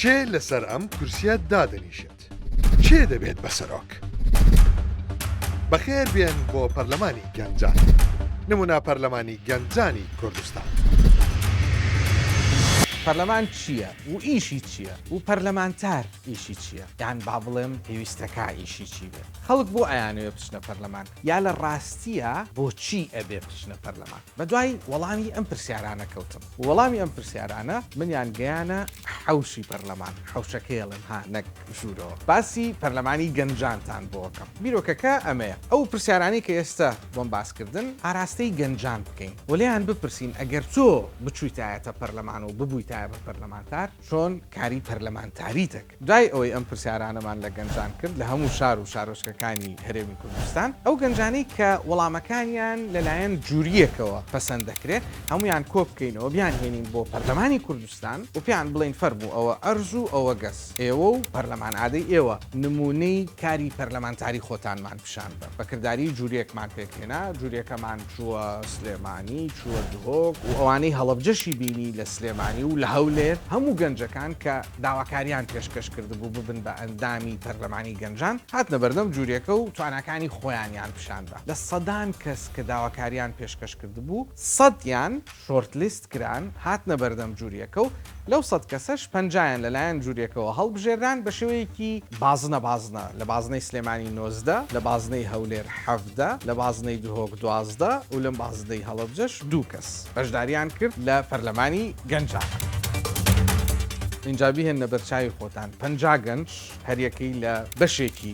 چێ لەسەر ئەم کورسیە دادەنیشێت چێ دەبێت بەسەرۆک بەخێر بێن بۆ پەرلەمانی گەنجان نمونا پەرلەمانی گەنجانی کوردستان پەرلەمان چییە و ئیشی چییە و پەرلەمانتار ئیشی چییە یان با بڵێم پێویستەکە ئیشی چی بێت خەڵک بۆ ئەیانوێ بچنە پەرلەمان یا لە ڕاستیە بۆچی ئەبێ بچنە پەرلەمان بەدوای وەڵامی ئەم پرسیارانە کەوتم وەڵامی ئەم پرسیارانە منیان گەیانە حەوشی پەرلەمان حەوشەکەیڵم ها نەک ژوورەوە باسی پەرلەمانی گەنجانتان بۆکەم بیرۆکەکە ئەمەیە ئەو پرسیارانی کە ئێستا بۆم باسکردن ئاراستەی گەنجان بکەین وەلیان بپرسین ئەگەر تۆ بچوویتایەتە پەرلەمان و ببوویتە بە پەرلەمانتار چۆن کاری پەرلەمانتاری دەکە دوای ئەوەی ئەم پرسیارانەمان لە گەنجان کرد لە هەموو شار و شارۆچکەکانی هەرێمی کوردستان ئەو گەنجانەی کە وەڵامەکانیان لەلایەن جووریەکەوە پەسەند دەکرێت هەمویان کۆ بکەینەوە بیان هێنین بۆ پەرلەمانی کوردستان و پێیان بڵین فەرموو ئەوە ئەرز و ئەوە گەس ئێوە و پەرلەمان ئادەی ئێوە نمونەی کاری پەرلەمانتاری خۆتانمان پیشان بە بەکردداری جووریەکمان پێکهێنا جووریەکەمان چووە سلێمانی چووە دهۆک و ئەوانەی هەڵەبجەشی بینی لە سلێمانی و لە هەولێر هەموو گەنجەکان کە داواکاریان پێشکەش کردبوو ببن بە ئەندامی پەرلەمانی گەنجان هاتنە بەردەم جووریەکە و توانەکانی خۆیانیان پیشان بە لە سەدان کەس کە داواکاریان پێشکەش کردبوو سەدیان شۆرتلیست کران هاتنە بەردەم جووریەکە و لەو سەد کەسەش پەنجایان لەلایەن جووریەکەەوە هەڵبژێران بە شێوەیەکی بازنە لە بازنەی سلێمانی 19 لە بازنەی هەولێر 17 لە بازنەی دهۆک 12 و لەم بازنەی هەڵەبجەش 2 کەس بەشداریان کرد لە پەرلەمانی گەنجان. اینجابی هێن نەبەرچاوی خۆتان 50 گەنج هەریەکەی لە بەشێکی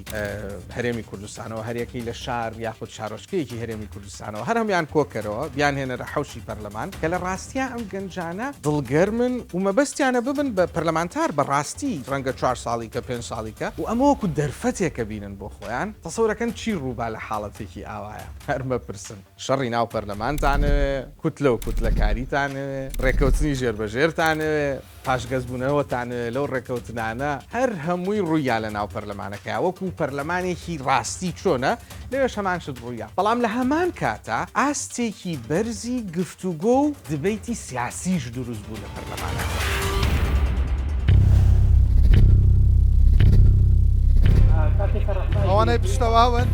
هەرێمی کوردستانەوە هەریەکەی لە شار یاخود شارۆچکەیەکی هەرێمی کوردستانەوە هەر هەمیان کۆکەرەوە بیان هێنەرە حەوشی پەرلەمان کە لە ڕاستیە ئەم گەنجانە دڵگەرمن و مەبەستیانە ببن بە پەرلەمانتار بە ڕاستی ڕەنگە 4 ساڵی کە 5 ساڵیکە و ئەمەوەکو دەرفەتێکە بینن بۆ خۆیان تەسەورەکەن چی ڕووبا لە حاڵەتێکی ئاوایە هەرمە پرسن شەڕی ناو پەرلەمانتانەوێ کوتلە و کوتلەکاریتانەوێ ڕێکەوتنی ژێربەژێرتانەوێ پاشگەزبوونەوەتانە لەو ڕێکەوتنانە هەر هەمووی ڕوویا لە ناو پەرلەمانەکە وەکو پەرلەمانێکی ڕاستی چۆنە لەوێش هەمان شت ڕوویا بەڵام لە هەمان کاتە ئاستێکی بەرزی گفتوگۆ و دبەیتی سیاسیش دروست بوو لە پەرلەمانەکە. ئەوانەی پشتەواون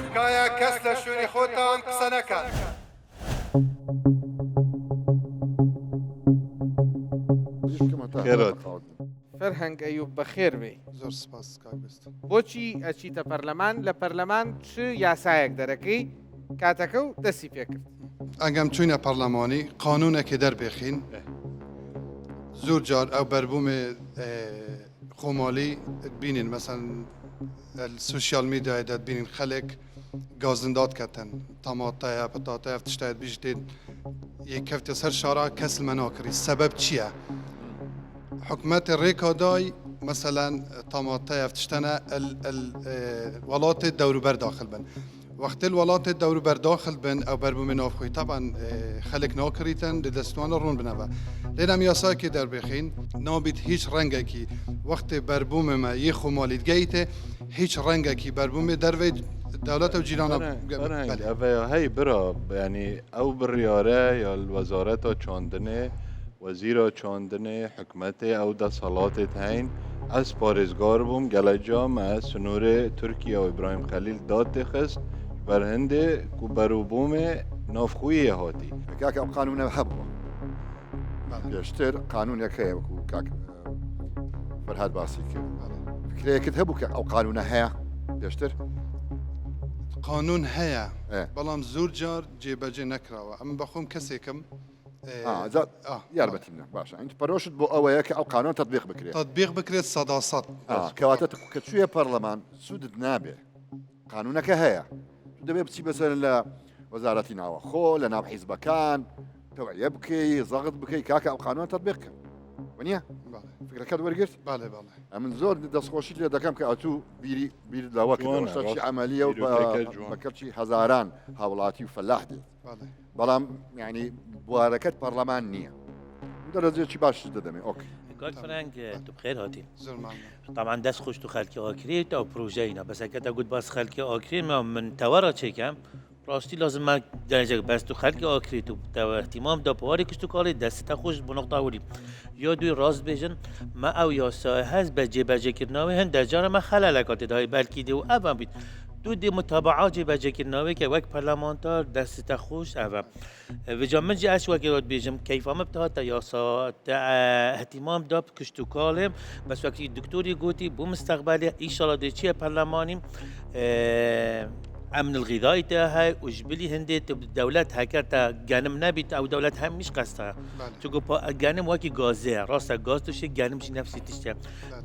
تکایە کەس لە شوێنی خۆتان قسە نەکات. فەرهەنگ ئەیوب بەخێر بێ زۆر سپاس کاکبست. بۆچی ئەچیتە پەرلەمان لە پەرلەمان چ یاسایەک دەرەکەی کاتەکە و دەستی پێکرد ئەگەم چوینە پەرلەمانی قانونێکی دەربێخین زۆر جار ئەو بەربوومێ خۆمالی بینین مەسەن سوشیال میدیای دەبینین خەلێک گازندات کەتن تەماتەیە پتاتەیە تشتایت بیژدێن یەکەفتە سەر شارە کەس لمە ناکری سەبەب چییە؟ حکومەتی ڕێکادای مثلا تەماتەیە تشتەنە وڵاتی دەوروبەر داخل بن وەختی وڵاتی دەوروبەر داخل بن ئەو بەربوومی ناوخۆی طبعا خەلک ناکریتن لە دەستوانە ڕوون بنەوە لێرەم یاساکی دەربێخین نابێت هیچ ڕەنگێکی وەختی بەربووممە یە خۆمالیت گەیتێ هیچ ڕەنگێکی بەربوومی دەروێت دولت و جیرانە هەی برا ینی ئەو بڕیارە یا وەزارەتە چاندنێ وەزیرە چاندنێ حکومەتێ ئەو دەسەڵاتێت هەین ئەس پارێزگار بووم گەلەجا مە سنوورێ تورکیا و ئیبراهیم خەلیل دادێ خست بەرهەندێ و بەروبوومێ نافخویە هاتی کاکە ئەم قانونە هەبووە پێشتر قانونێک هەیە وەکو کاک فەرهاد باسی کرد فکرەیەکت هەبوو کە ئەو قانونە هەیە پێشتر قانون هەیە بەڵام زۆر جار جێبەجێ نەکراوە ئەم بەخۆم کەسێکم یارمەتی منە باشە ئەنج پەرۆشت بۆ ئەوەیە کە ئەو قانون تەطبیق بکرێت تەطبیق بکرێت سەداسەد کەواتە کە چوویە پەرلەمان سوودت نابێ قانونەکە هەیە دەبێت بچی بەسەر لە وەزارەتی ناوەخۆ لە ناو حیزبەکان توعية بكي ضغط بكي كاكا أو قانون تطبيقك ونيا فكرة كاد ورقت بله بله من زور دستخوشی لێ دەکەم کە ئەتوو بیری داواکە جوانە، شتێکی ڕاست. عملیە و بیرۆکەکە جوان. بەکەچی هەزاران هاوڵاتی و فەلاح دێت بله بەڵام یعنی بوارەکەت پەرلەمان نییە دەرەجێکی باش دەدەمێ ئۆکێ قال فرانك انتم بخير هاتين زور معنا طبعا داس خوش تو خالكي اوكريت او بروجينا بس هكذا قلت بس خالكي اوكريت من تورا تشيكم راستي لازم ما درجه بس تو خالكي اوكريت و اهتمام دا بواري كش تو قال دست خوش بنقطه اولي یا دوی راست بجن ما او یا سایه هست بجه کرناوی هن در جان ما خلال کاتد های بلکی دی و اوام بید دو دی متابعات بجه کرناوی که وقت پارلمانتار دست خوش اوام و جا من جی اش وقت بیجم کیفا مبتهات یا سا اهتمام داب کشتو کالم بس وقتی دکتوری گوتی بو مستقبلی ایشالا دی چیه پارلمانیم امن الغذائي تاعها وجبلي هندي دولات هكذا جانم نبيت او دولات هم مش قصتها تقول جانم واكي غازيه راسا غاز تشي جانم شي نفسي تشتي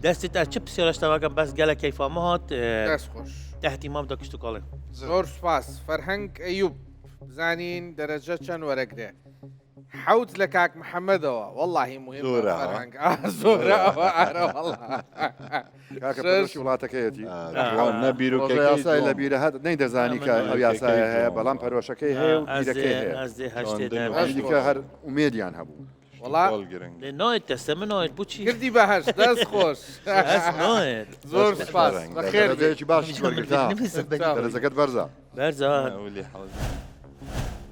دست تا چه بسيرش تاعكم بس قال كيف ما هات دەست خۆش اهتمام داكش تقول زۆر سپاس فەرهەنگ ئەیوب بزانین دەرەجە چەند وەرەگرێ حوت لە کاک محەممەدەوە واللهی مهم زۆرە، زۆرەوە ئارە والله کاکە پەرۆشی وڵاتەکەیەتی جوان نه بیرۆکەکەی یاسای لە جوان. بیرە هات نەیدەزانی کە ئەو یاسایە هەیە بەڵام پەرۆشەکەی هەیە و بیرەکەی هەیە از هشت دیکە هەر ئومێدیان هەبوو وڵات قال گرنگ. نايت تسمى نايت بوتشي کردی بەهەش دەست خۆش نايت زۆر سپاس بەخێر دەرەجەیەکی باش وەرگرتا دەرەجەکەت بەرزە برزا أولي حوزة.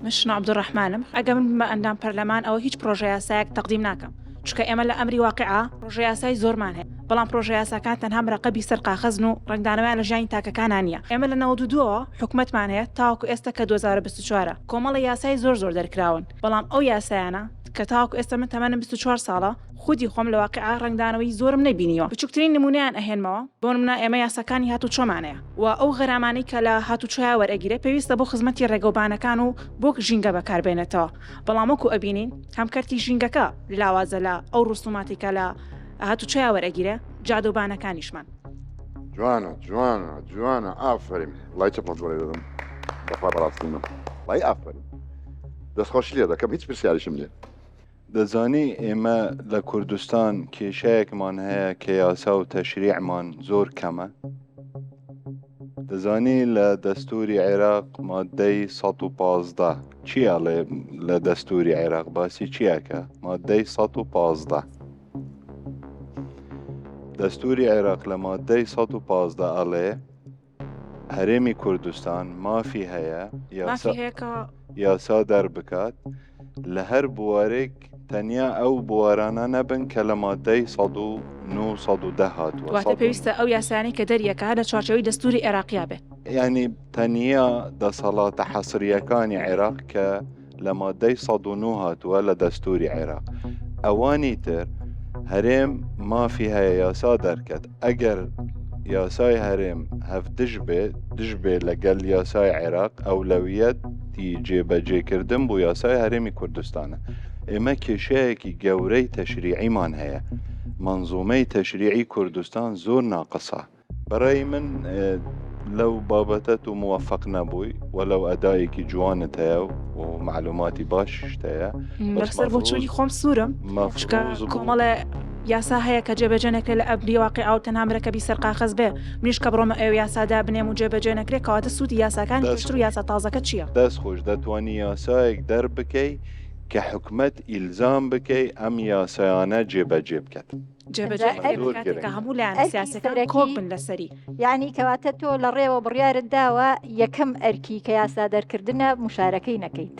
مشنا عبد الرحمن ئەگەم بە ئەندام پەرلەمان ئەوە هیچ پرۆژە یاسایەک تەقدیم ناکەم چکە ئێمە لە ئەمری واقعا پرۆژە یاسای زۆرمان هەیە بەڵام پرۆژە یاساکان تەنها مراقەبی سەر قاخەزن و ڕنگدانەوەیان لە ژیانی تاکەکانان نیە ئێمە لە 92ەوە حکومەتمان هەیە تاوەکو ئێستا کە 2024 کۆمەڵی یاسای زۆر دەرکراون بەڵام ئەو یاسایانە کە تاوەکو ئێستا من تەمەنم 24 ساڵە خودی خۆم لە واقعا ڕنگدانەوەی زۆرم نەبینیەوە بچووکترین نمونەیان ئەهێنمەوە بۆ نمونە ئێمە یاساکانی هاتوچۆمانەیە و ئەو غەرامانەی کە لە هاتوچۆیان وەرئەگیرێ پێویستە بۆ خزمەتی ڕێگەوبانەکان و بۆ ژینگە بەکاربێنێتەوە بەڵام وەکو ئەبینین هەمکەرتی ژینگەکە لاوازە لە ئەو ڕوسوماتی کە لە هاتوچۆیان وەرئەگیرێ جادۆبانەکانیشمان جوانە ئافرین وڵای چەپڵ جوڵی دەدەم بەخوا بەڕاستی من وڵای ئافرین دەستخۆشی لێ دەکەم هیچ پرسیاریشم لێ دەزانی ئێمە لە کوردستان کێشەیەکمان هەیە کە یاسا و تەشریعمان زۆر کەمە دەزانی لە دەستوری عێراق مادەی 115 چیە لە دەستوری عێراق باسی چیەکە مادەی 115 دەستوری عێراق لە مادەی 115 ئەڵێ هەرێمی کوردستان مافی هەیە مافی هەیە کە یاسا دەربکات لە هەر بوارێک تەنیا ئەو بوارانە نەبن کە لە مادەی 1910 هاتووە دواتە پێویستە ئەو یاسانی کە دەریەکە لە چوارچەوەی دەستوری عێراقیا بێت ینی تەنیا دەسەڵاتە حەسریەکانی عێراق کە لە مادەی 19 هاتووە لە دەستوری عێراق ئەوانی تر هەرێم مافی هەیە یاسا دەرکەت ئەگەر یاسای هەرێم هەف دژ بێ لەگەل یاسای عێراق ئەولەویەتی جێبەجێکردن بۆ یاسای هەرێمی کوردستانە ئێمە کێشەیەکی گەورەی تەشریعیمان هەیە منزومەی تەشریعی کوردستان زۆر ناقەسە بەڕای من لەو بابەتە و موفق نەبووی وەلەو ئەدایەکی جوانت هەیە و معلوماتی باشت هەیە بەسەر بۆ چووی خۆم سوورم چکە کۆمەڵێ یاسا هەیە کە جێبەجێ نەکرێت لە ئەبری واقع ئەو تەنها مرەکەبی سەرقاخەز بێ منیش کە بڕۆمە ئەو یاسادا بنێم و جێبەجێ نەکرێت کەواتە سوودی یاساکانی پێشتر و یاسا تازەکە چییە؟ دەست خۆش دەتوانی یاسایەک دەربکەی کە حکومەت ئیلزام بکەی ئەم یاسایانە جێبەجێ بکات جێبەجێ کاتێککە هەموو لایەن سیاسەکان کۆک بن لەسەری یعنی کەواتە تۆ لە ڕێوە بڕیارت داوە یەکەم ئەرکی کە یاسا دەرکردنە مشارەکەی نەکەیت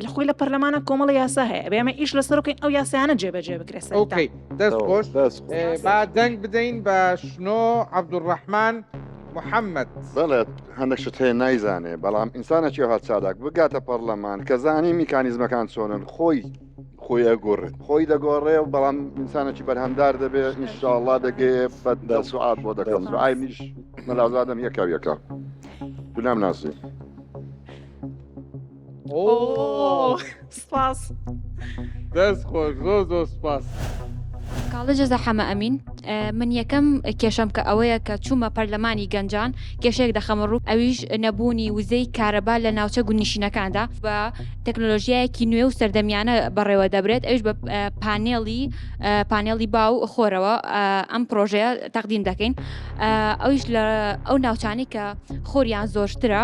لە خۆی لە پەرلەمانە کۆمەڵی یاسا هەیە بێمە ئیش لەسەرکەین ئەو یاسایانە جێبەجێ بکرێت ئۆکەی دەست خۆش با دەنگ بدەین بە شنۆ عەبدوڕەحمان محەممەد بەڵێت هەندێک شت هەیە نایزانێ بەڵام ئینسانێکی هات چاداک بگاتە پەرلەمان کە زانی میکانیزمەکان چۆنن خۆی ئەگۆڕێت خۆی دەگۆڕێ و بەڵام ئینسانێکی بەرهەمدار دەبێت ئینشاءڵڵا دەگێ بە سوعات بۆ دەکەم سوعای منیش مەلازادەم یەکە دونام ناسی سپاس دەست خۆش زۆر سپاس کاڵە جەزا حەمە ئەمین من یەکەم کێشەم کە ئەوەیە کە چوومە پەرلەمانی گەنجان کێشەیەک دەخەمە ڕوو ئەویش نەبوونی وزەی کارەبا لە ناوچە گونیشینەکاندا بە تەکنۆلۆژیایەکی نوێ و سەردەمیانە بەڕێوە دەبرێت ئەوش بە پانێڵی باو خۆرەوە ئەم پرۆژەیە تەقدیم دەکەین ئەویش لە ئەو ناوچانی کە خۆریان زۆرترە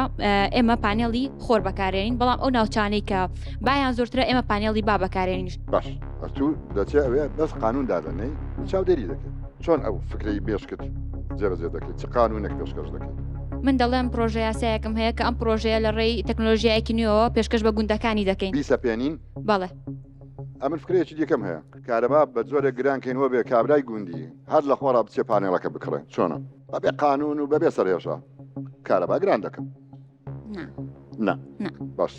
ئێمە پانێڵی خۆر بەکارێنین بەڵام ئەو ناوچانەی کە بایان زۆرترە ئێمە پانێڵی با بەکارێنین باش ئەتوو دەچێت ئەوێ بەس قانون دادەنەی چاودێری دەکەێت چۆن ئەو فکری بێشکرد جێبەجێ دەکەیت چ قانونێک پێشکەش دەکەیت من دەڵێم پرۆژه یاسایەکم هەیە کە ئەم پرۆژەیە لە ڕێی تەکنۆلۆژیایەکی نوێەوە پێشکەش بە گوندەکانی دەکەین بیسەپێنین بەڵێ ئەمن فکرەیەکی دیکەم هەیە کارەبا بە جۆرێک گرانکەینەوە بێ کابرای گوندی هەر لە خۆڕا بچێ پانێڵەکە بکڕێن چۆنە بەبێ قانون و بەبێ سەرهێشە کارەبا گران دەکەم نه باش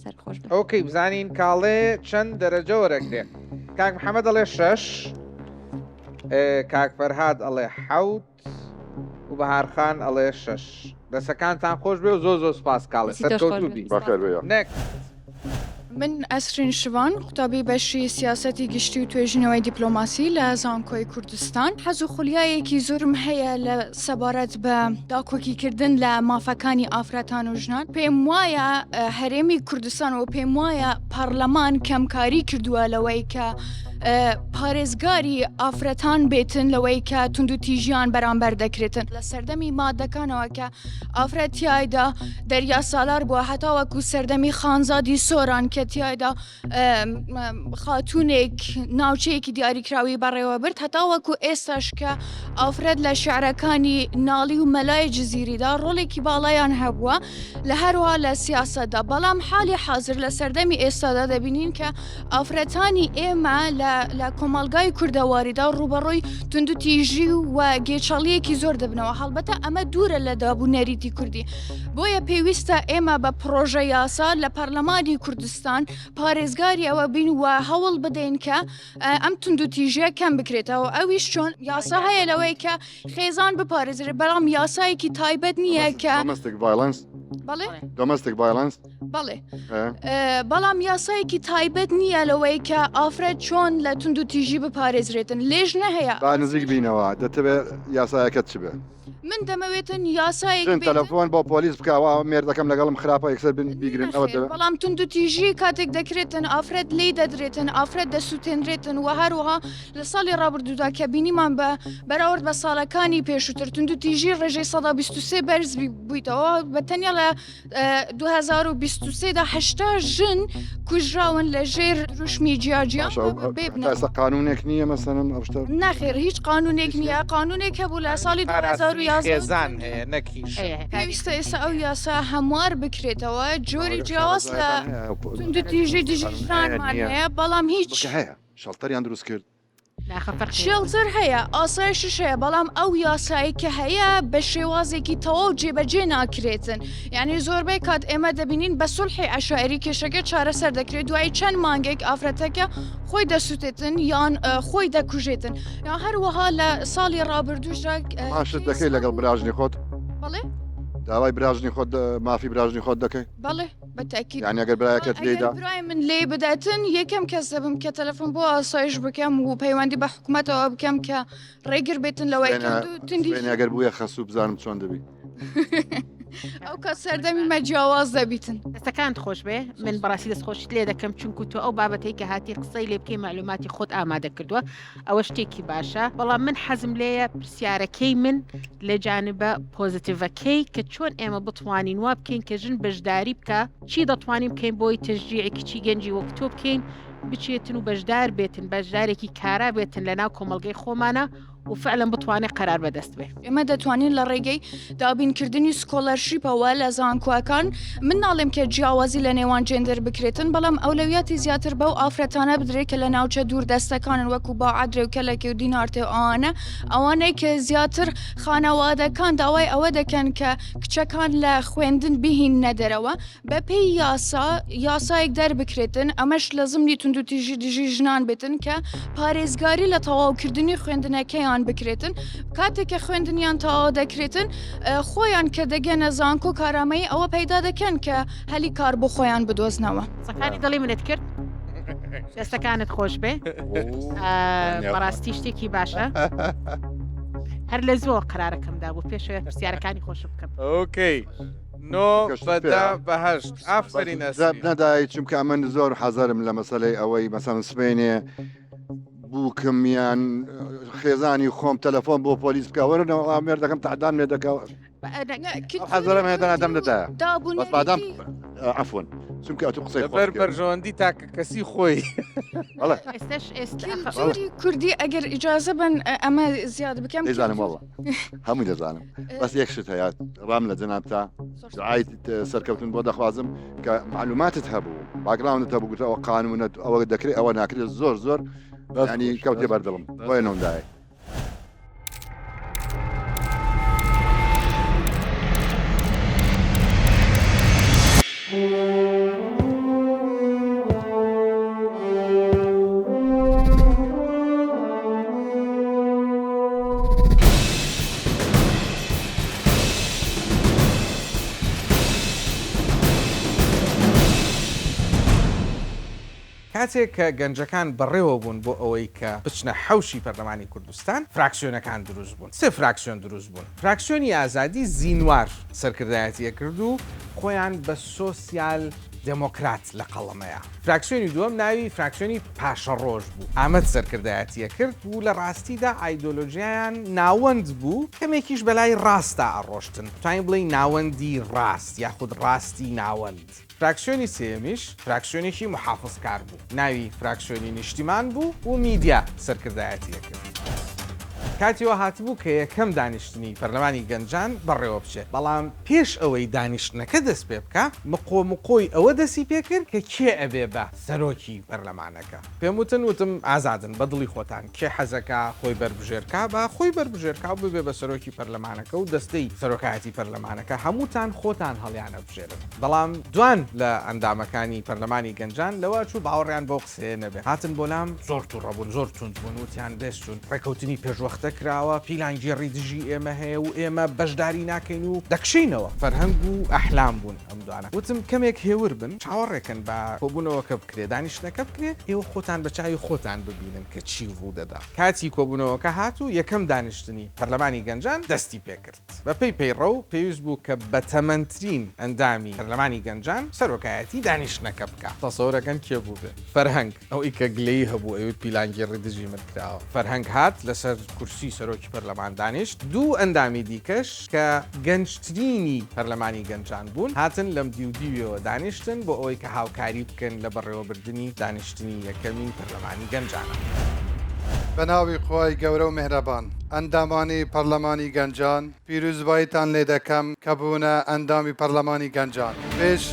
سەرخۆش ئۆکەی بزانین کاڵێ چەند دەرەجە وەرەگرێ کاک محەممەد ئەڵێ 6 کاک فەرهاد ئەڵێ 7 و بەهارخان ئەڵێ 6 دەسەکانتان خۆش بێ و زۆ سپاس کاڵێ سەرکەوتوبی نێک من ئەسرین شوان قوتابی بەشی سیاسەتی گشتی و توێژینەوەی دیپلۆماسی لە زانکۆی کوردستان حەز و خولیایەکی زۆرم هەیە لە سەبارەت بە داکۆکیکردن لە مافەکانی ئافرەتان و ژنان پێم وایە هەرێمی کوردستان و پێم وایە پەرلەمان کەمکاری کردووە لەوەی کە پارێزگاری ئافرەتان بێتن لەوەی کە تونند و تیژیان بەرامبەر دەکرێتن لە سەردەمی مادەکانەوە کە ئافرەتیایدا دەریا سالار بووە هەتاوەکو سەردەمی خانزادی سۆران کە تایدا خاتونێک ناوچەیەکی دیاریکراوی بەڕێوە برد هەتاوەکو ئێستاش کە ئافرەت لە شعرەکانی ناڵی و مەلای جززیریدا ڕۆڵێکی باڵایان هەبووە لە هەروە لە سیاسەتدا بەڵام حالی حاضر لە سەردەمی ئێستادا دەبینین کە ئافرەتانی ئێمە لە کۆمەلگای کوردەواریدا ڕوبەڕۆی تونند و تیژی و گێچەڵیەکی زۆر دەبنەوە هەڵبەتە ئەمە دوورە لە دابوو نەریتی کوردی بۆیە پێویستە ئێمە بە پرۆژە یاسا لە پەرلەمانی کوردستان پارێزگاری ئەوە بین و هەوڵ بدەین کە ئەم تونند و تیژە کەم بکرێتەوە ئەویش چۆن یاسا هەیە لەوەی کە خێزان بپارێزرێت بەڵام یاسایەکی تایبەت نییە کە دۆمەستیک ڤایلەنس بەڵێ بەڵام یاسایەکی تایبەت نییە لەوەی کە ئافرەت چۆن لە تونند و تیژی بپارێزرێتن لێژ نەهەیە با نزیک بینەوە دەتەوێت یاسایەکەت چ بێ من دەمەوێتن یاسایەک تەلەفۆن بۆ پۆلیس بکەوە مێردەکەم لەگەڵم خراپە یەکسەر بیگرن ئەوە بەڵام تونند و تیژی کاتێک دەکرێتن ئافرەت لی دەدرێتن ئافرەت دەسووتێنرێتن و هەروەها لە ساڵی ڕابردوودا کە بینیمان بە بەراورد بە ساڵەکانی پێشووتر تونند و تیژی ڕێژەی 123 بەرز بوویتەوە بە تەنیا لە 2023دا 80 ژن کوژراون لە ژێر ڕوشمی جیاجیان ئێستا قانونێک نییە مەسەنم ئەوشتە نەخێر هیچ قانونێک نییە قانونێک هەبوو لە ساڵی 2011 نەکیش پێویستە ئێستا ئەو یاسا هەموار بکرێتەوە جۆری جیاواز لە تونند و تیژی دژیژنانمان هەیە بەڵام هیچ هەیە شەڵتەریان دروست کرد شێڵتر هەیە ئاسایشش هەیە بەڵام ئەو یاسایی کە هەیە بە شێوازێکی تەواو جێبەجێ ناکرێتن یعنی زۆربەی کات ئێمە دەبینین بە سولحی عەشائری کێشەکە چارەسەر دەکرێت دوای چەند مانگێک ئافرەتەکە خۆی دەسووتێتن یان خۆی دەکوژێتن یا هەروەها لە ساڵی ڕابردووشدا ماشت دەکەی لەگەڵ براژنی خۆت بەڵێ داوای براژنی خۆت مافی براژنی خۆت دەکەی بەڵێ بەتاکید یعنی ئەگەر برایەکەت لێدا برای من لێ بداتن یەکەم کەس دەبم کە تەلەفۆن بۆ ئاسایش بکەم و پەیوەندی بە حکوومەتەوە بکەم کە ڕێگر بێتن لەوەی توندی ئەگەر بووە خەسوو بزانم چۆن دەبی ئەو کە سەردەمی مەجیاواز دەبیتن دەستەکانت خۆش بێ من بەڕاستی دەستخۆشت لێ دەکەم چونکو تۆ ئەو بابەتەی کە هاتی قسەی لێ بکەی معلوماتی خۆت ئامادە کردووە ئەوە شتێکی باشە بەڵام من حەزم لێیە پرسیارەکەی من لە جانبە پۆزیتیڤەکەی کە چۆن ئێمە بتوانین وا بکەین کە ژن بەشداری بکە چی دەتوانین بکەین بۆی تشجیعی کچی گەنجی وەک تۆ بکەین بچێتن و بەشدار بێتن بەشدارێکی کارا بێتن لە ناو کۆمەلگەی خۆمانە و فعلا بتوانێت قەرار بەدەست بێ ئێمە دەتوانین لە ڕێگەی دابینکردنی سکۆلەرشیپەوە لە زانکۆەکان من ناڵێم کە جیاوازی لە نێوان جێندەر بکرێتن بەڵام ئەولەویاتی زیاتر بەو ئافرەتانە بدرێت کە لە ناوچە دوور دەستەکانن وەکو با عادرێ و کەلەکە و دینارتێ ئەوانە ئەوانەی کە زیاتر خانەوادەکان داوای ئەوە دەکەن کە کچەکان لە خوێندن بهین نەدەرەوە بە پێی یاسایەک دەربکرێتن ئەمەش لە زمنی تونند و تیژی دژی ژنان بێتن کە پارێزگاری لە تەواوکردنی خوێندنەکەیان بکرێتن کاتێک کە خوێندنیان تەواو دەکرێتن خۆیان کە دەگەنە زانکۆ کارامەی ئەوە پەیدا دەکەن کە هەلی کار بۆ خۆیان بدۆزنەوە سەکانی دڵی منت کرد دەستەکانت خۆش بێ دنیا بەڕاستی شتێکی باشە هەر لە زۆر قرارەکەمدا بوو پێشەوە پرسیارەکانی خۆش بکەم ئۆکەی نۆ بەدا بەهشت ئافرین ئەسمی نەدای چونکە ئەمە زۆر حەزارم لە مەسلەی ئەوەی مەسەن سبینێ بووکم یان خێزانی خۆم تەلەفۆن بۆ پۆلیس بکەوەرنەوە مێردەکەم تعدام لێ دەکەوە حەزرم هێدان ئەدەم دەدایە بەس بادام عفۆن چونکە ئەتو قسەی بەر بەرژەوەندی تاکە کەسی خۆی ئێستش ئێستا جوری کوردی ئەگەر ئیجازە بن ئەمە زیاد بکەم دەزانم وەڵە هەمووی دەزانم بەس یەک شت هەیە ڕام لە جەنابتا دوعای سەرکەوتن بۆ دەخوازم کە معلوماتت هەبوو باگراوندت هەبوو گوتەوە قانونەت ئەوە دەکرێت ئەوە ناکرێت زۆر زۆر ینی کەوتێ بەردڵم بۆیەنەوەدایە کاتێک کە گەنجەکان بەڕێوە بوون بۆ ئەوەی کە بچنە حەوشی پەرلەمانی کوردستان فراکسیۆنەکان دروست بوون سێ فراکسیۆن دروست بوون فراکسیۆنی ئازادی زینوار سەرکردایەتیە کرد و خۆیان بە سۆسیال دموکرات لە قەڵەمەیە فراکسیۆنی دووەم ناوی فراکسیۆنی پاشەڕۆژ بوو ئامەد سەرکردایەتیە کرد و لە ڕاستیدا ئایدۆلۆژیایان ناوەند بوو کەمێکیش بەلای ڕاستە ئاڕۆشتن توانین بڵێ ناوەندی ڕاست یاخود ڕاستی ناوەند فراکسیۆنی سێمیش فراکسیۆنێکی محافظکار بوو ناوی فراکسیۆنی نیشتیمان بوو و میدیا سەرکردایەتیە کرد کاتیەوە هاتبوو کە یەکەم دانیشتنی پەرلەمانی گەنجان بەڕێوە بچێت بەڵام پێش ئەوەی دانیشتنەکە دەست پێ بکە مقۆی ئەوە دەستی پێ کرد کە کێ ئەبێ بە سەرۆکی پەرلەمانەکە پێم وتم ئازادن بە دڵی خۆتان کێ حەزەکە خۆی بربژێرکا بە خۆی بربژێرکا و ببێ بە سەرۆکی پەرلەمانەکە و دەستەی سەرۆکایەتی پەرلەمانەکە هەمووتان خۆتان هەڵیانە بژێرن بەڵام دوان لە ئەندامەکانی پەرلەمانی گەنجان لەوە چوو باوەڕیان بۆ قسەیە نەبێت هاتن بۆلام زۆر تووڕەبوون زۆر تونند بوون وتیان بێستون ڕێکەوتنی پێشوەختە کراوە پیلانگیێڕی دژی ئێمە هەیە و ئێمە بەشداری ناکەین و دەکشینەوە فەرهەنگ و ئەحلام بوون ئەم دوانە وتم کەمێک هێور بن چاوەڕێکن بە کۆبوونەوەکە بکرێ دانیشتەکە بکرێت ئێوە خۆتان بە چاوی خۆتان ببینن کە چی ڕوودەدا کاتی کۆبوونەوەکە هات و یەکەم دانیشتنی پەرلەمانی گەنجان دەستی پێکرد بە پێی پەیڕە و پێویست بوو کە بە تەمەنترین ئەندامی پەرلەمانی گەنجان سەرۆکایەتی دانیشتنەکە بکە تەسەورەکەن کێ بوو بێ فەرهەنگ ئەوەی کە گلەی هەبوو ئەوەی پیلانگیێڕی دژی من کراوە فەرهەنگ هات لەسەر کورسی سەرۆکی پەرلەمان دانیشت دوو ئەندامی دیکەش کە گەنجترینی پەرلەمانی گەنجان بوون هاتن لەم دیودیویەوە دانیشتن بۆ ئەوەی کە هاوکاری بکەن لە بەڕێوەبردننی دانیشتنی یەکەمی پەرلەمانی گەنجانە بە ناوی خۆی گەورە و مهرەبان ئەندامانی پەرلەمانی گەنجان پیرۆزباییتان لێ دەکەم کە بوونە ئەندامی پەرلەمانی گەنجان پێش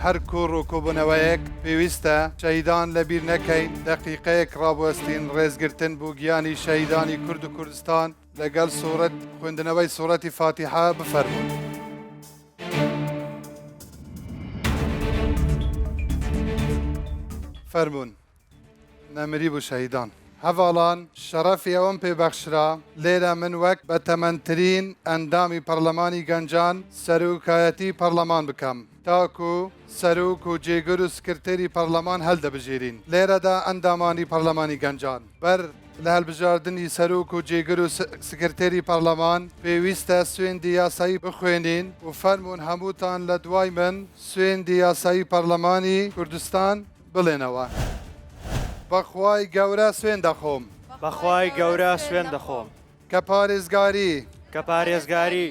هەر کوڕ و کۆبوونەوەیەک پێویستە شەهیدان لەبیر نەکەین دەقیقەیەک ڕابوەستین ڕێزگرتن بوو گیانی شەهیدانی کورد و کوردستان لەگەڵ سوورەت خوێندنەوەی سوورەتی فاتیحە بفەرمون. فەرمون نەمری بوو شەهیدان هەواڵان شەرەفی ئەوەم پێبەخشرا لێرە من وەک بە تەمەنترین ئەندامی پەرلەمانی گەنجان سەرۆکایەتی پەرلەمان بکەم تاکو سەرۆک و جێگر و سکرتێری پەرلەمان هەلدەبژێرین لێرەدا ئەندامانی پەرلەمانی گەنجان بەر لە هەلبژاردننی سەرۆک و جێگر و سکرتێری پەرلەمان پێویستە سوێندی یاسایی بخوێنین و فەرمون هەمووتان لە دوای من سوێندی یاسایی پەرلەمانی کوردستان بڵێنەوە. بەخوای گەورە سوێن دەخۆم بەخوای گەورە سوێن دەخۆم کە پارێزگاری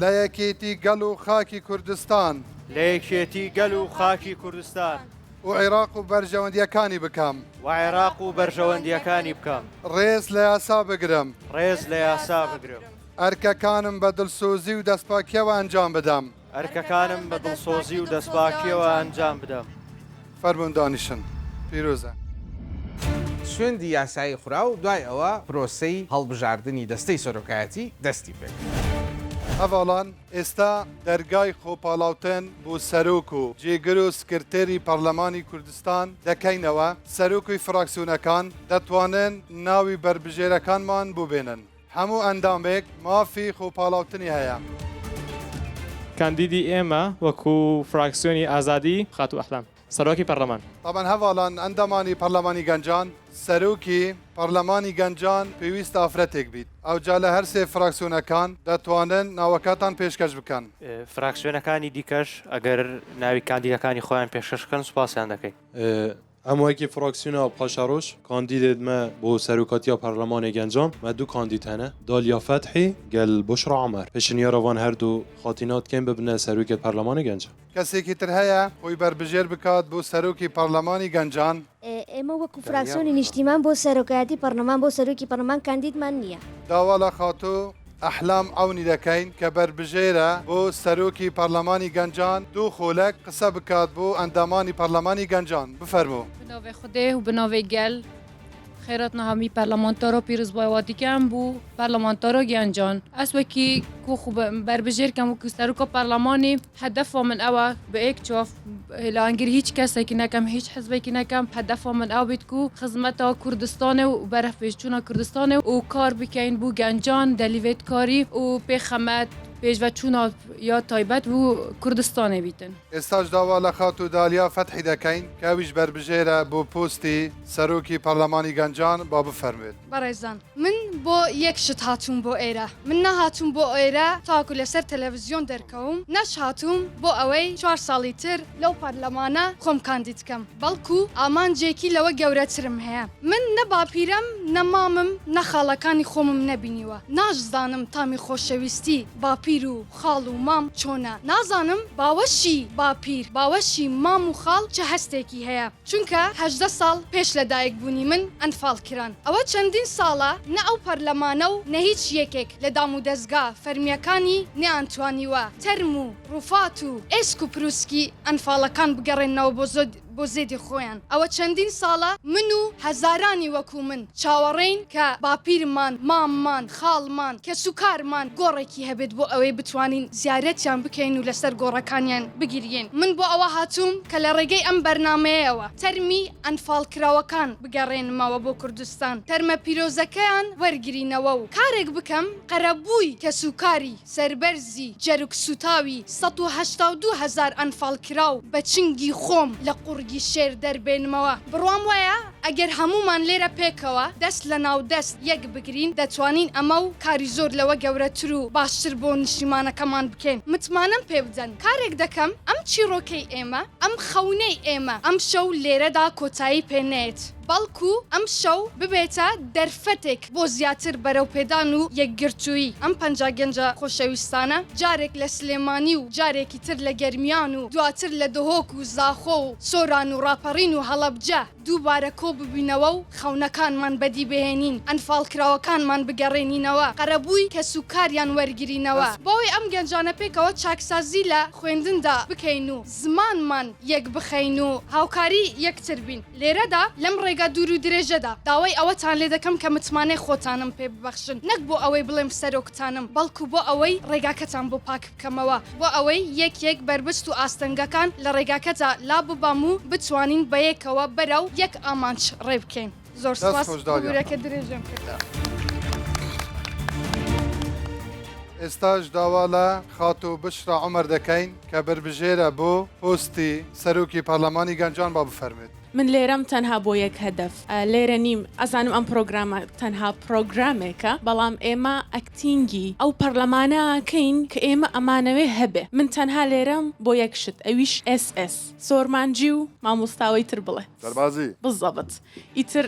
لە یەکێتی گەڵ و خاکی کوردستان لە یەکێتی گەل و خاکی کوردستان و عێراق و بەرژەوەندیەکانی بکەم و عێراق و بەرژەوەندیەکانی بکەم ڕێز لە یاسا بگرم ڕێز لە یاسا بگرم ئەرکەکانم بە دڵسۆزی و دەستپاکیەوە ئەنجام بدەم ئەرکەکانم بە دڵسۆزی و دەستپاکیەوە ئەنجام بدەم. فەرمون دانیشن پیرۆزە. سوێندی یاسایی خورا و دوای ئەوە پرۆسەی هەڵبژاردننی دەستەی سەرۆکایەتی دەستی پێ. هەواڵان ئێستا دەرگای خۆپاڵاوتن بۆ سەرۆک و جێگر و سکرتێری پەرلەمانی کوردستان دەکەینەوە سەرۆکی فراکسیۆنەکان دەتوانن ناوی بربژێرەکانمان ببێنن هەموو ئەندامێک مافی خۆپاڵاوتنی هەیە. کاندیدی ئێمە وەکو فراکسیۆنی ئازادی خاتو ئەحلام سەرۆکی پەرلەمان طبعا هەواڵان ئەندامانی پەرلەمانی گەنجان سەرۆکی پەرلەمانی گەنجان پێویستە ئافرەتێک بیت ئەو جا لە هەر سێ فراکسیۆنەکان دەتوانن ناوەکەتان پێشکەش بکەن فراکسیۆنەکانی دیکەش ئەگەر ناوی کاندیدەکانی خۆیان پێشکەشکەن سوپاسیان دەکەیت ئەم وەکی فراکسیۆنە پاشەڕۆژ کاندیدێت مە بۆ سەرۆکاتیە پەرلەمانی گەنجان مە دوو کاندید هەنە دالیا فەتحی گەل بوشرا عومەر پێشنیارەوان هەردوو خاتیناتکەن ببنە سەرۆکێت پەرلەمانی گەنجان کەسێکی تر هەیە خۆی بربژێر بکات بۆ سەرۆکی پەرلەمانی گەنجان ئێمە وەکو فراکسیۆنی نیشتیمان بۆ سەرۆکایەتی پەرلەمان بۆ سەرۆکی پەرلەمان کاندیدمان نییە داوا لە خاتۆ ئەحلام ئەونی دەکەین کە بربژێرە بۆ سەرۆکی پەرلەمانی گەنجان دوو خۆلەک قسە بکات بۆ ئەندامانی پەرلەمانی گەنجان بفەرمۆ بناوێ خودێ و بناوێ گەل خێراتنا هەمی پەرلەمانتارۆ پیرۆزبایواتیکەم بوو پەرلەمانتارۆ گەنجان ئەس وەکی کو بربژێرکەم وەکو سەرۆکە پەرلەمانی هەدەفا من ئەوە بە ئێک چۆف لەنگری هیچ کەسێکی نەکەم هیچ حزبێکی نەکەم هەدەفا من ئەو بیت و خزمەتەوە کوردستانێ و بەرەفپێشچوونە کوردستانێ و کار بکەین بوو گەنجان دەلیڤێت کاری و پێخەمەت پێشڤەچوونە یا تایبەت بوو کوردستانێ بیتن ئێستاش داوا لە خات و دالیا فەتحی دەکەین کەویش بربژێرە بۆ پۆستی سەرۆکی پەرلەمانی گەنجان با بفەرمێت بەڕێزان من بۆ یەک شت هاتووم بۆ ئێرە من نەهاتووم بۆ ئێرە تاکو لەسەر تەلەڤیزیۆن دەرکەوم نەش هاتووم بۆ ئەوەی 4 ساڵی تر لەو پەرلەمانە خۆم کاندیدکەم بەڵکو ئامانجێکی لەوە گەورەترم هەیە من نە باپیرم نەمامم نەخاڵەکانی خۆمم نەبینیوە ناشزانم تامی خۆشەویستی باپیر و خاڵ و مام چۆنە نازانم باوەشی باپیر باوەشی مام و خاڵ چه هەستێکی هەیە چونکە 18 ساڵ پێش لەدایک بوونی من ئەنفاڵ کران ئەوە چەندین ساڵە نە ئەو پەرلەمانە و نە هیچ یەکێک لە دام و دەستگا فەرمیەکانی نەیانتوانیوە تەرم و ڕووفات و ئێسک و پرووسکی ئەنفاڵەکان بگەڕێنەوە بۆ زێدی خۆیان ئەوە چەندین ساڵە من و هەزارانی وەکو من چاوەڕێین کە باپیرمان ماممان خاڵمان کە سوکارمان گۆڕێکی هەبێت بۆ ئەوەی بتوانین زیارەتیان بکەین و لەسەر گۆڕەکانیان بگیرین من بۆ ئەوە هاتووم کە لە ڕێگەی ئەم بەرنمەیەوە تەرمی ئەنفاڵکراوەکان بگەڕێنمەوە بۆ کوردستان تەرمە پیرۆزەکەیان وەرگرینەوە و کارێک بکەم قەرەبووی کە سوکاری سەربەرزی جەرگ سوتاوی 182,000 ئەنفاڵکراو بە چنگی خۆم لە قوڕگی شێر دەربێنمەوە بڕوام وایە ئەگەر هەمومان لێرە پێکەوە دەست لە ناو دەست یەک بگرین دەتوانین ئەمە و کاری زۆر لەوە گەورەتر و باشتر بۆ نیشتیمانەکەمان بکەین متمانم پێ بدەن کارێک دەکەم ئەم چیرۆکەی ئێمە ئەم خەونەی ئێمە ئەم شەو لێرەدا کۆتایی پێنێت بەڵکو ئەم شەو ببێتە دەرفەتێک بۆ زیاتر بەرەو پێدان و یەکگرتووی ئەم پەنج گەنجە خۆشەویستانە جارێک لە سلێمانی و جارێکی تر لە گەرمیان و دواتر لە دهۆک و زاخۆ و سۆران و ڕاپەڕین و هەڵەبجە دووبارە کۆ ببینەوە و خەونەکانمان بەدی بهێنین ئەنفاڵکراوەکانمان بگەڕێنینەوە قەرەبووی کە سوکاریان وەرگرینەوە بۆی ئەم گەنجانە پێکەوە چاکسازی لە خوێندندا بکەین و زمانمان یەک بخەین و هاوکاری یەکتر بین لێرەدا لەم ڕێگە دوور و درێژەدا داوای ئەوەتان لێ دەکەم کە متمانەی خۆتانم پێ ببەخشن نەک بۆ ئەوەی بڵێم سەرۆکتانم بەڵکو بۆ ئەوەی ڕێگاکەتان بۆ پاک بکەمەوە بۆ ئەوەی یەک بربست و ئاستەنگەکان لە ڕێگاکەدا لا ببام و بتوانین بەیەکەوە بەرەو یەک ئامانج ڕێ بکەین زۆر سپاس گورەکە درێژم کردا ئێستاش داوا لە خات و بشرا عومەر دەکەین کە بربژێرە بۆ پۆستی سەرۆکی پەرلەمانی گەنجان با بفەرمێت من لێرەم تەنها بۆ یەک هەدەف لێرە نیم ئەزانم ئەم پرۆگرامە تەنها پرۆگرامێکە بەڵام ئێمە ئەکتینگی ئەو پەرلەمانەکەین کە ئێمە ئەمانەوێ هەبێ من تەنها لێرەم بۆ یەک شت ئەویش SS سۆرمانجی و مامۆستاوی تر بڵێ سەربازی بزەبت ئیتر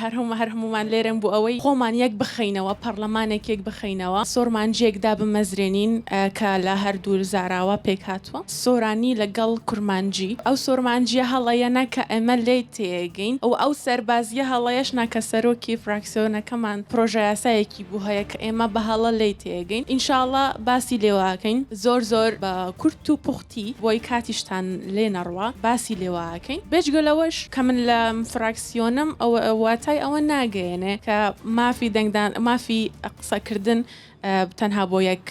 هەر هەمومان لێرم بۆ ئەوەی خۆمان یەک بخەینەوە پەرلەمانێک یەک بخەینەوە سۆرمانجێکدا بمەزرێنین کە لە هەردوو زاراوە پێک هاتووە سۆرانی لەگەڵ کورمانجی ئەو سۆرمانجیە هەڵەیەنە کە ئەمە لێ تێگەین ئەو سەربازیە هەڵەیەش ناکە سەرۆکی فراکسیۆنەکەمان پرۆژە یاسایەکی بوو هەیە کە ئێمە بە هەڵە لێ تێگەین ئینشاڵڵا باسی لێواکەین زۆر بە کورت و پوختی بۆی کاتیشتان لێ نەڕوە باسی لێواکەین بێجگەلەوەش کە من لە فراکسیۆنم ئەوە واتای ئەوە ناگەیەنێ کە مافی دەنگدان مافی قسەکردن تەنها بۆ یەک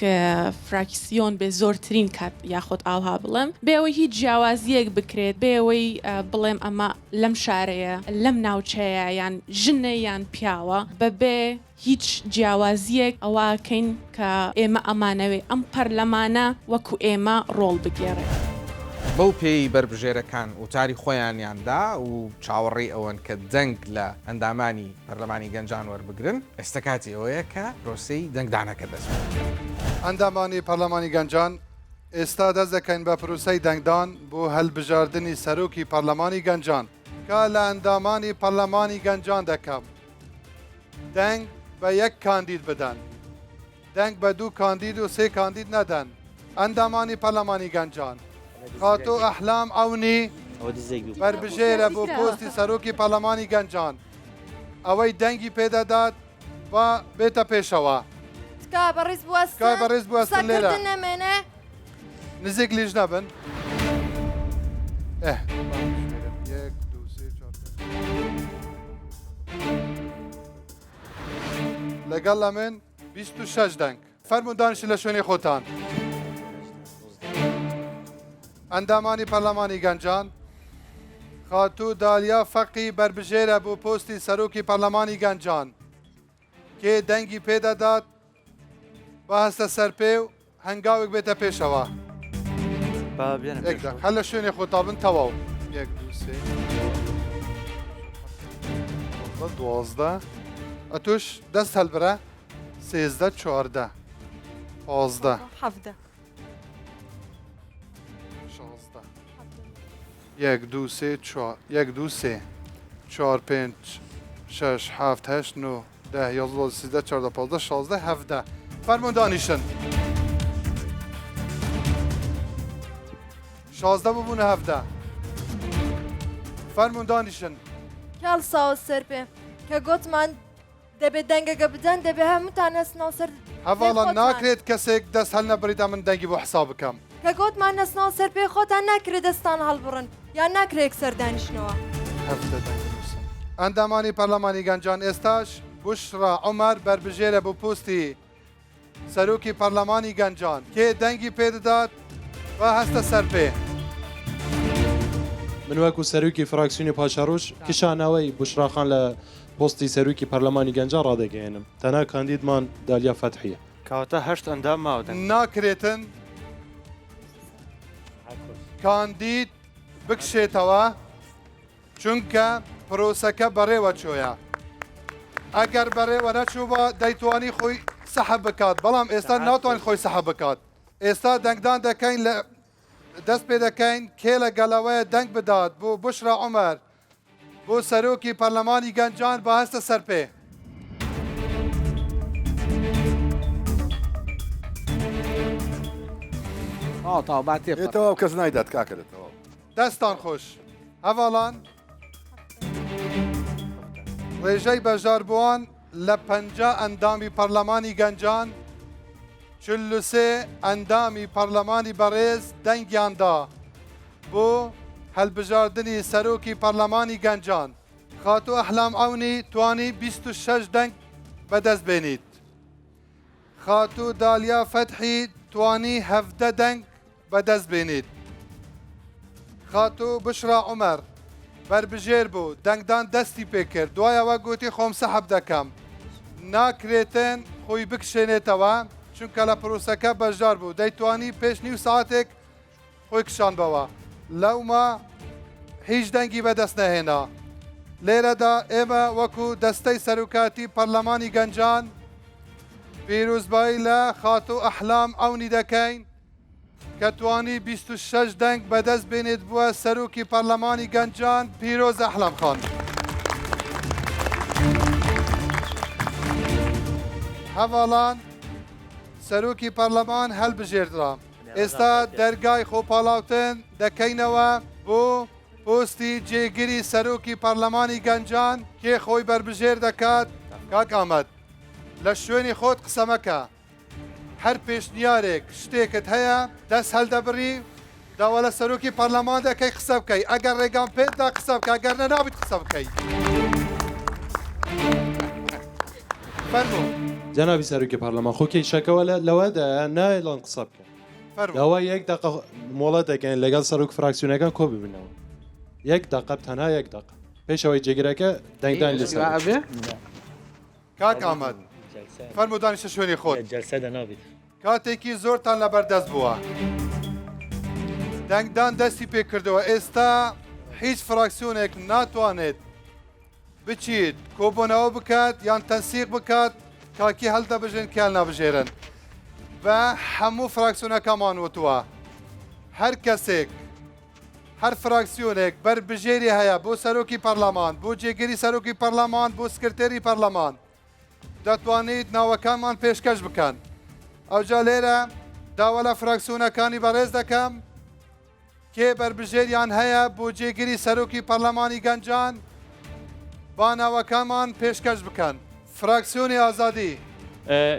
فراکسیۆن بێ زۆرترین کات یاخۆت ئاوها بڵێم بێەوەی هیچ جیاوازیەک بکرێت بێەوەی بڵێم ئەمە لەم شارەیە لەم ناوچەیە یان ژنە یان پیاوە بەبێ هیچ جیاوازیەک ئەوەکەین کە ئێمە ئەمانەوێ ئەم پەرلەمانە وەکو ئێمە ڕۆڵ بگێڕێت بەو پێی بربژێرەکان وتاری خۆیانیاندا و چاوەڕێی ئەوەن کە دەنگ لە ئەندامانی پەرلەمانی گەنجان وەربگرن ئێستا کاتی ئەوەیە کە پرۆسەی دەنگدانەکە دەست ئەندامانی پەرلەمانی گەنجان ئێستا دەست دەکەین بە پروسەی دەنگدان بۆ هەلبژاردننی سەرۆکی پەرلەمانی گەنجان کە لە ئەندامانی پەرلەمانی گەنجان دەکەم دەنگ بە یەک کاندید بدەن دەنگ بە دوو کاندید و سێ کاندید نەدەن ئەندامانی پەرلەمانی گەنجان خاتۆ ئەحلام ئەونی بربژێرە بۆ پۆستی سەرۆکی پەرلەمانی گەنجان ئەوەی دەنگی پێدەدات بە بێتە پێشەوە تکا بەڕێز بوەستن لێرە نەمێنێ نزیک لیژ نەبن لەگەڵ لە من 26 دەنگ فەرموون دانیشن لە شوێنی خۆتان ئەندامانی پەرلەمانی گەنجان خاتوو دالیا فەقی بربژێرە بۆ پۆستی سەرۆکی پەرلەمانی گەنجان کێ دەنگی پێدەدات بە هەستە سەرپێ و هەنگاوێک بێتە پێشەوە هەر لە شوێنی خۆتا بن تەواو 1 2 3 12 ئەتوش دەست هەلبرە 13 14 15 1 2 3 4 1 2 3 4 5 6 7 8 9 10 11 13 14 15 16 17 فەرموون دانیشن 16 ببوونە 17 فەرموون دانیشن کاڵ ساوە سەر پێ کە گوتمان دەبێت دەنگەکە بدەن دەبێت هەمووتان نەسنەوە سەر هەواڵە ناکرێت کەسێک دەست هەل نەبریدا من دەنگی بۆ حساب بکەم کە گوتمان نەسنەوە سەر پێ خۆتان ناکرێت دەستان هەڵبڕن یان ناکرێت سەردانیشتنەوە ئەندامانی پەرلەمانی گەنجان ئێستاش بوشڕا عومەر بربژێرە بۆ پۆستی سەرۆکی پەرلەمانی گەنجان کێ دەنگی پێدەدات بە هەستە سەر پێ من وەکو سەرۆکی فراکسیۆنی پاشەڕۆژ کشانەوەی بوشراخان لە پۆستی سەرۆکی پەرلەمانی گەنجان ڕادەگەێنم تەنها کاندیدمان دالیا فەتحیە کەواتە هەشت ئەندام ماوە ناکرێتن کاندید بکشێتەوە چونکە پرۆسەکە بەڕێوە چۆیە ئەگەر بەڕێوە نەچوو بە دەیتوانی خۆی سەحب بکات بەڵام ئێستا ناتوانین خۆی سەحب بکات ئێستا دەنگدان دەکەین لە دەست پێ دەکەین کێ لە گەڵەوەیە دەنگ بدات بۆ بوشڕا عومەر بۆ سەرۆکی پەرلەمانی گەنجان بە هەستە سەر پێ بێتەوە کەس نایدات کاکەێتەوە دەستان خۆش هەواڵان ڕێژەی بەژاربووان لە 50 ئەندامی پەرلەمانی گەنجان 43 ئەندامی پەرلەمانی بەڕێز دەنگیاندا بۆ هەلبژاردننی سەرۆکی پەرلەمانی گەنجان خاتۆ ئەحلام ئەونی توانی 26 دەنگ بەدەست بێنیت خاتوو دالیا فەتحی توانی 17 دەنگ بەدەست بێنیت خاتوو بشرا عومەر بربژێر بوو دەنگدان دەستی پێکرد دوایەوە گوتی خۆم سەحب دەکەم ناکرێتن خۆی بکشێنێتەوە چونکە لە پرۆسەکە بەشدار بوو دەیتوانی پێش نیو ساعتێک خۆی کشان بەوە لەومە هیچ دەنگی بەدەست نەهێنا لێرەدا ئێمە وەکو دەستەی سەرۆکاتی پەرلەمانی گەنجان پیرۆزبایی لە خاتۆ ئەحلام ئەونی دەکەین کە توانی 26 دەنگ بەدەست بێنێت بووە سەرۆکی پەرلەمانی گەنجان پیرۆز ئەحلام خان هەواڵان سەرۆکی پەرلەمان هەلبژێردرا ئێستا دەرگای خۆپاڵاوتن دەکەینەوە بۆ پۆستی جێگیری سەرۆکی پەرلەمانی گەنجان کێ خۆی بربژێر دەکات کاک ئامەد لە شوێنی خۆت قسەمەکە هەر پێشنیارێک شتێکت هەیە دەست هەلدەبڕی داوا لە سەرۆکی پەرلەمان دەکەی قسە بکەی ئەگەر ڕێگان پێتدا قسە بکە ئەگەر نەنابیت قسە بکەی فەرموو جەنابی سەرۆکی پەرلەمان خۆکی شەکەوە لەوەدا نایڵان قسە بکەن لەوە یەک دقە مۆڵەت دەکەین لەگەڵ سەرۆک فراکسیۆنەکان کۆ ببینەوە یەک دقە تەنها یەک دقە پێشەوەی جێگیرەکە دەنگدان لەسەر کاک ئامەد فەرموو دانیشە شوێنی خۆت جەلسەدا نابێت کاتێکی زۆرتان لەبەردەست بووە دەنگدان دەستی پێ کردەوە ئێستا هیچ فراکسیۆنێک ناتوانێت بچیت کۆبوونەوە بکات یان تەنسیق بکات کاکی هەڵدەبژێن کیان نابژێرن بە هەموو فراکسیۆنەکەمان وتووە هەر کەسێک هەر فراکسیۆنێک بەربژێری هەیە بۆ سەرۆکی پەرلەمان بۆ جێگیری سەرۆکی پەرلەمان بۆ سکرتێری پەرلەمان دەتوانیت ناوەکانمان پێشکەش بکەن ئەوجا لێرە داوا لە فراکسیۆنەکانی بەڕێز دەکەم کێ بەربژێریان هەیە بۆ جێگیری سەرۆکی پەرلەمانی گەنجان با ناوەکانمان پێشکەش بکەن فراکسیۆنی ئازادی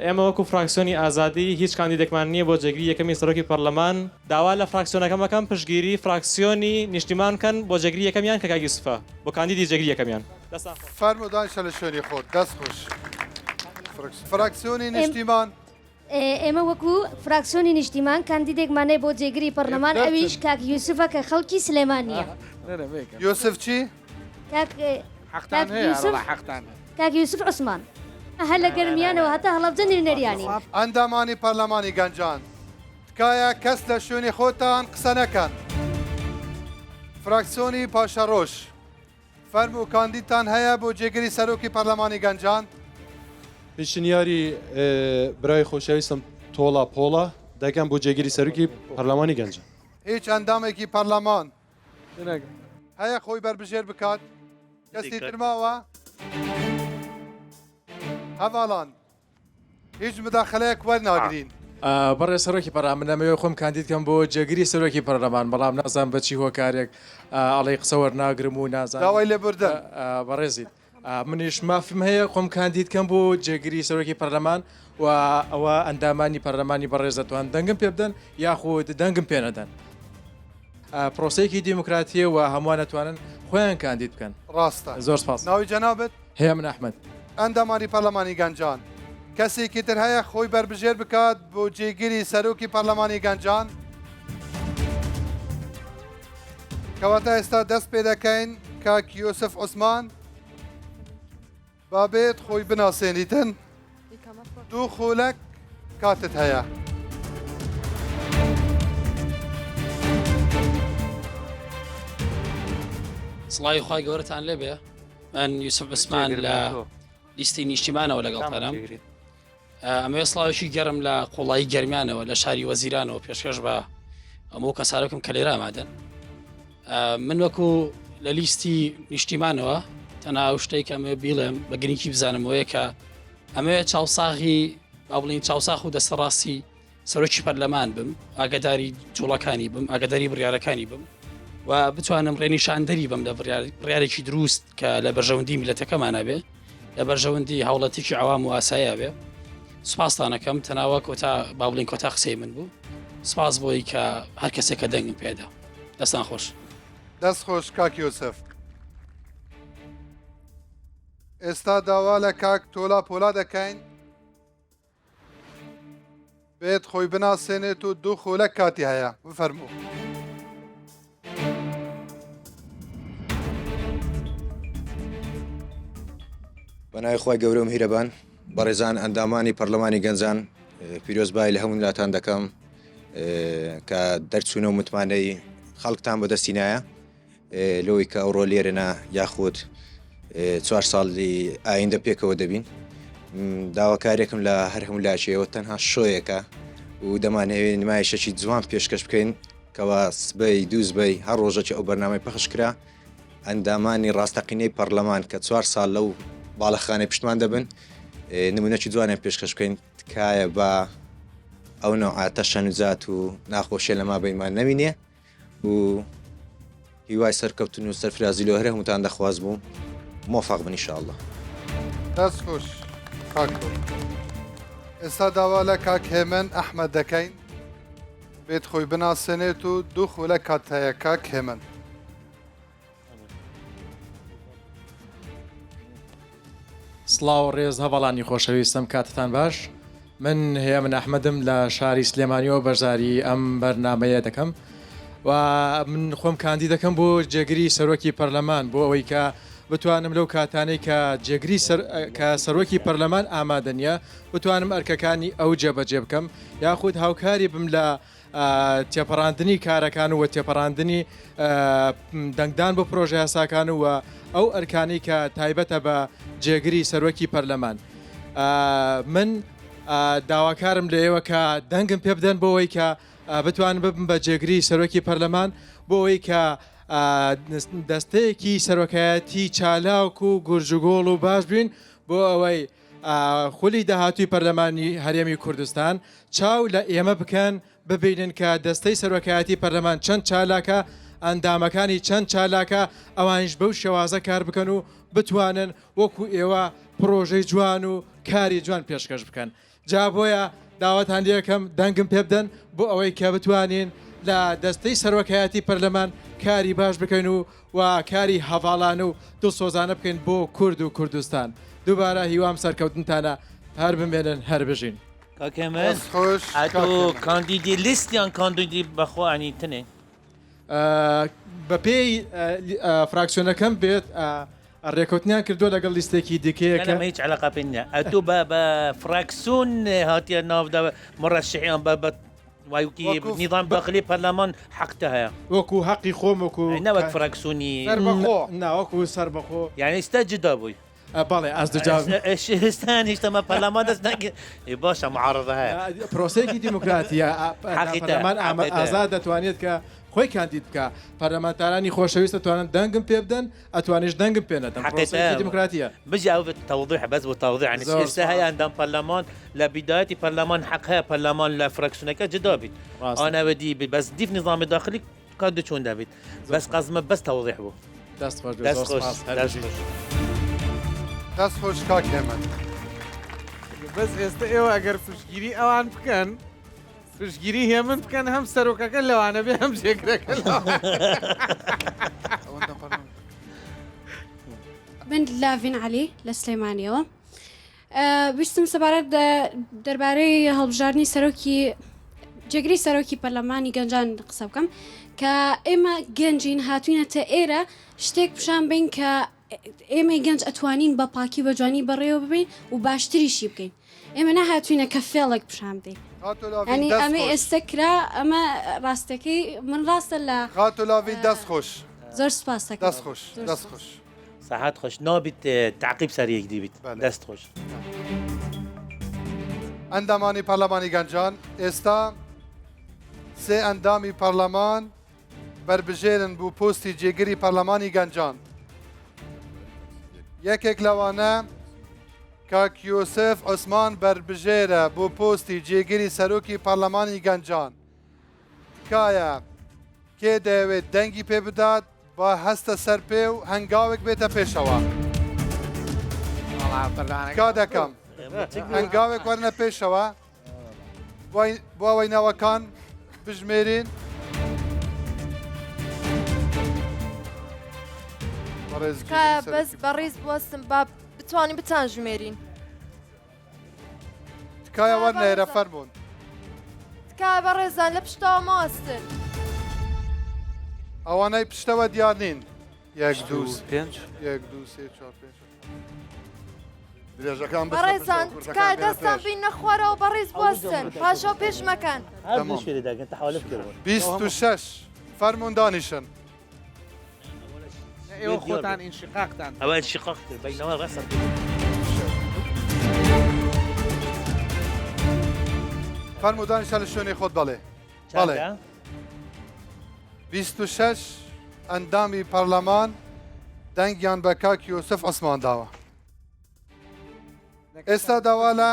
ئێمە وەکو فراکسیۆنی ئازادی هیچ کاندیدێکمان نییە بۆ جێگیری یەکەمی سەرۆکی پەرلەمان داوا لە فراکسیۆنەکەمەکەم پشتگیری فراکسیۆنی نیشتیمانکەن بۆ جێگیری یەکەمیان کە کاکی یوسفە بۆ کاندیدی جێگیری یەکەمیان فەرمودان شە لە شوێنی خۆت دەست خۆش فراکسیۆنی نیشتیمان ئێمە وەکو فراکسیۆنی نیشتیمان کاندیدێکمانەیە بۆ جێگیری پەرلەمان ئەویش کاک یوسفە کە خەڵکی سلێمانیە یوسف چی؟ کاک یوسف عوسمان هەر لە گەرمیانەوە هەتا هەڵەبجە نەریانی ئەندامانی پەرلەمانی گەنجان تکایە کەس لە شوێنی خۆتان قسە نەکەن فراکسیۆنی پاشەڕۆژ فەرموو کاندیدتان هەیە بۆ جێگیری سەرۆکی پەرلەمانی گەنجان پیشنیاری برای خۆشەویستم تۆڵا پۆڵە دەکەم بۆ جێگیری سەرۆکی پەرلەمانی گەنجان هیچ ئەندامێکی پەرلەمان هەیە خۆی بەربژێر بکات کەسی ترماوە هەواڵان هیچ مداخلەیەک وەرناگرین بەڕێ سەرۆکی پەرلەمان منەمەوێ خۆم کاندیدکەم بۆ جێگیری سەرۆکی پەرلەمان بەڵام نازان بەچی هۆکارێک ئەڵێ قسە وەرناگرم و نازان داوای لێبوردن بەڕێزیت منیش مافم هەیە خۆم کاندیدکەم بۆ جێگیری سەرۆکی پەرلەمان و ئەوە ئەندامانی پەرلەمانی بەڕێز دەتوان دەنگم پێ بدەن یاخود دەنگم پێ نەدەن پرۆسەیەکی دیموکراتیە و هەمووان دەتوانن خۆیان کاندید بکەن ڕاستە زۆر سپاس ناوی جەنابەت هەیە من ئەحمەد ئەندامانی پەرلەمانی گەنجان کەسێکی تر هەیە خۆی بەربژێر بکات بۆ جێگیری سەرۆکی پەرلەمانی گەنجان کەواتە ئێستا دەست پێ دەکەین کاک یوسف عوسمان بابێت خۆی بناسێنیتن دوو خولەک کاتت هەیە سڵاوی خی گەورەتان لێبێ من یوسف عوسمان لە لیستی نیشتیمانەوە لەگەڵتانم ئەمەوێ سڵاوێکی گەرم لە قوڵایی گەرمیانەوە لە شاری وەزیرانەوە پێشکەش بە ئەمە کەسارێکم کە لێرە ئامادەن من وەکو لە لیستی نیشتیمانەوە تەنها شتێک ئەمێ بیڵێم بە گرنگی بزانمەوەیە کە ئەمەوێ چاوساغی با بڵین چاوساخ و دەستەڕاستی سەرۆکی پەرلەمان بم ئاگداری جوڵەکانی بم ئاگداری بڕیارەکانی بم و بتوانم ڕێنیشاندەری بم لە بڕیارێکی دروست کە لە بەرژەوەندی میلەتەکەمانە بێ لە بەرژەوەندی هاوڵەتێکی عوام و ئاسایە بێ سوپاستانەکەم تەناوە کۆتا با بڵین کۆتا قسەی من بوو سپاس بۆی کە هەر کەسێکە دەنگم پێدا دەستان خۆش دەست خۆش کاک یوسف ئێستا داوا لە کاک تۆلا پۆلا دەکەین بێت خۆی بناسێنێت و دوو خولەک کاتی هەیە بفەرموو بەناوی خۆی گەورە و میهرەبان بەڕێزان ئەندامانی پەرلەمانی گەنجان پیرۆزبای لە هەموو وڵاتان دەکەم کە دەرچوونە و متمانەی خەڵکتان بەدەستینایە لەوەی کە ئەوڕۆ لێرەنا یاخود 4 ساڵی ئایندە پێکەوە دەبین داواکارێکم لە هەر هەموو لاشەیەوە تەنها شۆیەکە و دەمانەوێت نمایشەکی جوان پێشکەش بکەین کەوا سبەی دووزبەی هەر ڕۆژەکی ئەو بەرنامەی پەخش کرا ئەندامانی ڕاستەقینەی پەرلەمان کە 4 ساڵ لەو باڵەخانەی پشتمان دەبن نمونەکی جوانیان پێشکەش بکەین تکایە بە ئەو نەوعاتە شەنوزات و ناخۆشیە لە مابەینمان نەبینێ و هیوای سەرکەوتن و سەرفرازی لە هەرە هەمووتان دەخواز بوو مۆفەق بن ئینشاءالله دەست خۆش کاکۆ ئێستا داوا لە کاک هێمن ئەحمەد دەکەین بێت خۆی بناسێنێت و دوو خولە کات هەیە کاک هێمن سڵاو ڕێز هەواڵانی خۆشەویستم کاتتان باش من هەیە من ئەحمەدم لە شاری سلێمانیەوە بەرزاری ئەم بەرنامەیە دەکەم و من خۆم کاندی دەکەم بۆ جێگری سەرۆکی پەرلەمان بۆ ئەوەی کە بتوانم لەو کاتانەی کە جێگری کە سەرۆکی پەرلەمان ئامادەنیە بتوانم ئەرکەکانی ئەو جێبەجێ بکەم یاخود هاوکاری بم لە تێپەڕاندنی کارەکان و تێپەڕاندنی دەنگدان بۆ پرۆژه یاساکان و ئەو ئەرکانی کە تایبەتە بە جێگری سەرۆکی پەرلەمان. من داواکارم لە ئێوە کە دەنگم پێ بدەن بۆەوەی کە بتوان ببم بە جێگری سەرۆکی پەرلەمان بۆەوەی کە دەستەیەکی سەرۆکایەتی چالاک و گورجگۆڵ و باش بین بۆ ئەوەی خولی داهاتووی پەرلەمانی هەرێمی کوردستان چاو لە ئێمە بکەن ببینن کە دەستەی سەرۆکایەتی پەرلەمان چەند چالاکە ئەندامەکانی چەند چالاکە ئەوانش بەو شێوازە کار بکەن و بتوانن وەکو ئێوە پرۆژەی جوان و کاری جوان پێشکەش بکەن. جا بۆیە داواتان لێکەم دەنگم پێ بدەن بۆ ئەوەی کە بتوانین لە دەستەی سەرۆکایەتی پەرلەمان کاری باش بکەین و کاری هەواڵانە و دڵسۆزانە بکەین بۆ کورد و کوردستان. دووبارە هیوام سەرکەوتنتانە هەر بمێنن هەر بژین. کاکەمەن کاندیدی لیستیان کاندیدی بەخۆانی تنێ بە پێی فراکسیۆنەکەم بێت ڕێکوتنیان کردو لەگەڵ لیستێکی دیکەیەکە هیچ علاقه پێ نییە ئەتوو بە فراکسیۆن هاتیە ناودا مڕەشحیان بە وایکی نظام داخلی پەرلەمان حەقتە هەیە وەکو حەقی خۆم وەکو نەوەک فراکسیۆنی ناوەکو سەربەخۆ یعنی ئێستا جدا بووی بەڵێ ئەس هێستان هیچتەمە پەرلەمان دەست نەگە باشە معارضە هەیە پرۆسەیەکی دیموکراتیە پەرلەمان ئازاد دەتوانێت کە خۆی کاندید بکە پەرلەمانتارانی خۆشەویست دەتوانن دەنگم پێ بدەن ئەتوانیش دەنگم پێ نەدەن پرۆسەیەکی دیموکراتیە بجي او توضيح بس وتوضيح يعني هسه هي عندهم برلمان لبدايه برلمان حق هي برلمان لفراكسيونك جدا بيت انا بدي بس ضيف نظام داخلي كاد شلون دافيد بس قزمه بس توضيح بو دست خوش دست خوش کاکەمەن بەس ئێستا ئێوە ئەگەر پشگیری ئەوان بکەن پشگیری هێمن بکەن هەم سەرۆکەکە لەوانە بێ هەم جێگرەکە من لاڤین علی لە سلێمانیەوە ویستم سەبارەت دەربارەی هەڵبژاردننی سەرۆکی جێگری سەرۆکی پەرلەمانی گەنجان قسە بکەم کە ئێمە گەنجین هاتوینەتە ئێرە شتێک پیشان بین کە ئێمە گەنج ئەتوانین بە پاکی بە جوانی بەڕێوە ببین و باشتریشی بکەین ئێمە نەهاتوینە کە فێڵێک پیشان بدەین ئەنی ئەمە ئێستەکرا ئەمە ڕاستەکەی من ڕاستە لە خاتۆلاوی دەست خۆش زۆر سپاس دەست خۆش دەست خۆش ساعات خوش نابێت تعقیب سەریەک دیبیت دەست خۆش ئەندامانی پەرلەمانی گەنجان ئێستا سێ ئەندامی پەرلەمان بربژێرن بوو پۆستی جێگری پەرلەمانی گەنجان یەکێک لەوانە کاک یۆسف عوسمان بربژێرە بۆ پۆستی جێگری سەرۆکی پەرلەمانی گەنجان تکایە کێ دەیەوێت دەنگی پێ بدات با هەستە سەر پێ و هەنگاوێک بێتە پێشەوە کا دەکەم هەنگاوێک وەرنە پێشەوە بۆ ئەوەی ناوەکان بژمێرین بەس بەڕێز بوەستم با بتوانین بتان ژمێرین تکایە وەرنێرە فەرمونون تکایە بەڕێزان لە پشتەوە ماستن ئەوانەی پشتەوە دیار نین 1 2 5 بەڕێزان تکایە دەستان بین نەخوارەوە بەڕێز بوەستن پاشەوە پێش مەکەن 26 فەرمونون دانیشن ئێوە خۆتان ئینشقاقتان ئەوە انشقاق بینەوە ڕەسەر فەرموو دانیشە لە شوێنی خۆت بەڵێ بەڵێ 26 ئەندامی پەرلەمان دەنگیان بە کاک یۆسف عوسمان داوە ئێستا داوا لە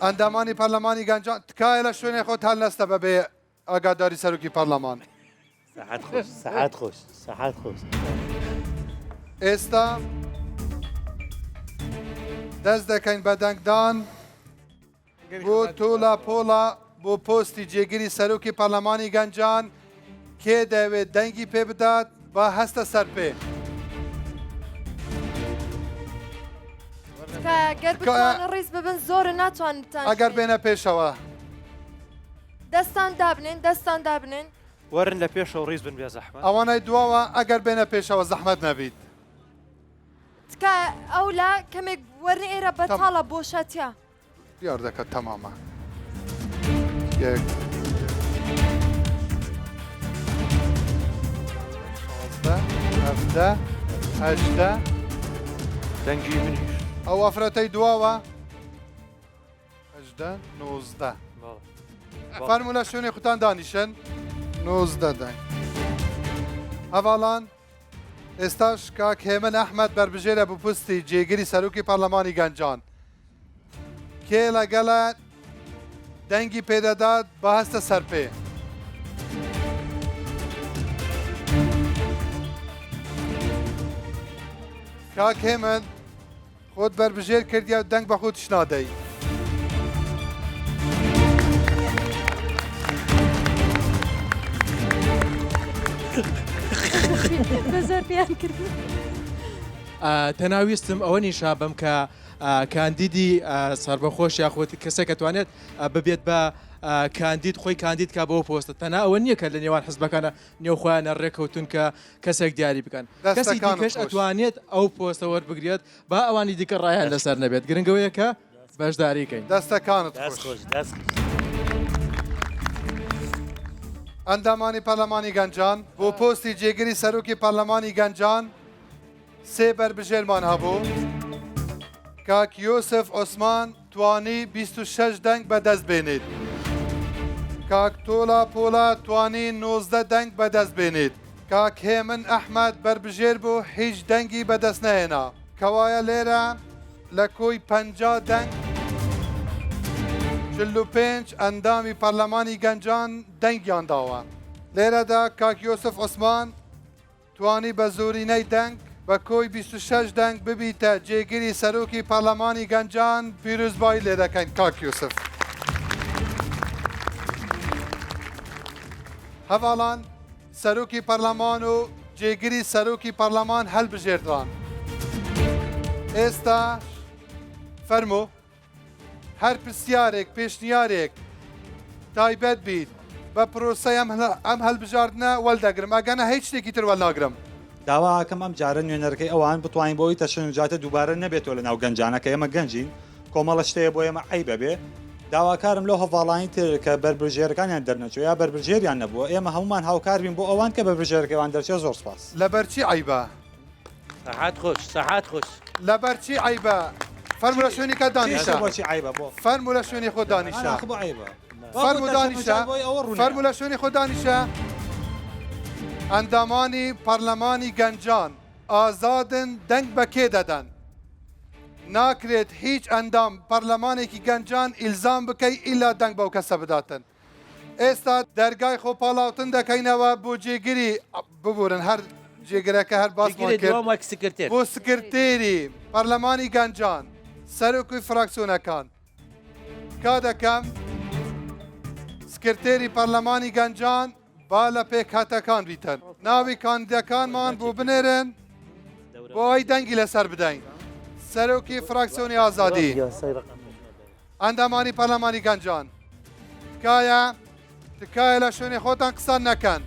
ئەندامانی پەرلەمانی گەنجان تکایە لە شوێنی خۆت هەڵ نەستە بەبێ ئاگاداری سەرۆکی پەرلەمان سەعات خۆش ئێستا دەست دەکەین بە دەنگدان بۆ تۆلا پۆڵە بۆ پۆستی جێگیری سەرۆکی پەرلەمانی گەنجان کێ دەوێت دەنگی پێ بدات با هەستە سەر پێ گەر بتوانن ڕیز ببن زۆرە ناتوانن بتان ئەگەر بێنە پێشەوە دەستان دابنێن دەستان دابنێن وەرن لە پێشەوە ڕیز بن بێ زەحمەت ئەوانەی دواوە ئەگەر بێنە پێشەوە زەحمەت نەبیت تکایە ئەولا کەمێک وەرن ئێرە بەتاڵە بۆشەتیا دیار دەکەت تەمامە هفته هشته دەنگی منیش ئەو ئەفرەتەی دواوە هەژدە نۆزدە فەرموو لە شوێنی خوتان دانیشن نۆزدە دەنگ هەواڵان ئێستاش کاک هێمن ئەحمەد بربژێرە بپستی جێگیری سەرۆکی پەرلەمانی گەنجان کێ لەگەڵە دەنگی پێدەدات بە هەستە سەرپێ کاک هێمن خۆت بربژێر کردی و دەنگ بە خۆتیش نادەی بەزار پێیان کرد. تەناویستم ئەوە نیشا بم کە کاندیدی سەربەخۆش یاخۆتی کەسێک دەتوانێت ببێت بە کاندید خۆی کاندید کا بۆ پۆستە تەنا ئەوە نییە کە لە نێوان حزبەکانە نێوخۆیانە ڕێکەوتون کە کەسێک دیاری بکەن کەسی دیکەش ئەتوانێت ئەو پۆستە وەربگرێت با ئەوانی دیکە ڕایان لەسەر نەبێت گرنگەوەیە کە بەشداریکەین دەستەکانت خۆش ئەندامانی پەرلەمانی گەنجان بۆ پۆستی جێگیری سەرۆکی پەرلەمانی گەنجان سێ بربژێرمان هەبوو کاک یۆسف عوسمان توانی 26 دەنگ بەدەست بێنێت کاک تۆلا پۆلا توانی 19 دەنگ بەدەست بێنێت کاک هێمن ئەحمەد بربژێر بوو هیچ دەنگی بەدەست نەهێنا کەوایە لێرە لە کۆی 50 دەنگ 45 ئەندامی پەرلەمانی گەنجان دەنگیان داوە لێرەدا کاک یۆسف عوسمان توانی بە زۆرینەی دەنگ بە کۆی 26 دەنگ ببیتە جێگیری سەرۆکی پەرلەمانی گەنجان پیرۆزبایی لێ دەکەین کاک یۆسف هەواڵان سەرۆکی پەرلەمان و جێگیری سەرۆکی پەرلەمان هەڵبژێردران ئێستا فەرموو هەر پرسیارێک پێشنیارێک تایبەت بیت بە پرۆسەی ئەم هەڵبژاردنە وەڵدەگرم ئەگەنە هیچ شتێکی تر وەڵناگرم داواکەم ئەم جارە نوێنەرەکەی ئەوان بتوانین بۆی تەشەنجاتە دووبارە نەبێتەوە لە ناو گەنجانە کە ئێمە گەنجین کۆمەڵە شتەیە بۆ ئێمە عیبە بێ داواکارم لەو هەواڵانی تر کە بربژێرەکانیان دەرنەچوە یا بربژێریان نەبووە ئێمە هەمومان هاوکار بین بۆ ئەوان کە بربژێرەکەیوان دەرچێت زۆر سپاس لەبەرچی عیبە سەحات خۆش سەحات خۆش لەبەرچی عیبە فەرموو لە شوێنی کە دانیشە فەرموو لە شوێنی خۆ دانیشە فەرموو دانیشە فەرموو لە شوێنی خۆ دانیشە ئەندامانی پەرلەمانی گەنجان ئازادن دەنگ بە کێ دەدەن ناکرێت هیچ ئەندام پەرلەمانێکی گەنجان ئیلزام بکەی ئیلا دەنگ بەو کەسە بداتن ئێستا دەرگای خۆپاڵاوتن دەکەینەوە بۆ جێگیری ببورن هەر جێگرەکە هەر باسمان کرد بۆ سکرتێری پەرلەمانی گەنجان سەرۆکی فراکسیۆنەکان کا دەکەم سکرتێری پەرلەمانی گەنجان با لە پێکهاتەکان بیتن ناوی کاندیدەکانمان بۆ بنێرن بۆ ئەی دەنگی لەسەر بدەین سەرۆکی فراکسیۆنی ئازادی ئەندامانی پەرلەمانی گەنجان تکایە لە شوێنی خۆتان قسە نەکەن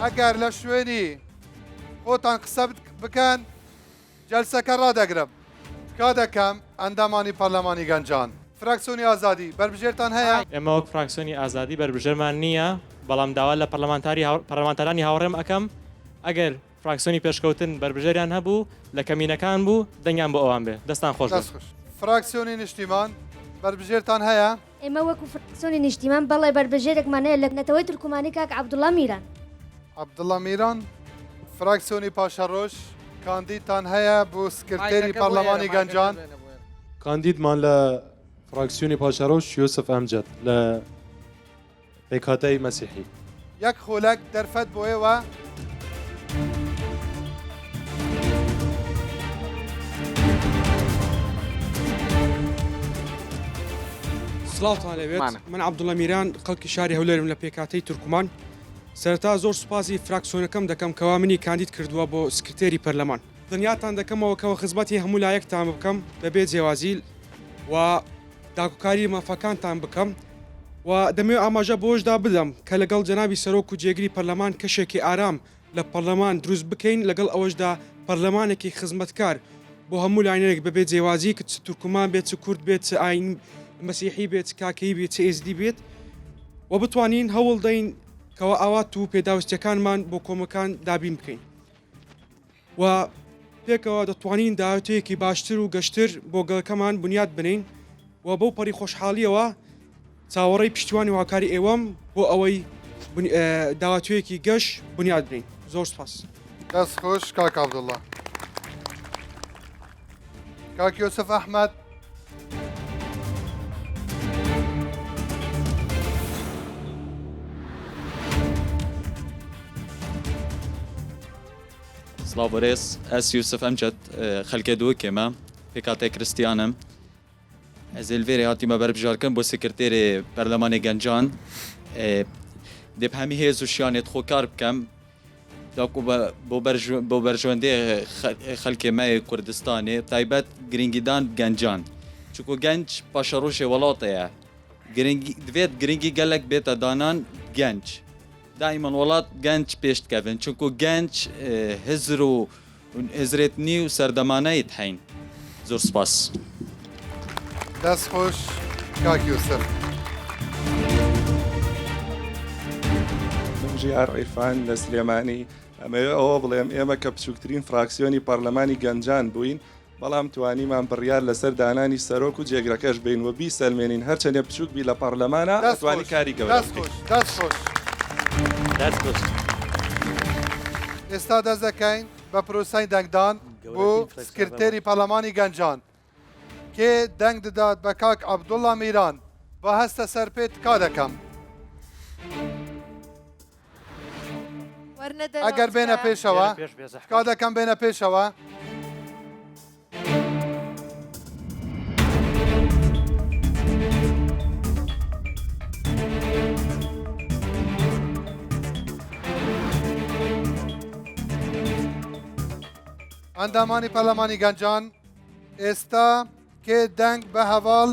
ئەگەر لە شوێنی خۆتان قسە بکەن جەلسەکە ڕادەگرم تکا دەکەم ئەندامانی پەرلەمانی گەنجان فراکسیۆنی ئازادی بربژێرتان هەیە ئێمە وەک فراکسیۆنی ئازادی بربژێرمان نییە بەڵام داوا لە پەرلەمانتارانی هاوڕێم ئەەکەم ئەگەر فراکسیۆنی پێشکەوتن بربژێریان هەبوو لە کەمینەکان بوو دەنگیان بۆ ئەوان بێ دەستان خۆش فراکسیۆنی نیشتیمان بربژێرتان هەیە ئێمە وەکو فراکسیۆنی نیشتیمان بەڵێ بربژێرێکمانەیە لە نەتەوەی تورکمانی کاک عەبدوڵڵا میران عەبدوڵڵا میران فراکسیۆنی پاشەڕۆژ کاندیدتان هەیە بۆ سکرتێری پەرلەمانی گەنجان کاندیدمان لە فراکسیۆنی پاشەڕۆژ یۆسف ئەمجەد لە پێکهاتەی مەسیحی یەک خۆلەک دەرفەت بۆ ئێوە سڵاوتان لەوێت من عەبدوڵڵا میران خەڵکی شاری هەولێرم لە پێکهاتەی تورکمان سەرەتا زۆر سوپاسی فراکسیۆنەکەم دەکەم کەوا منی کاندید کردووە بۆ سکرتێری پەرلەمان دڵنیاتان دەکەمەوە کەەوە خزمەتی هەموو لایەکتان بکەم بەبێ جیاوازی و داکوکاری مافەکانتان بکەم و دەمەوێت ئاماژە بۆشدا بدەم کە لەگەڵ جەنابی سەرۆک و جێگیری پەرلەمان کەشێکی ئارام لە پەرلەمان دروست بکەین لەگەڵ ئەوەشدا پەرلەمانێکی خزمەتکار بۆ هەموو لاینەرێک بەبێ جیاوازی کە تورکمان بێت چ کورد بێت چ ئاین مەسیحی بێت کاکەی بێت ئێزدی بێت و بتوانین هەوڵ دەین کەەوە ئاوات و پێداویستەکانمان بۆ کۆمەکان دابین بکەین و پێکەوە دەتوانین داواتەیەکی باشتر و گەشتر بۆ گەڵەکەمان بنیاد بنین و بەو پەری خۆشحاڵیەوە چاوەڕێی پشتیوانی هاوکاری ئێوەم بۆ ئەوەی داواتوەیەکی گەشت بنیاد بنین. زۆر سپاس. دەست خۆش کاک عەبدوڵڵا. کاک یۆسف ئەحمەد. سلااوەڕێز ئەس یوسف ئەمجد خەلکە دووکێمە پێکاتێ کریسیانم ez elvêrê hatîme berbjarkin bo sekreterê Berlemanê Gencan dê hemî hêz û şiyanê xwekar bikem bo berjwendê xelkê me yê Kurdistanê taybet giringîdan gencan çuku genç paşarojê welatê ye divêt giringî gelek bête danan genç daiman welat genç pêş dikevin çunku genç hizr û hizrêtinî û serdemaneyê diheyň. Zor spas. دەست خۆش کاک یوسف. جیار عیرفان لە سلێمانی ئەمەوێ ئەوە بڵێم ئێمە کە بچووکترین فراکسیۆنی پەرلەمانی گەنجان بووین بەڵام توانیمان بڕیار لەسەر دانانی سەرۆک و جێگرەکەش بین و بی سەلمێنین هەرچەندە بچووک بی لە پەرلەمانە دەتوانی کاری گەورە بکەین. ئێستا دەست دەکەین بە پرۆسەی دەنگدان بۆ سکرتێری پەرلەمانی گەنجان کێ دەنگ دەدات بە کاک عەبدوڵڵا میران بە هەستە سەر پێ تکا دەکەم. ئەگەر بێنە پێشەوە تکا دەکەم بێنە پێشەوە. ئەندامانی پەرلەمانی گەنجان ئێستا کێ دەنگ بە هەواڵ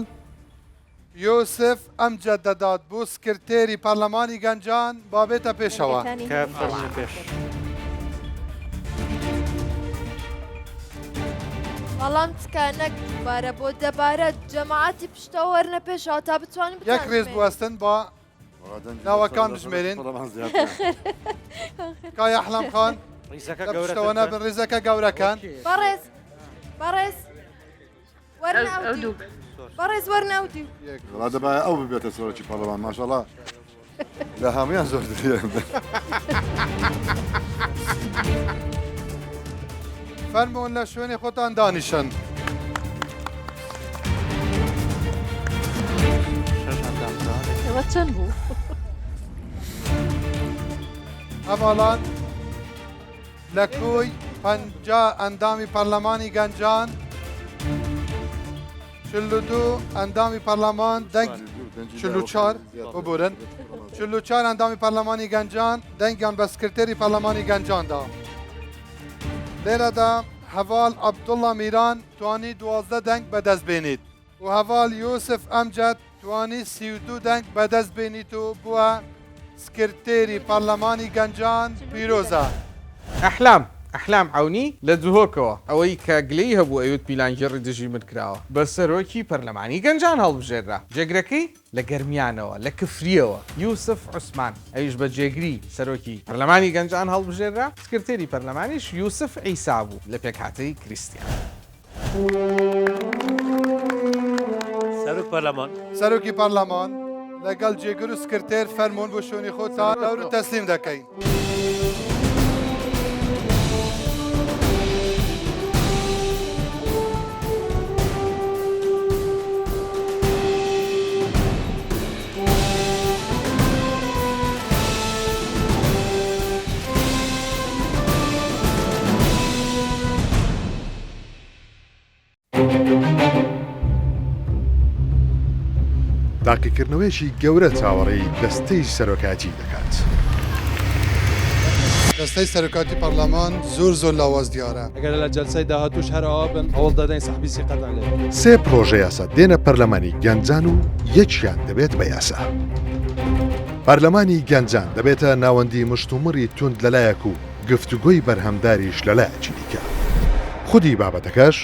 یۆسف ئەمجد دەدات بۆ سکرتێری پەرلەمانی گەنجان با بێتە پێشەوە. بەڵام تکانەک بارە بۆ دەبارە جەماعەتی پشتەوە وەرنە پێشەوە تا بتوانین یەک ڕێز بوەستن بە ناوەکان بژمێرین. کای ئەحلام خان پشتەوە نەبن ڕێزەکە گەورەکان. بەڕێز بەڕێز وەرنەوتی دەبا ئەو ببێتە سەرۆکی پەرلەمان ماشەڵڵا لە هەمویان زۆر فەرمونون لە شوێنی خۆتان دانیشن. ئەوە چەند بوو؟ هەواڵان لە کۆی 50 ئەندامی پەرلەمانی گەنجان 42 ئەندامی پەرلەمان دەنگ 44 ببورن 44 ئەندامی پەرلەمانی گەنجان دەنگیان بە سکرتێری پەرلەمانی گەنجاندا. لێرەدا هەواڵ عەبدوڵڵا میران توانی 12 دەنگ بەدەست بێنیت و هەواڵ یۆسف ئەمجد توانی 32 دەنگ بەدەست بێنیت و بووە سکرتێری پەرلەمانی گەنجان پیرۆزە. ئەحلام عونی لە دوهۆکەوە ئەوەی کە گلەی هەبوو ئەوت پیلانگەڕی دژی من کراوە بە سەرۆکی پەرلەمانی گەنجان هەڵبژێرا جێگرەکەی لە گەرمیانەوە لە کفریەوە یوسف عوسمان ئەویش بە جێگری سەرۆکی پەرلەمانی گەنجان هەڵبژێرا سکرتێری پەرلەمانیش یوسف عیسا بوو لە پێکهاتەی کریستیان. سەرۆکی پەرلەمان لەگەڵ جێگر و سکرتێر فەرمونون بۆ شوێنی خۆتان دەور و تەسلیم دەکەین. تاقیکردنەوەیەکی گەورە چاوەڕێی دەستەی سەرۆکاتی دەکات. دەستەی سەرۆکاتی پەرلەمان زۆر لاواز دیارە. ئەگەر لە جەلسەی داهاتوش هەرەوە بن هەوڵ دەدەین سەحبی سیقەتان لێ. 3 پرۆژە یاسا دێنە پەرلەمانی گەنجان و یەکیان دەبێت بە یاسا. پەرلەمانی گەنجان دەبێتە ناوەندی مشتومڕی توند لەلایەک و گفتوگۆی بەرهەمداریش لەلایەکی دیکە. خودی بابەتەکەش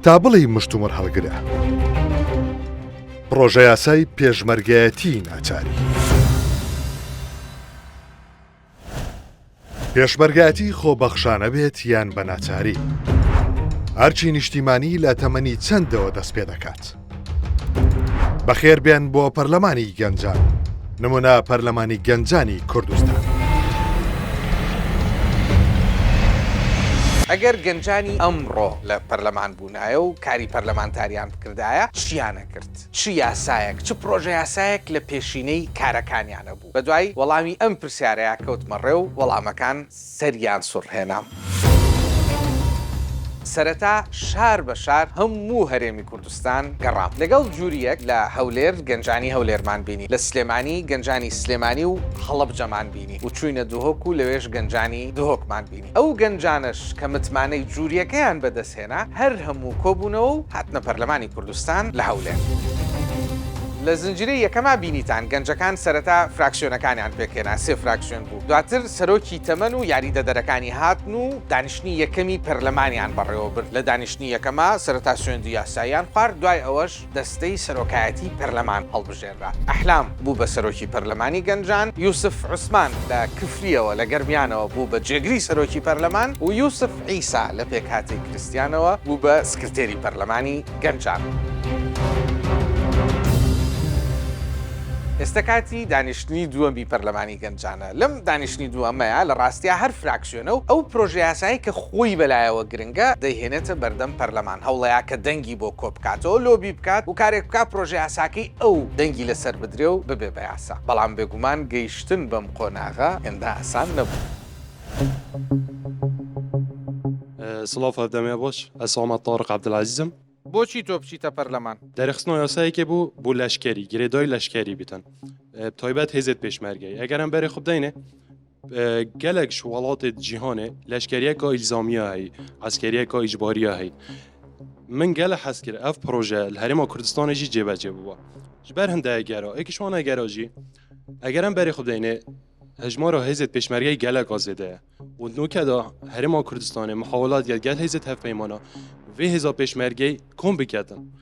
تا بڵی مشتومڕ هەڵگرە. پرۆژە یاسای پێشمەرگایەتی ناچاری. پێشمەرگایەتی خۆبەخشانە بێت یان بە ناچاری. هەرچی نیشتیمانی لە تەمەنی چەندەوە دەست پێ دەکات. بەخێربێن بۆ پەرلەمانی گەنجان، نمونە پەرلەمانی گەنجانی کوردستان. ئەگەر گەنجانی ئەمڕۆ لە پەرلەمان بوونایە و کاری پەرلەمانتاریان بکردایە چیانە کرد؟ چ یاسایەک چ پرۆژە یاسایەک لە پێشینەی کارەکانیانە بوو؟ بە دوای وەڵامی ئەم پرسیارەیە کەوتمە ڕێ و وەڵامەکان سەریان سوڕهێنام. سەرەتا شار بە شار هەموو هەرێمی کوردستان گەڕام لەگەڵ جووریەک لە هەولێر گەنجانی هەولێرمان بینی، لە سلێمانی گەنجانی سلێمانی و هەڵەبجەمان بینی و چوینە دوهۆک و لەوێش گەنجانی دوهۆکمان بینی. ئەو گەنجانش کە متمانەی جووریەکەیان بەدەستهێنا هەر هەموو کۆبوونەوە و هاتنە پەرلەمانی کوردستان لە هەولێر. لە زنجیرەی یەکەما بینیتان گەنجەکان سەرەتا فراکسیۆنەکانیان پێکهێنا، 3 فراکسیۆن بوو. دواتر سەرۆکی تەمەن و یاریدەدەرەکانی هاتن و دانیشتنی یەکەمی پەرلەمانیان بەڕێوە برد. لە دانیشتنی یەکەما سەرەتا سوێندی یاساییان خوارد، دوای ئەوەش دەستەی سەرۆکایەتی پەرلەمان هەڵبژێنرا. ئەحلام بوو بە سەرۆکی پەرلەمانی گەنجان، یوسف عوسمان لە کفریەوە لە گەرمیانەوە بوو بە جێگری سەرۆکی پەرلەمان و یوسف عیسا لە پێکهاتەی کریستیانەوە بوو بە سکرتێری پەرلەمانی گەنجان. ئێستا کاتی دانیشتنی دووەمی پەرلەمانی گەنجانە. لەم دانیشتنی دووەمەیە لە ڕاستیە هەر فراکسیۆنە و ئەو پرۆژە یاسایی کە خۆی بەلایەوە گرنگە دەیهێنێتە بەردەم پەرلەمان، هەوڵەیە کە دەنگی بۆ کۆ بکاتەوە، لۆبی بکات و کارێک بکات پرۆژە یاساکەی ئەو دەنگی لەسەر بدرێ و ببێ بە یاسا. بەڵام بێگومان گەیشتن بەم قۆناغە هێندە ئاسان نەبوو. سڵاف هەفتەمێ بۆش ئەسڵامەت تاڕق عەبدولعەزیزم. بۆچی تۆ بچیتە پەرلەمان؟ دەرخستنەوە یاسایەکێ بوو بۆ لەشکەری گرێدای لەشکەری بیتن تایبەت هێزت پێشمەرگەی. ئەگەرم بەرێ خوب دەینێ gelek ji welatê cîhanê leşkeriyeka îlzamiya heye, eskeriyeka îcbariya heye. Min gelek hez kir ev proje li Herêma Kurdistanê jî cêbecê bûye. Ji ber hindeye gera, êkî ji wana gera jî eger em berê xwe bidînê hejmara hêzên pêşmergeyê gelek zêde ye. û nûke da Herêma Kurdistanê mihawelat gel hêzê hevpeymana vê hêza pêşmergeyê kom biketin.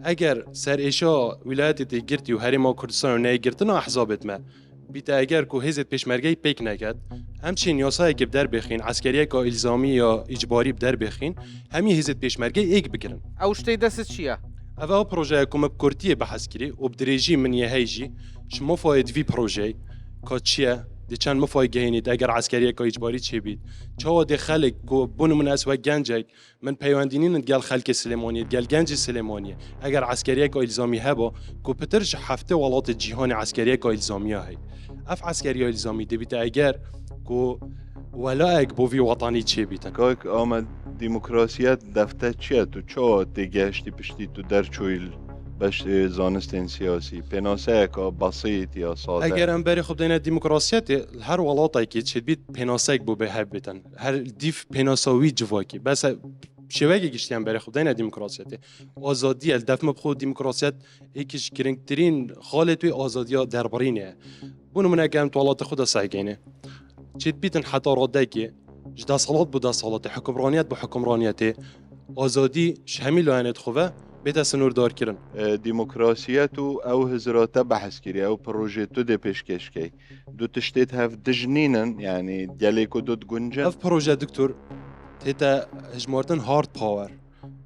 Eger serêşa wilayetê tê girtî û Herêma Kurdistanê neyêgirtina ehzabê me بیت اگر کو هزت پیشمرگی پیک نکد همچین یاسایی که در بخین عسکریه الزامی یا اجباری در بخین همین هزت پیشمرگی ایک بگیرن او شتی دست چیه اول پروژه کوم کورتی بحث کری و بدرجی من یهیجی شما فاید وی پروژه که چیه دی چند مفای گهینید اگر عسکریه که اجباری چی بید چه دی خلق کو بونو من اسوا گنجک من پیوندینین گل خلق سلیمانی گل گنج سلیمانی اگر عسکریه که الزامی هبا کو پترج هفته ولات جهان عسکریه که الزامی هی اف عسکری الزامی دبیت اگر کو ولایک بو وی وطنی چی بیتن کاک آمد دموکراسیت دفته چیه تو چه تگشتی پشتی تو در چویل باش زانستین سیاسی پناسه که بسیط یا ساده اگر ام بری خوب دینه دموکراسیت هر ولاتی که چه بیت پناسه بو به هب بیتن هر دیف پناساوی جواکی بس شوگی گشتیم بری خوب دینه دموکراسیت آزادی الدف مبخود دموکراسیت یکیش گرنگترین خاله توی آزادی دربارینه بونو من اگه طوالات خود سعیگینه چیت بیتن حتی راده که جدا صالات بوده صالات حکمرانیت با حکمرانیت آزادی شهمی لعنت خوبه بیت سنور دار کردن دموکراسیت او هزارات بحث کردی او پروژه تو ده پیشکش کی دو تشتیت هف دجنینن یعنی جلیکو دو گنجه اف پروژه دکتر تیتا هجمارتن هارد پاور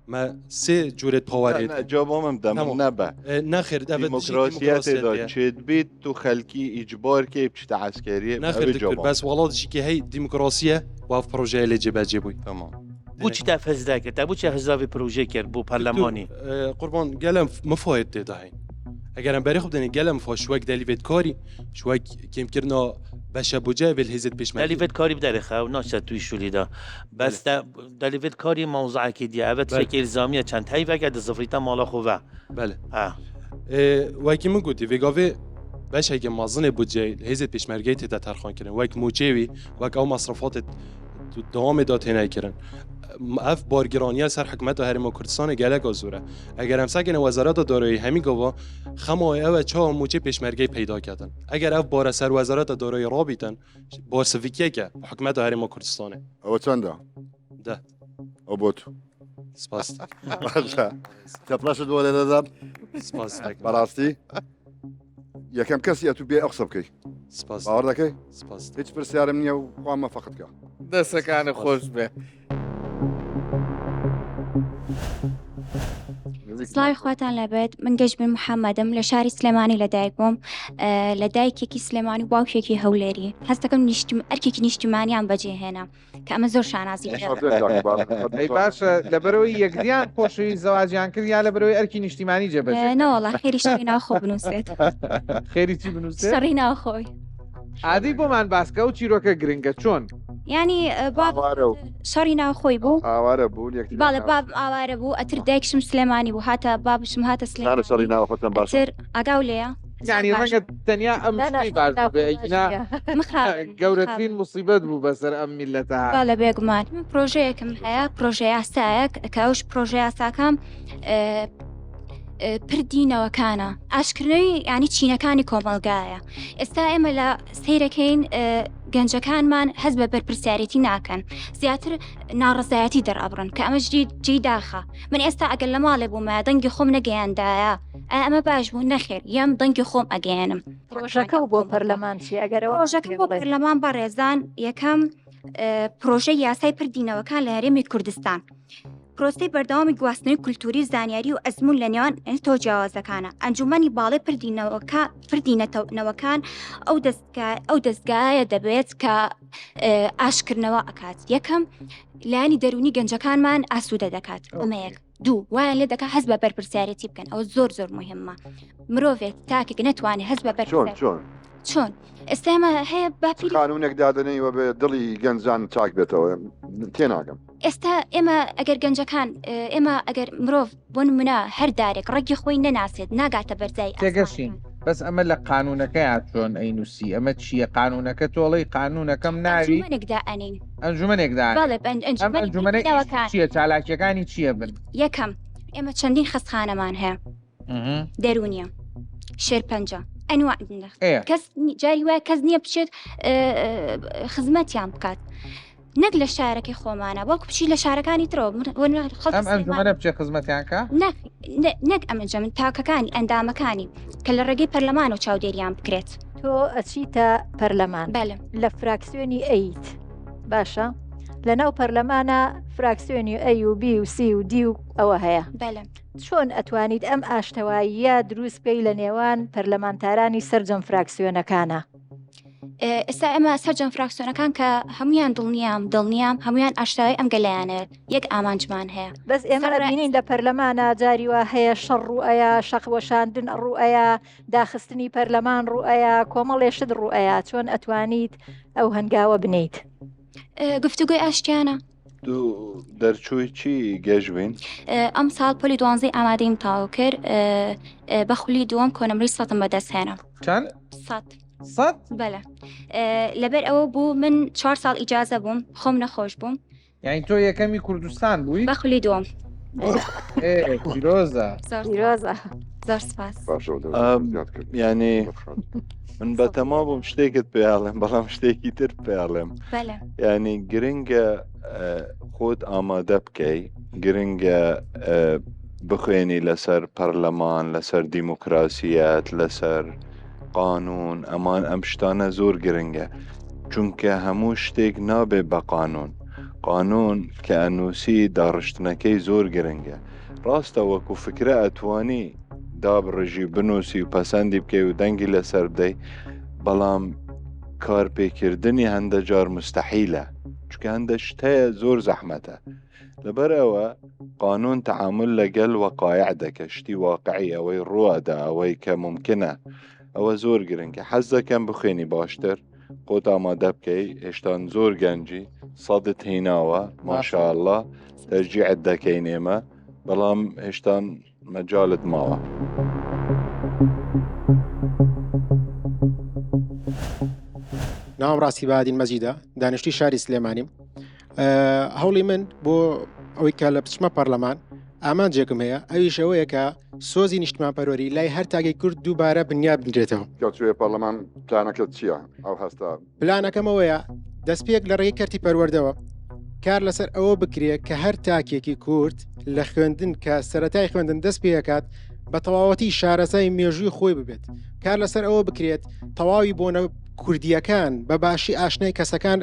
ما سه جورت پاورید نه جوابم دم نبه نه خیر دموکراسیت داد چید بیت تو خلکی اجبار کی بچت عسکریه نه خیر دکتر بس ولاد شی که هی دموکراسیه و اف پروژه ال جی بجی بوی تمام بو چی تفزده کرد بو چی حزب پروژه کرد بو پارلمانی قربان گلم مفاید دهین اگرم بری خوب دنی گلم فا شوک دلیوت کاری شوک کم کرنا باشه بوجه ول هزت پیشمرگی دلیوت کاری بداره خو ناشد توی شولی دا بس دلیوت کاری موضوع کی دی اوت شکل الزامیه چند تایی وگه دزفریتا مالا خوبه بله وکی من گوتی وگاوی باشه که مازن بوجه هزت پیشمرگی تا ترخان کردن وک موجوی وک او مصرفات دوام داد هنای کردن اف بارگرانی سر حکومت هرم کردستان گلک آزوره اگر هم سگن وزارت دارایی همین گوا خمای او چه موجه پیشمرگی پیدا کردن اگر اف بار سر وزارت دارایی رابطن بار سویکیه که حکومت هرم کردستانه او چنده ده او بود سپاس دەپلاشت بۆ لێ دەدەم سپاس بەڕاستی یەکەم کەسی ئەتو بێ ئەو قسە بکەی سپاس باوەڕ دەکەی سپاس هیچ پرسیارم نییە و خوا مەفەقەتکە دەستەکانە خۆش بێ سڵاوی خواتان لەبێت من گەشتبێ محەممەدم لە شاری سلێمانی لەدایک بووم لە دایکێکی سلێمانی و باوکێکی هەولێری هەست دەکەم ئەرکێکی نیشتیمانیان بەجێهێنا کە ئەمە زۆر شانازی ئەی باشە لەبەرەوەی یەکدیان خۆشەوی زەواجیان کرد یا لەبەرەوەی ئەرکی نیشتیمانی جێبەجێ نەوەڵا خێری شەڕی ناوخۆ بنووسێت خێری چی بنووسێت شەڕی ناوخۆی عادی بۆمان باسکە و چیرۆکە گرنگە چۆن ینی شەڕی ناوخۆی بوو ئاوارە بوو باڵێ باب ئاوارە بوو ئەتر دایکشم سلێمانی بوو هاتە بابشم هاتە شەڕی ناوخۆتم باشە ئاگاو لێە یعنی ڕەنگە تەنیا ئەم باش گەورەترین مصیبەت بوو بەسەر ئەم میلەتە باڵە بێگومان پرۆژەیەکم هەیە پرۆژه یاسایەک کە ئەوش پرۆژه یاساکەم پردینەوەکانە ئاشکردنەوەی ینی چینەکانی کۆمەلگایە ئێستا ئێمە لە سیرەکەین گەنجەکانمان هەز بە بەرپرسیارەتی ناکەن زیاتر ناڕزایەتی دەرئەبڕن کە ئەمە جێی داخە من ئێستا ئەگەر لە ماڵێ بوومە دەنگی خۆم نەگەیاندایە ئەمە باش بوو نەخێر یەم دەنگی خۆم ئەگەیانم پرۆژەکە بۆ پەرلەمان چی ئەگەرەوە پرۆژەکە بۆ پەرلەمان بەڕێزان یەکەم پرۆژە یاسای پردینەوەکان لە هەرێمی کوردستان پرۆسەی بەردەوامی گواستنەوەی کولتوری زانیاری و ئەزمون لە نێوان تۆ جیاوازەکانە ئەنجومەنی باڵێ پردینەوەکان ئەو دەستگایە دەبێت کە ئاشکردنەوە ئەکات یەکەم لایانی دەرونی گەنجەکانمان ئاسوودە دەکات ئەمە یەک دوو وایان لێ دەکات هەز بە بەرپرسیارەتی بکەن ئەو زۆر زۆر مهمە مرۆڤێک تاکێک نەتوانێت هەز بە چۆن ئێستامە هەیە باپیری قانونێک دادنەوە بێ دڵی گەنجان چاک بێتەوە تێناگەم ئێستا ئێمە ئەگەر گەنجەکان ئێمە ئەگەر مرۆڤ بۆ نمونە هەر دارێک ڕەگی خۆی نەناسێت ناگاتە بەرزای تێگەشین بەس ئەمە لە قانونەکەیان چۆن ئەینوسی ئەمە چییە قانونەکە تۆڵی قانونەکەم ناوی ئەنجومەنێکدا ئەنین ئەنجومەنێکدا ئەنجومەنێک چییە چالاکیەکانی چییە بن یەکەم ئێمە چەندین خستخانەمان هەیە دەرونیە شێرپەنجە ئەنواع کەس جاری وایە کەس نییە بچێت خزمەتیان بکات نەک لە شارەکەی خۆمانە بەڵکو بچی لە شارەکانی ترەوە ئەم ئەنجومەنە بچێ خزمەتیانکە نەک ئەمەنجەمن تاکەکانی ئەندامەکانی کە لە ڕێگەی پەرلەمان و چاودێریان بکرێت تۆ ئەچیتە پەرلەمان لە فراکسیۆنی ئەیت باشە لە ناو پەرلەمانە فراکسیۆنی ئەی و بی و سی و دی و ئەوە هەیە چۆن ئەتوانیت ئەم ئاشتەواییە دروست پێی لە نێوان پەرلەمانتارانی سەرجەم فراکسیۆنەکانە ئێستا ئەمە سەرجەم فراکسیۆنەکان کە هەمویان دڵنیام هەمویان ئاشتاوی ئەم گەلایانێت یەک ئامانجمان هەیە بەس ئێمە بینین لە پەرلەمانە جاری وا هەیە شەڕ ڕوئەیە شەقوەشاندن ڕوئەیە داخستنی پەرلەمان ڕوئەیە کۆمەڵێشت ڕوئەیە چۆن ئەتوانیت ئەو هەنگاوە بنیت گفتوگوی ئاشتیانە دەرچووی چی گەژبین؟ ئەم ساڵ پۆلی 12 ئامادەیم تاو کرد بە خولی دووەم کۆنەمەری سەدم بەدەستهێنا چەند؟ سەد بەلە لەبەر ئەوە بوو من 4 ساڵ ئیجازە بووم خۆم نەخۆش بووم یعنی تۆ یەکەمی کوردستان بووی؟ بە خولی دووەم پیرۆزە زۆر سپاس ینی من بە تەما بووم شتێکت پێڵێم بەڵام شتێکی تر پێڵێم ینی گرنگە خۆت ئامادە بکەی گرنگە بخوێنی لەسەر پەرلەمان لەسەر دیموکراسیەت لەسەر قانون ئەمان ئەم شتانە زۆر گرنگە چونکە هەموو شتێک نابێ بە قانون کە ئەنووسی داڕشتنەکەی زۆر گرنگە ڕاستە وەکو فکرە ئەتوانی دابڕژی بنووسی و پەسەندی بکەی و دەنگی لەسەر بدەی بەڵام کارپێکردنی هەندە جار مستەحیلە چونکە هەندە شتەیە زۆر زەحمەتە لەبەر ئەوە قانون تەعامل لەگەل وەقایع دەکە شتی واقعی ئەوەی ڕوەدا ئەوەی کە ممکنە ئەوە زۆر گرنگە حەز دەکەم بخوێنی باشتر خۆت ئامادە بکەی هێشتان زۆر گەنجی سەدت هیناوە ماشاءالله تەرجیعت دەکەین ئێمە بەڵام هێشتان مەجالت ماوە ناوم ڕاستی بادین مەجیدە دانیشتی شاری سلێمانیم هەوڵی من بۆ ئەوەی کە لە بچمە پەرلەمان ئامانجێکم هەیە ئەویش ئەوەیە کە سۆزی نیشتمان پەروەری لای هەر تاگەی کورد دووبارە بنیاد بنرێتەوە کەچوێ پەرلەمان پلانەکەت چییە ئەو هەستا پلانەکەم ئەوەیە دەستپێک لە ڕێی کەرتی پەروەردەوە کار لەسەر ئەوە بکرێت کە هەر تاکێکی کورد لە خوێندن کە سەرەتای خوێندن دەست پێکات بە تەواوەتی شارەزای مێژووی خۆی ببێت کار لەسەر ئەوە بکرێت تەواوی بۆنە کوردیەکان بە باشی ئاشنای کەسەکان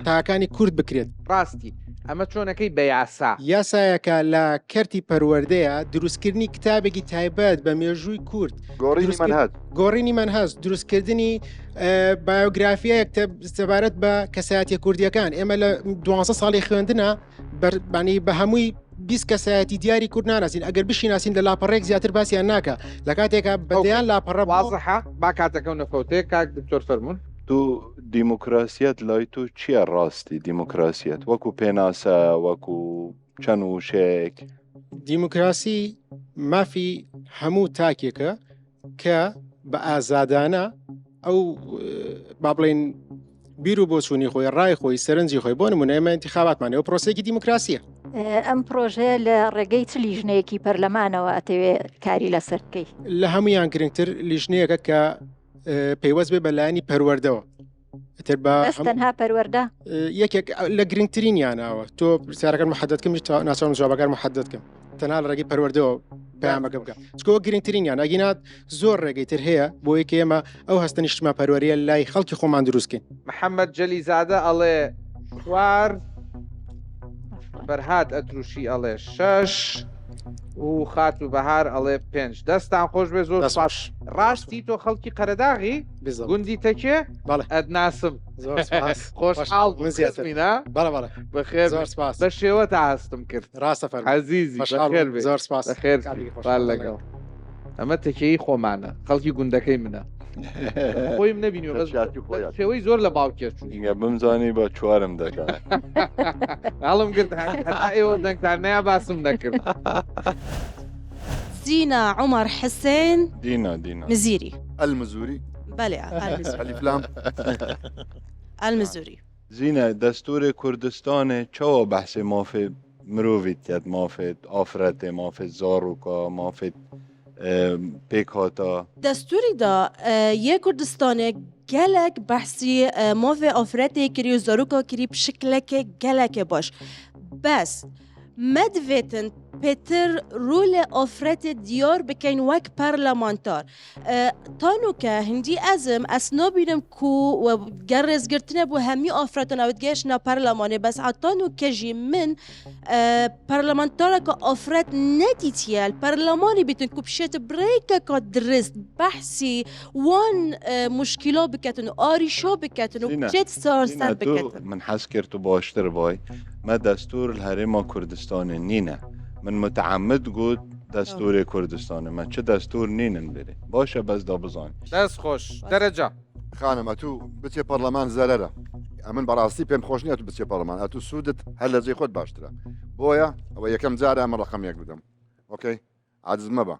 تاکانی کورد بکرێت ڕاستی ئەمە چۆنەکەی بە یاسا یاسایەکە لە کەرتی پەروەردەیە دروستکردنی کتابێکی تایبەت بە مێژووی کورد گۆڕینی منهاج دروستکردنی بایۆگرافیایەک سەبارەت بە کەسایەتی کوردیەکان ئێمە لە 12 ساڵی خوێندنە بەربانی بە هەمووی 20 کەسایەتی دیاری کورد ناناسین ئەگەر بشیناسین لە لاپەڕێک زیاتر باسییان ناکە لە کاتێکە بەدەیان لاپەڕە وازەحە با کاتەکەون نەفەوتەیە کاک دکتۆر فەرموون تو دیموکراسیەت لای تو چییە ڕاستی دیموکراسیەت وەکو پێناسە وەکو چەند وشێک دیموکراسی مافی هەموو تاکێکە کە بە ئازادانە ئەو با بڵێن بیر و بۆچوونی خۆی ڕای خۆی سەرنجی خۆی بۆ نمونە ئێمە انتخاباتمانێ و پرۆسێکی دیموکراسیە ئەم پرۆژەیە لە ڕێگەی چ لیژنەیەکی پەرلەمانەوە ئەتەوێ کاری لەسەر بکەی لە هەمویان گرنگتر لیژنەیەکە کە پەیوەست بێ بەلایانی پەروەردەوە تەنها پەروەردە یەکێک لە گرنگترینیانەوە تۆ پرسیارەکان محەدەتکەم ناچۆن جوابەکان محەدەتکەم تەنها لە ڕێگەی پەروەردەوە پامەکە بکە چکۆ گرنگترینیان ئەگینات زۆر ڕێگەی تر هەیە بۆ یەکە ئێمە ئەو هەستە نیشتما پەروەریە لای خەڵکی خۆمان دروستکەین محەممەد جەلیزادە ئەڵێ خوار بەرهاد ئەتروشی ئەڵێ 6 و خات و بەهار ئەڵێ 5 دەستان خۆش بێ زۆر ڕاستی تۆ خەڵکی قەرەداغی گوندی تەکێ ئەدناسم خۆشحاڵ زیاترینە بەخێر بە شێوە تا هەستم کرد ڕاستە عەزیزی زۆر سپاس بەخێر لەگەڵ ئەمە تەکەی خۆمانە خەڵکی گوندەکەی منە خۆیم نبینی شێوەی زۆر لە باوکێت بمزانی بە چوارم دەکات هەڵم کرد ئێوە دەنگتان نیا باسم نەکرد زينة عمر حسين دينا مزيري المزوري بله الفلام المزوري زينة دستور كردستان چوا بحث مافي مروفيتيت مافي آفرت مافي زاروكا مافي پیکاتا دستوری دا یه کردستان گلک بحثی ماف آفرتی کری و زاروکا کری بشکلک گلک باش بس مدویتن پتر رول آفرت دیار بکن وک پارلمانتار تانو که هندی ازم اسنا بینم کو و گرز گرتنه بو همی آفرتن او دگهش نا پارلمانه بس عطانو که جی من پارلمانتارا که آفرت ندیتیه الپارلمانی بیتن کبشت بریکا که درست بحثی وان مشکلا بکتن آریشا بکتن و بجت سارسر بکتن من حس کرتو باشتر بای ما دستور الهرم کردستان نینه من متعمد قلت دستور كردستان ما چه دستور نينن بره باشه بس دا بزان دست خوش درجة خانم اتو بچه پارلمان زرره من براستی پیم خوش نیت بچه پارلمان اتو سودت هل زي خود باشتره بويا او یکم زاره من رقم یک بدم اوكي عجز مبا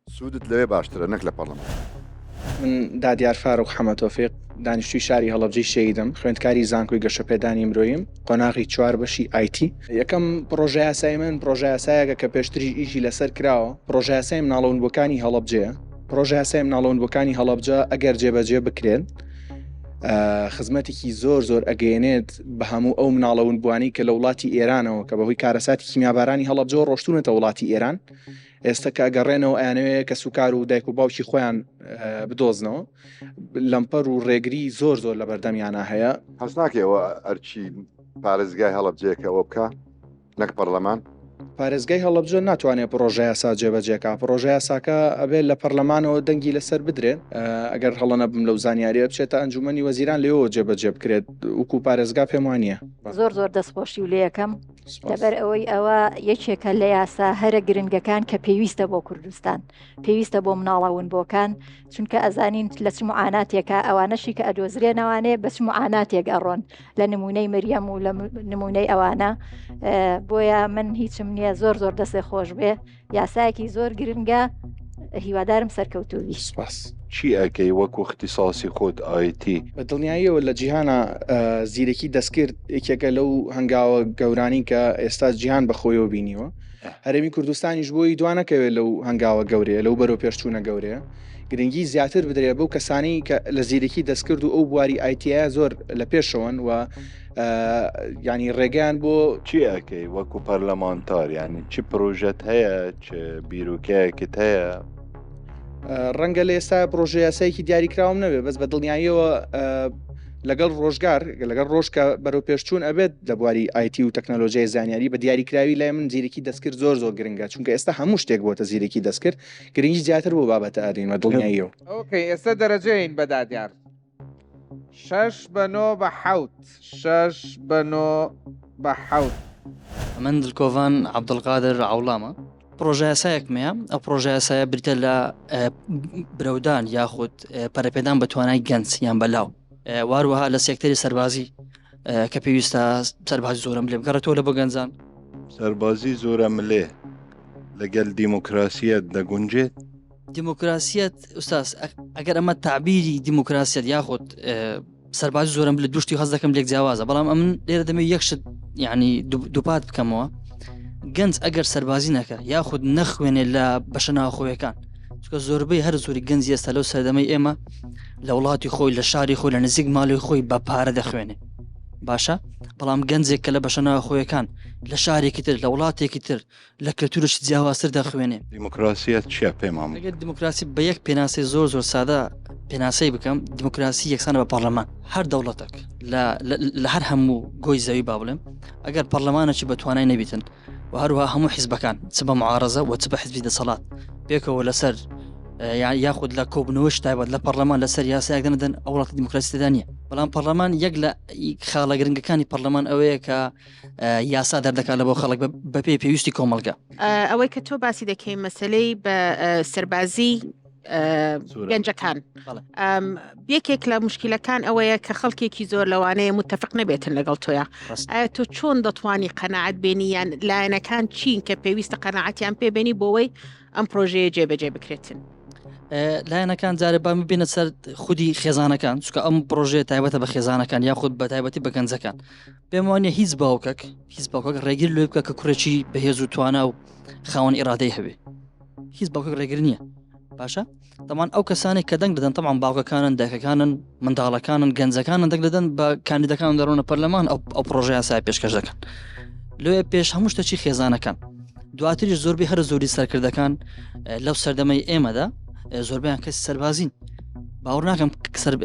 سودت لوي باشتره نك لپارلمان من دادیار فاروق حەمە تۆفیق دانیشتوی شاری هەڵەبجەی شەیدم خوێندکاری زانکۆی گەشەپێدانی مرۆیم قۆناغی 4 بەشی ئایتی یەکەم پرۆژە یاسای من پرۆژە یاسایەکە کە پێشتری ئیشی لەسەر کراوە پرۆژە یاسای مناڵەوەندبووەکانی هەڵەبجەیە پرۆژە یاسای مناڵەوەندبووەکانی هەڵەبجە ئەگەر جێبەجێ بکرێن خزمەتێکی زۆر ئەگەیەنێت بە هەموو ئەو مناڵەوەندبووانی کە لە وڵاتی ئێرانەوە کە بەهۆی کارەساتی کیمیابارانی هەڵەبجەوە ڕۆشتونەتە وڵاتی ئێران ئێستا کە ئەگەڕێنەوە ئەیانەوەیە کە سوکار و دایک و باوکی خۆیان بدۆزنەوە لەمپەر و ڕێگری زۆر لە بەردەمیانە هەیە هەست ناکەوە ئەرچی پارێزگای هەڵەبجەیەکەوە بکە نەک پەرلەمان پارێزگای هەڵەبجە ناتوانێت پرۆژە یاسا جێبەجێکە پرۆژە یاساکە ئەبێت لە پەرلەمانەوە دەنگی لەسەر بدرێن ئەگەر هەڵە نەبم لەو زانیاریە بچێتە ئەنجومەنی وەزیران لێەوە جێبەجێ بکرێت وکو پارێزگا پێم وانە زۆر دەستخۆشی و لێ یەکەم لەبەر ئەوەی ئەوە یەکێکە لە یاسا هەرە گرنگەکان کە پێویستە بۆ کوردستان پێویستە بۆ مناڵەوەندبووەکان چونکە ئەزانین لە چ معاناتێکە ئەوانەشی کە ئەدۆزرێنەوانێ بە چ معاناتێک ئەڕۆن لە نمونەی مریەم و لە نمونەی ئەوانە بۆیە من هیچم نییە زۆر دەستێ خۆش بێ یاسایەکی زۆر گرنگە هیوادارم سەرکەوتووی سپاس چی ئەکەی وەکو اختصاصی خۆت ئایتی بە دڵنیاییەوە لە جیهانە زیرەکی دەستکرد یەکێکە لەو هەنگاوە گەورانی کە ئێستا جیهان بەخۆیەوە بینیوە هەرێمی کوردستانیش بۆی دوانەکەوێت لەو هەنگاوە گەورەیە لەو بەرەو پێشچوونە گەورەیە گرنگی زیاتر بدرێ بەو کەسانی کە لە زیرەکی دەستکرد و ئەو بواری ئایتیە زۆر لە پێشەوەن و ینی ڕێگەیان بۆ چی ئەەکەی وەکو پەرلەمانتار ینی چی پرۆژەت هەیە چ بیرروکەیەکت هەیە ڕەنگە لە ئێستا پرۆژه یاسایەکی دیاریکراوم نەبێ بەس بە دڵنیاییەوە لەگەڵ ڕۆژگار لەگەڵ ڕۆژکە بەرەو پێشچوون ئەبێت لە بواری آیتی و تەکنۆلۆژیای زانیاری بە دیاریکراوی لای من زیرەکی دەستکرد زۆر گرنگە چونکە ئێستا هەموو شتێک بۆتە زیرەکی دەستکرد گرنگی زیاتر بۆ بابەتە ئارینمە دڵنیاییەوە. ئۆکەی ئێستا دەرەجەین بە دادیار 6 بە 9 بە 6 بە 9 بە 7 من دڵکۆڤان عەبدولقادر عەوڵامە پرۆژە یاسایەکمەیە ئەو پرۆژە یاسایە بریتە لە برەودان یاخود پەرەپێدان بە توانای گەنج یان بەلاو واروەها لە سێکتەری سەربازی کە پێویستە سەربازی زۆرم لێ بگەڕێتەوە لە بۆ گەنجان سەربازی زۆرە ملێ لەگەل دیموکراسیەت دەگونجێت دیموکراسیەت ئوستاس ئەگەر ئەمە تعبیری دیموکراسیەت یاخود سەربازی زۆرم لە دوشتی هەز دەکەم لێک جیاوازە بەڵام ئەمن لێرە دەمێ یەکشت یعنی دووپات بکەمەوە گەنج ئەگەر سەربازی نەکە یاخود نەخوێنێ لە بەشە ناوخۆیەکان چکە زۆربەی هەر زۆری گەنج ئێستا لەو سەردەمەی ئێمە لە وڵاتی خۆی لە شاری خۆی لە نزیک ماڵی خۆی بە پارە دەخوێنێ باشە بەڵام گەنجێک کە لە بەشە ناوخۆیەکان لە شارێکی تر لە وڵاتێکی تر لە کەلتورش جیاوازتر دەخوێنێ دیموکراسیەت چیە پێمان ئەگەر دیموکراسی بە یەک پێناسی زۆر سادە پێناسەی بکەم دیموکراسی یەکسانە بە پەرلەمان هەر دەوڵەتێک لە هەر هەموو گۆی زەوی با بڵێم ئەگەر پەرلەمانێکی بە توانای نەبیتن و هەروها هەموو حیزبەکان چ بە معارەزە و چ بە حیزبی دەسەڵات پێکەوە لەسەر یاخود لە کۆبنەوەش تایبەت لە پەرلەمان لەسەر یاسایەک دەنەدەن ئەو وڵاتی دیموکراسی دانیە بەڵام پەرلەمان یەک لە خاڵە گرنگەکانی پەرلەمان ئەوەیە کە یاسا دەردەکات لە بۆ خەڵک بەپێی پێویستی کۆمەلگا ئەوەی کە تۆ باسی دەکەی مەسلەی بە سەربازی گەنجەکان یەکێک لە مشکلەکان ئەوەیە کە خەڵکێکی زۆر لەوانەیە متفق نەبێتن لەگەڵ تۆیە ئایا تۆ چۆن دەتوانی قەنەعەت بێنی یان لایەنەکان چین کە پێویستە قەنەعەتیان پێبێنی بۆەوەی ئەم پرۆژەیە جێبەجێ بکرێتن لایەنەکان جارێ با ببینە سەر خودی خێزانەکان چکە ئەم پرۆژێ تایبەتە بە خێزانەکان یاخود بە تایبەتی بە گەنجەکان پێم وانە هیچ باوکەک ڕێگیر لێ بکە کە کوڕێکی بەهێز و توانە و خاوەن ئیرادەی هەبێ هیچ باوکەک ڕێگر نییە باشە دەمان ئەو کەسانی کە دەنگ دەدەن تەمان باوکەکانن دایکەکانن منداڵەکانن گەنجەکانن دەنگ دەدەن بە کاندیدەکان دەڕۆنە پەرلەمان ئەو پرۆژە یاسای پێشکەش دەکەن لێ پێش هەموو شتێکی خێزانەکان دواتریش زۆربەی هەر زۆری سەرکردەکان لەو سەردەمەی ئێمەدا زۆربیان کەسی سەربازین باوەڕ ناکەم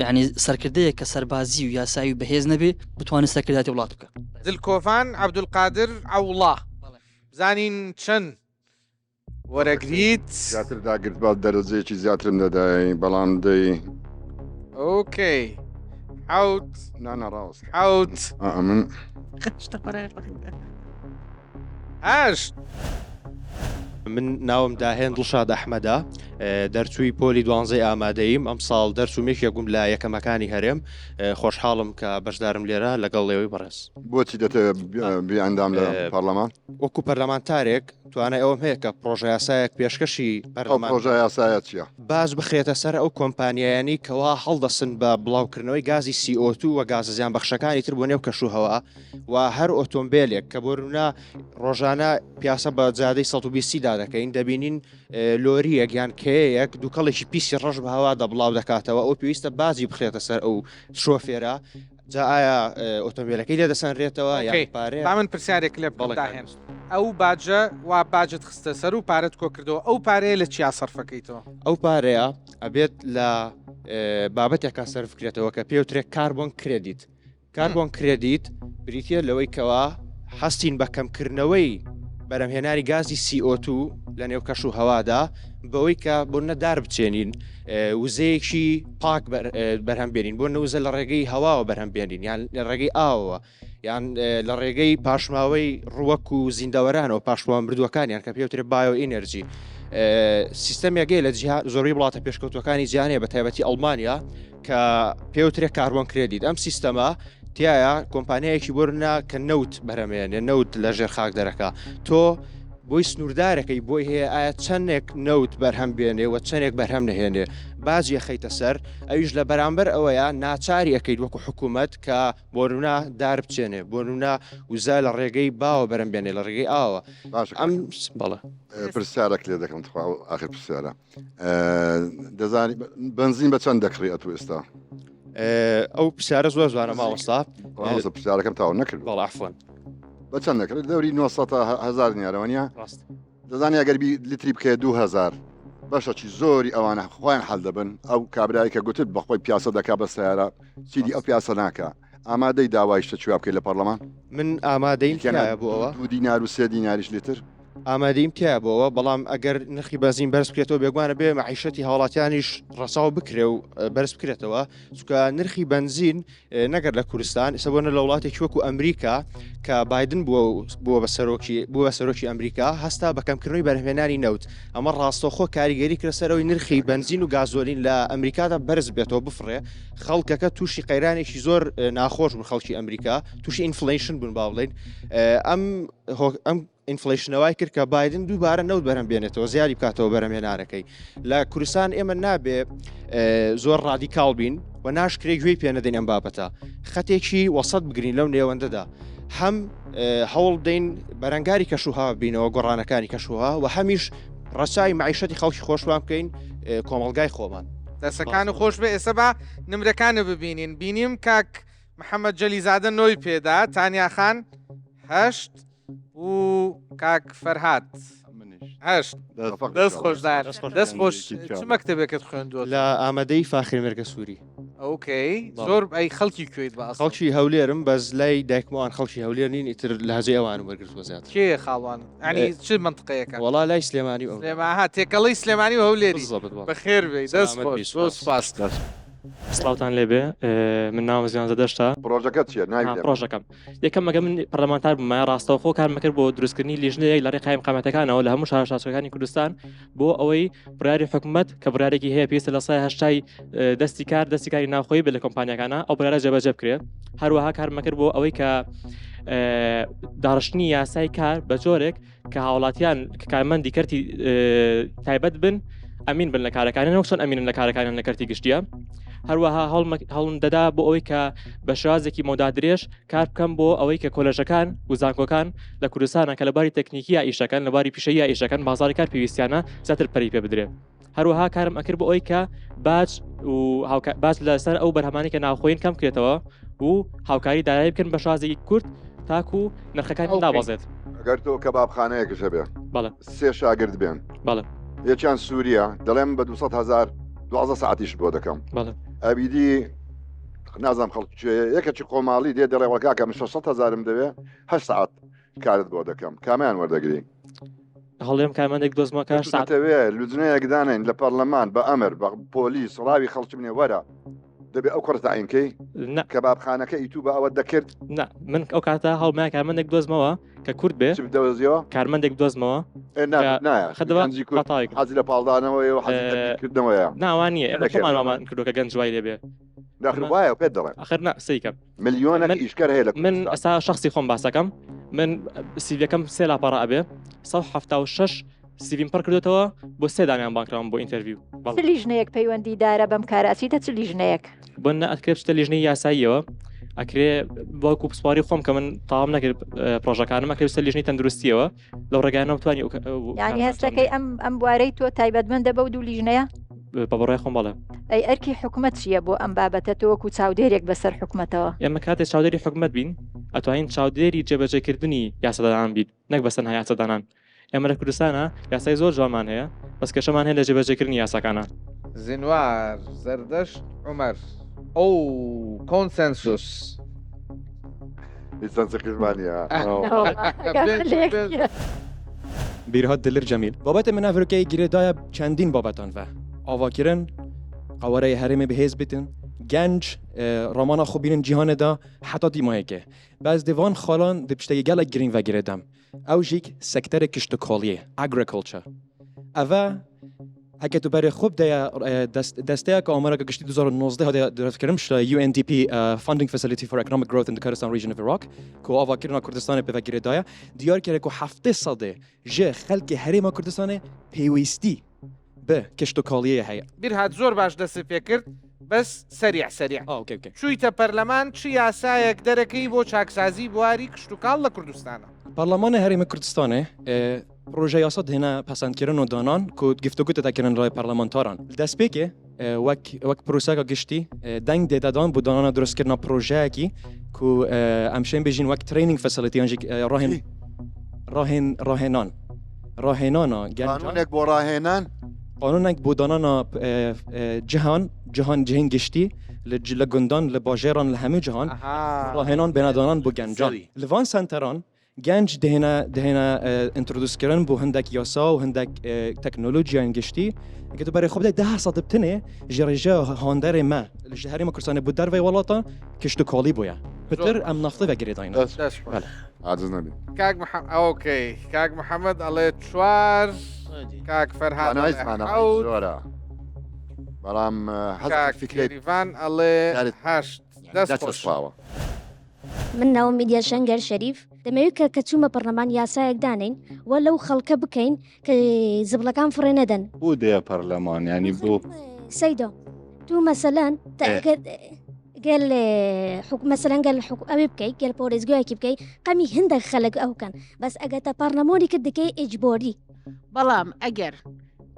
ینی سەرکردەیە کە سەربازی و یاسایی و بەهێز نەبێ بتوانێت سەرکرداتی وڵات بکە دڵکۆڤان عەبدولقادر عەوڵا بزانین چەند وەرەگریت زیاتر داگرت با دەرەجەیەکی زیاترم دەدای بەڵام دەی ئۆکەی حوت نانەڕاست حوت من هەشت من ناوم داهێن دڵشاد ئەحمەدە دەرچووی پۆلی 12 ئامادەیم ئەم ساڵ دەرچوو یەکێکم لە یەکەمەکانی هەرێم خۆشحاڵم کە بەشدارم لێرە لەگەڵ لێوەی بەڕێز بۆچی دەتەوێت بیئەندام لە پەرلەمان وەکو پەرلەمانتارێک توانای ئەوم هەیە کە پرۆژە یاسایەک پێشکەشی پەرلەمان پرۆژە یاسایەت چییە باز بخرێتە سەر ئەو کۆمپانیایانی کەوا هەڵدەسن بە بڵاوکردنەوەی گازی CO2 و گازە زیان بەخشەکانی تر بۆ نێو کەشوهەوا و هەر ئۆتۆمبیلێک کە بۆ ڕوونا ڕۆژانە پیاسە بە جادەی 120 دا دەکەین دەبینین لۆریەک یان کەیەک دووکەڵێکی پیسی ڕەش بە هەوا دەبڵاو دەکاتەوە ئەو پێویستە بازی بخرێتە سەر ئەو شۆفێرە جا ئایا ئۆتۆمبیلەکەی لێ دەسەنرێتەوە یان پارێ با من پرسیارێک لێ بڵداهێن ئەو باجە وا باجت خستە سەر و پارەت کۆ کردەوە ئەو پارەیە لە چیا سەرفەکەیتەوە ئەو پارەیە ئەبێت لە بابەتێکا سەرفکرێتەوە کە پێوترێت کاربۆن کرێدیت کاربۆن کرێدیت بریتە لەوەی کەوا هەستین بە کەمکردنەوەی بەرەمهێنانی گازی CO2 لە نێو کەش و هەوادا بەوەی کە بۆ نەدار بچێنین وزەیەکی پاک بەرهەمبێنین بۆ نەوزە لە ڕێگەی هەواوە بەرهەمبێنین یان لە ڕێگەی ئاوەوە یان لە ڕێگەی پاشماوەی ڕووەک و زیندەوەرانەوە پاشماوە مردووەکانیان کە پێوترێت بایۆ ئینەرژی سیستەمێکگەی لە زۆری وڵاتە پێشکەوتەکانی جیانەیە بە تایبەتی ئەڵمانیا کە پێوترێت کاربۆن کرێدیت ئەم سیستەمە تایە کۆمپانیایەکی بۆرنا کە نەوت بەرەمێنێ نەوت لە ژێر خاک دەرەکە تۆ بۆی سنووردارەکەی بۆی هەیە ئایا چەندێک نەوت بەرهەم بێنێ و چەندێک بەرهەم نهێنێ باجی خەیتە سەر ئەویش لە بەرامبەر ئەوەیە ناچاری ئەەکەیت وەکو حکوومەت کە بۆ نمونە دار بچێنێ بۆ نمونە وزە لە ڕێگەی باوە بەرەم بێنێ لە ڕێگەی ئاوە ئەم بەڵێ پرسیارێک لێ دەکەم آخر پرسیارە دەزانی بنزین بە چەند دەکڕێت و ئێستا ئەو پرسیارە زۆر جوانە ماوەستا پرسیارەکەم تاوە نەکرد بەڵ عفوان بە چەند دەکرێت دەوری 900 نیارەوەنیە دەزانی ئەگەر لیتری بکە 2000 بەشەکی زۆری ئەوانە خۆیان حەل دەبن ئەو کابرایی کە گوتت بەخۆی پیاسە دەکا بە سیارە چیدی ئەو پیاسە ناکە ئامادەی داوای شتە چویا بکەیت لە پەرلەمان من ئامادەیم بۆ ئەوە 2 دینار و 3 دیناریش لتر ئامادەیم تایە بۆەوە بەڵام ئەگەر نرخی بەزین بەرز بکرێتەوە بێگوانە بێ مەعیشەتی هاوڵاتیانیش ڕەساو بکرێ و بەرز بکرێتەوە چونکە نرخی بنزین نەگەر لە کوردستان ئێستا بۆنە لە وڵاتێکی وەکو ئەمریکا کە بایدن بووە بە سەرۆکی ئەمریکا هەستا بەکەمکردنەوەی بەرهێنانی نەوت ئەمە ڕاستەوخۆ کاریگەری کرە سەرەوەی نرخی بنزین و گازۆلین لە ئەمریکادا بەرز بێتەوە بفڕێ خەڵکەکە تووشی قەیرانێکی زۆر ناخۆش بوون خەڵکی ئەمریکا تووشی ئینفلیشن بوون با بڵێن ئەم ئینفلیشنەوەی کرد کە بایدن دووبارە نەوت بەرەم بێنێتەوە زیادی بکاتەوە بەرەمهێنانەکەی لە کوردستان ئێمە نابێ زۆر ڕادیکاڵ بین و ناشکرێ گوێی پێ نەدەین ئەم بابەتە خەتێکی وەسەد بگرین لەو نێوەندەدا هەم هەوڵ دەین بەرەنگاری کەشوها بینەوە گۆڕانەکانی کەشوها و هەمیش ڕەچای معیشەتی خەڵکی خۆشوان بکەین کۆمەڵگای خۆمان دەسەکان و خۆش بێ ئێستا بە نمرەکانە ببینین بینیم کاک محەممەد جەلیزادە نۆی پێدا تانیاخان 8 و کاک فەرهاد 8 دەست خۆشدار دەست خۆش چ مەکتەبێکت خوێندووە لە ئامادەی فاخری مەرگە سووری ئەوکەی زۆر ئەی خەڵکی کوێیت بە خەڵکی هەولێرم بەس لای دایکمەوان خەڵکی هەولێر نین ئیتر لە هەجێ ئەوان وەرگرتووە زیات کێ خاڵوان ینی چ منطقەیەەکە وڵا لای سلێمانی و سلێماها تێکەڵی سلێمانی و هەولێری بەخێر بێ دەست خۆش زۆر سپاس سلااوان لێبێ من ناوە زیانزە دەشتا پرۆژەکەت چیە پرۆژەکەم یەکەم مەگە من پەرلەمانتار بمە ڕاستەوە خۆ کارم کرد بۆ دروستکردنی لیژنەیە لە ڕێی قامەتەکانەوە لە هەموو شارشاسەکانی کوردستان بۆ ئەوەی بڕیاری حکوومەت کە بڕارێکی هەیە پێویستە لە سای هەشتای دەستی کاری ناوخۆی بێ لە کۆمپانیەکانە ئەو بڕارە جێبەجێ بکرێت هەروەها کارمە کرد بۆ ئەوەی کە داڕشتنی یاسای کار بە جۆرێک کە هاوڵاتیان کارمەندی کەرتی تایبەت بن ئەمین بن لە کارەکانیان وەکچۆن ئەمینن لە کارەکانیان لە کەرتی گشتیە هەروەها هەڵم دەدا بۆ ئەوەی کە بە شازێکی مۆدا درێژ کار بکەم بۆ ئەوەی کە کۆلەژەکان و زانکۆکان لە کوردستانە کە لەباری تەکنیکیە ئیشەکان لەباری پیشەیە ئیشەکان بازاری کار پێویستیانە زیاتر پەری پێ بدرێت هەروەها کارم ئەکرد بۆ ئەوەی کە باج لەسەر ئەو بەرهەمانی کە ناوخۆین کەم بکرێتەوە و هاوکاری دارایی بکەن بە شازێکی کورد تاکو نرخەکانی دابەزێت ئەگەر تۆ کەبابخانەیەکش هەبێ بەڵێ 3 شاگرد بێن بەڵێ یەکیان سووریا دەڵێم بە 200,000 12 ساعتیش بۆ دەکەم ئەبیدی نازانم خەڵکی یەکێکی قۆماڵی دێ دەڕێوەکە من 600,000م دەوێ 8 ساعت کارت بۆ دەکەم کامیان وەردەگری هەڵێم کامەندێک دۆزمە کار ساعتەوێ لوجنەیەک دانین لە پەرلەمان بە ئەمر بە پۆلیس ڕاوی خەڵکی بنێ وەرە دەبێ ئەو کڕ تاینکەی کەبابخانەکە ئیتو بە ئەوە دەکرد من ئەو کاتە هەڵمای کارمەندێک دۆزمەوە کە کورد بێ دەوەزیەوە کارمەندێک دۆزمەوە حەزی لە پاڵدانەوەی و حەزیکردنەوەیە ناوانە ئێمە خۆمانمان کردوکە گەنجوای لێبێ وایە پێ دەڵێ ئەخر سیکەم ملیۆنە ئیشکار هەیە من ئەستا شخصی خۆم باسەکەم من سیڤەکەم 3 لاپەڕە ئەبێ 176 سیڤیم پڕ کردێتەوە بۆ 3 دانیان بانکراوم بۆ ئینتەرویو چ لیژنەیەک پەیوەندیدارە بەم کاراسیتە چ لیژنەیەک بۆ ئەتکرێت شتە لیژنەی یاساییەوە ئەکرێ بۆکو پسپاری خۆم کە من تاوام نەکرد پرۆژەکانم ئەکرێت سەر لیژنەی تەندروستیەوە لەو ڕێگانەوە توانی ینی هەستەکەی ئەم بوارەی تۆ تایبەتمەندە بەو دوو لیژنەیە بە بڕای خۆم بەڵێ ئەی ئەرکی حکوومەت چییە بۆ ئەم بابەتە تۆ وەکو چاودێرێک بەسەر حکوومەتەوە ئێمە کاتێک چاودێری حکوومەت بین ئەتوانین چاودێری جێبەجێکردنی یاسەدانان بین نەک بەسەنها یاسەدانان ئێمە لە کوردستانە یاسای زۆر جوانمان هەیە بەس کەشەمان هەیە لە جێبەجێکردنی یاساکانە زینوار زەردەش عومەر ئەو کۆنسنسوس بیرهات دلر جمیل بابت من افریقای گیردای چندین بابتان و آواکرن قواره هرم بهز بیتن گنج رامان خوبین جهان دا حتی دیمایی که بعض دیوان خالان دپشته گل گرین و گیردم اوجیک سکتر کشتکالیه agriculture اوه اگه تو برای خوب دسته که آمریکا گشتی 2019 هده درست کردم شده UNDP Funding Facility for Economic Growth in the Kurdistan region of Iraq که آوا کردن کردستان به وگیره دایا دیار کرده که 7 ساله جه خلق حریم کردستان پیوستی ب کشتتوکاڵیە هەیە بیرهات زۆر باش دەست پێ کرد بەس سەریع سەریع چوویتە پەرلەمان چی یاسایەک دەرەکەی بۆ چاکسازی بواری کشتتوکاڵ لە کوردستانە پەرلەمانە هەرێمە کوردستانê پرۆژه yasa dihêne pesendkirin û danan ku giftogû te kirin ray parlamentaran. Li destpêkê wek proseka giştî deng dê dadan bû danana durustkirina projeyekî ku em şên bêjîn wek training facility jî rahênan. Rahênana Qanûnek bo rahênan? Qanûnek bû danana cihên giştî li gundan li bajêran li hemû cihan rahênan bênedanan bû gencan. Li van senteran genç dihêne introdûskirin bû hindek yasa û hindek teknolojiyên giştî tu berê xwe bide 10 sed tinê ji rêje handerê me ji Herêma Kurdistanê bû dervê welata kiştûkalî bûye. Pitir em nafte vegirê dayne. عاجز نبي كاك اوكي كاك محمد الله تشوار كاك فرهاد انا اسمع زورا بلام كاك كيريفان الله هاشت دست من ناو میدیا شنگەر شەریف دەمەوێت کە چوومە پەرلەمان یاسایەک دانین و لەو خەڵکە بکەین کە زبڵەکان فڕێ نەدەن بۆ دەیە پەرلەمان ینی بۆ سەیدۆ تو مەسەلەن گەل مەسەلەن گەل ئەوێ بکەیت گەل پۆلیسگویەکی بکەیت قەمی هەندێک خەلک ئەوکەن بەس ئەگەتە پارلەمۆنی کرد دەکەی ئیجبۆری بەڵام ئەگەر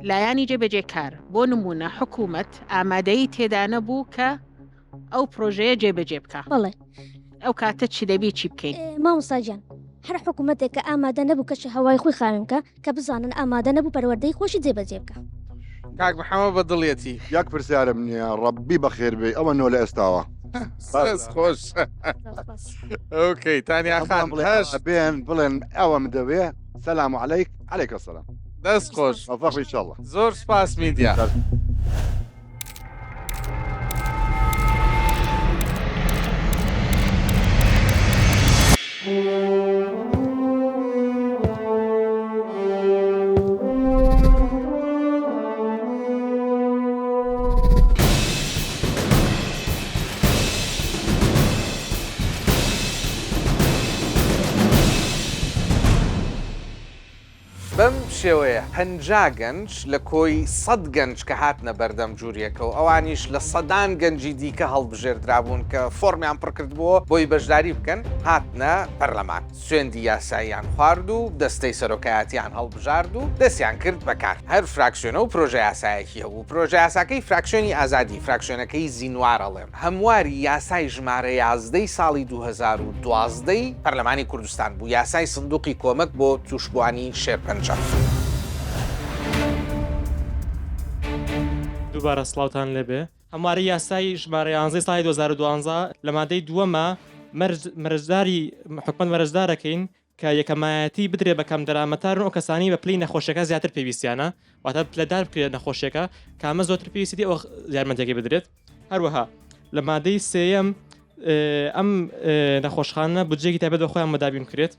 لایانی جێبەجێ کار بۆ نمونە حکوومەت ئامادەی تێدا نەبوو کە ئەو پرۆژەیە جێبەجێ بکە بەڵێ ئەو کاتە چی دەبی چی بکەین مامۆستاجان هەر حکوومەتێک کە ئامادە نەبوو کەش هەوای خۆی خاوێنکە کە بزانن ئامادە نەبوو پەروەردەی خۆشی جێبەجێ بکە کاک محەممەد بەدڵێتی یەک پرسیارم نییە ڕەبی بەخێر بێ ئەوە نۆ لە ئێستاوە خۆش ئۆکەی تانیاخان بێن بڵێن ئەوەم دەوێ سەلام عەلەیک عەلەیکە سەلام دەست خۆش مەوفەق ئینشاءڵڵا زۆر سپاس میدیا بەم شێوەیە 50 گەنج لە کۆی 100 گەنج کە هاتنە بەردەم جووریەکە و ئەوانیش لە سەدان گەنجی دیکە هەڵبژێردرابوون کە فۆرمیان پڕکردبووە بۆی بەشداری بکەن هاتنە پەرلەمان سوێندی یاساییان خوارد و دەستەی سەرۆکایەتیان هەڵبژارد و دەستیان کرد بەکار هەر فراکسیۆنە و پرۆژە یاسایەکی هەبوو پرۆژە یاساکەی فراکسیۆنی ئازادی فراکسیۆنەکەی زینوار ئەڵێم هەمواری یاسای ژمارە 11 ساڵی 2012 پەرلەمانی کوردستان بوو یاسای سندوقی کۆمەک بۆ تووشبوانی شێرپەنجە دووبارە سڵاوتان لێبێ هەمواری یاسای ژمارە 11 ساڵی 2012 لە مادەی دووەمە مەرجداری حکومەت مەرجدارەکەین کە یەکەمایەتی بدرێ بە کەم دەرامەتارن ئەو کەسانی بە پلەی نەخۆشیەکە زیاتر پێویستیانە واتە پلەدار بکرێت نەخۆشیەکە کامە زۆرتر پێویستی ئەو یارمەتێکی بدرێت هەروەها لە مادەی سێەم ئەم نەخۆشخانە بودجێکی تایبەت بە خۆیان مەدابین کرێت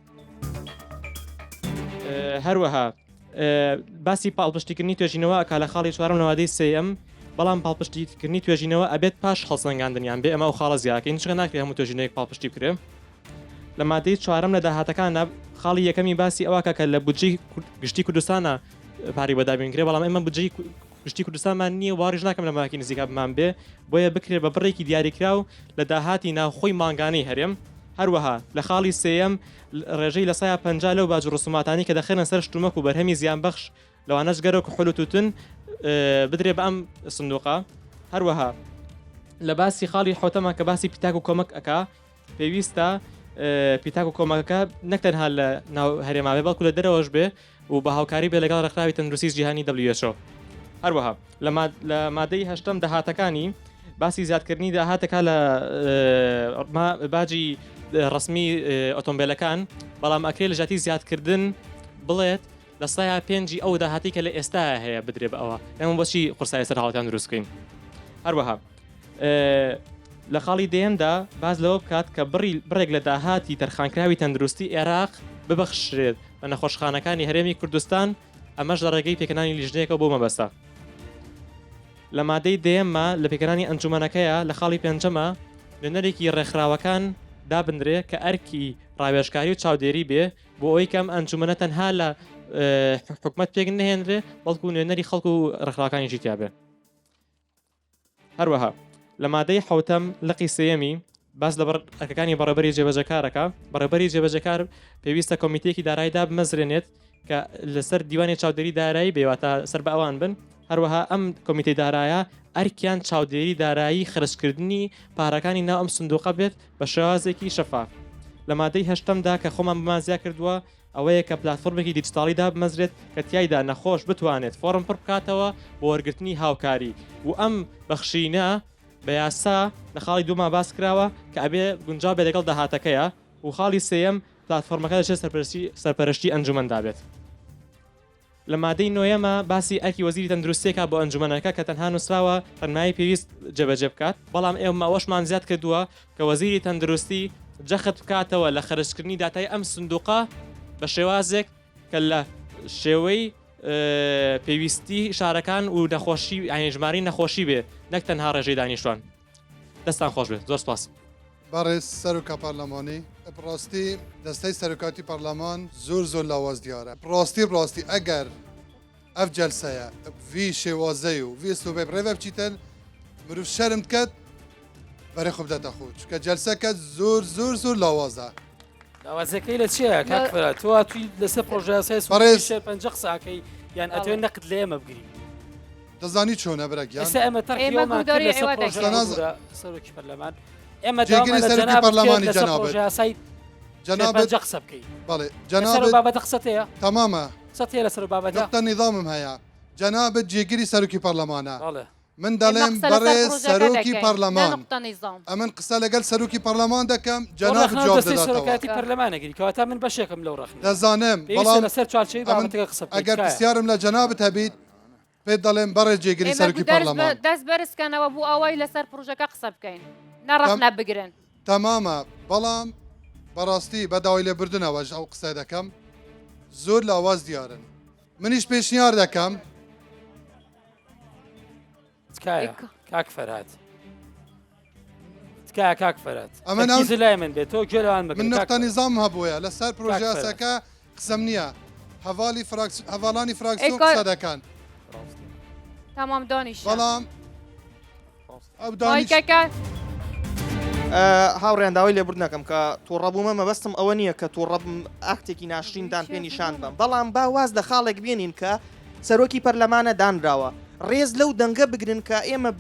هەروەها باسی پاڵپشتیکردنی توێژینەوە ئەکا لە خاڵی چوارم نەوادەی سێەم بەڵام پاڵپشتیکردنی توێژینەوە ئەبێت پاش هەڵسەنگاندنیان بێ ئەمە و خاڵە زیاکەین چکە ناکرێت هەموو توێژینەیەک پاڵپشتی بکرێ لە مادەی چوارم لە داهاتەکانە خاڵی یەکەمی باسی ئەوەکە کە لە بودجەی گشتی کوردستانە پاری بەدابینکرێ بەڵام ئێمە بودجەی گشتی کوردستانمان نییە واڕیش ناکەم لە ماکی نزیکا بمان بێ بۆیە بکرێت بە بڕێکی دیاریکرا و لە داهاتی ناوخۆی مانگانەی هەرێم هەروەها لە خاڵی سێەم ڕێژەی لە سایە 50 لەو باج ڕسوماتانی کە دەخێنە سەر شتومەک و بەرهەمی زیان بەخش لەوانەش گەرەک و حول توتن بدرێ بە ئەم سندوقە هەروەها لە باسی خاڵی حوتەمان کە باسی پیتاک و کۆمەک ئەکا پێویستە پیتاک و کۆمەکەکە نەکتەنها لە ناو هەرێماوێ بەڵکو لە دەرەوەش بێ و بە هاوکاری بێ لەگەڵ ڕێکخراوی تەندروستی جیهانی WHO هەروەها لە مادەی هەشتم داهاتەکانی باسی زیادکردنی داهاتەکە لە باجی ڕسمی ئۆتۆمبیلەکان بەڵام ئەکرێ لە ژاتی زیادکردن بڵێت لە سایە پێنجی ئەو داهاتی کە لە ئێستا هەیە بدرێ بە ئەوە ئەمە بۆچی قورسای سەر هاڵەکان دروستکەین هەروەها لە خاڵی دێمدا باز لەوە بکات کە بڕێک لە داهاتی تەرخانکراوی تەندروستی عێراق ببەخشرێت بە نەخۆشخانەکانی هەرێمی کوردستان ئەمەش لە ڕێگەی پێکەنانی لیژنەیەکە بۆ مەبەستە لە مادەی دێممە لە پێکەنانی ئەنجومەنەکەیە لە خاڵی پێنجەمە نوێنەرێکی ڕێکخراوەکان دابدرێ کە ئەرکی ڕاوێژکاری و چاودێری بێ بۆ ئەوەی کەم ئەنجومەنە تەنها لە حکومت پێک نهێنرێ بەڵکو نوێنەری خەڵک و ڕێکخراوەکانیشی تیابێ. هەروەها لە مادەی حوتەم لقی سێیەمی باس لە ئەرکەکانی بەڕێبەری جێبەجەکارەکە. بەڕێبەری جێبەجەکار پێویستە کۆمیتەیەکی داراییدا بمەزرێنێت کە لەسەر دیوانی چاودێری دارایی بێواتە سەر بە ئەوان بن. هەروەها ئەم کۆمیتەی دارایە ئەرکیان چاودێری دارایی خرجکردنی پارەکانی ناو ئەم سندوقە بێت بە شێوازێکی شەفاف. لە مادەی هەشتمدا کە خۆمان بمازیا کردووە ئەوەیە کە پلاتفۆرمێکی دیجیتاڵیدا بمەزرێت کە تیایدا نەخۆش بتوانێت فۆرم پڕ بکاتەوە بۆ وەرگرتنی هاوکاری و ئەم بەخشینە بە یاسا لە خاڵی دووما باس کراوە کە ئەبێ گونجاو بێ لەگەڵ داهاتەکەیە و خاڵی سێیەم پلاتفۆرمەکە دەچێت سەرپەرشتی ئەنجومەندا بێت. لە مادەی نۆیەمە باسی ئەرکی وەزیری تەندروستیەکە بۆ ئەنجومەنەکە کە تەنها نووسراوە ڕێنمایی پێویست جێبەجێ بکات، بەڵام ئێمە ئەوەشمان زیاد کردووە کە وەزیری تەندروستی جەخت بکاتەوە لە خەرجکردنی داتای ئەم سندوقە بە شێوازێک کە لە شێوەی پێویستی شارەکان و نەخۆشی ئاینژماری نەخۆشی بێ نەک تەنها ڕێژەی دانیشتوان. دەستان خۆش بێت. زۆر سپاس. بەڕێز سەرۆکە پەرلەمانی ڕاستی دەستەی سەرۆکاتی پەرلەمان زۆر لاواز دیارە. ڕاستی ئەگەر ئەف جەلسەیە ڤی شێوازەی و ڤی سوبێ ڕێڤە بچیتن مرۆڤ شەرم دکات بەرێ خۆ بداتە خۆ چکە جەلسەکە زۆر لاوازە. لاوازەکەی لە چییە کاکفرە تۆ توی لەسەر پرۆژه پەنج قساکەی یان ئەتوێن نەقد لە ئێمە بگری دەزانی چۆنە بەرەگیان ئێستا ئێمە تەرخیۆمان کرد لەسەر پرۆژە سەرۆکی پەرلەمان ئێمە جێگیری سەرۆکی پەرلەمانی جەنابەت جەنابەت قسە بکەیت. بەڵێ جەنابەت بابەتە قسەت هەیە تەمامە قسەت هەیە لەسەر بابەتە نقطە نیظامم هەیە جەنابەت جێگیری سەرۆکی پەرلەمانە بەڵێ من دەڵێم بەڕێز سەرۆکی پەرلەمان ئەمن قسە لەگەڵ سەرۆکی پەرلەمان دەکەم جەنابەت جواب دەداتەوە. سەرۆکاتی پەرلەمانەگیری کەواتە من بەشێکم لەو ڕەخنە دەزانم بەڵام لەسەر چوارچێوەی بابەتەکە قسە بکەیت. ئەگەر پرسیارم لە جەنابەت هەبیت پێت دەڵێم بەڕێز جێگیری سەرۆکی پەرلەمان دەست بەرزکەنەوە بوو ئەوەی لەسەر پرۆژەکە قسە بکەین نەڕەخنە بگرن. تەمامە بەڵام بەڕاستی بەداوای لێبردنەوەش ئەو قسە دەکەم زۆر لاواز دیارن. منیش پێشنیار دەکەم تکایە کاک فەرهاد تکایە کاک فەرهاد ئەمە لای من بێت تۆ گوێلەوان بکەن. من نقطە نیزام هەبووە لەسەر پرۆژەکە قسەم نییە هەواڵانی فراکسیۆن قسە دەکەن. تەمام دانیش بەڵام ئەو هاوڕێن داوای لێبور نەکەم کە تووڕەبوومە مەبەستم ئەوە نییە کە تووڕەبم ئاکتێکی ناشرینتان پێ نیشان بم، بەڵام باواز لە خاڵێک بێنین کە سەرۆکی پەرلەمانە دانراوە ڕێز لەو دەنگە بگرن کە ئێمە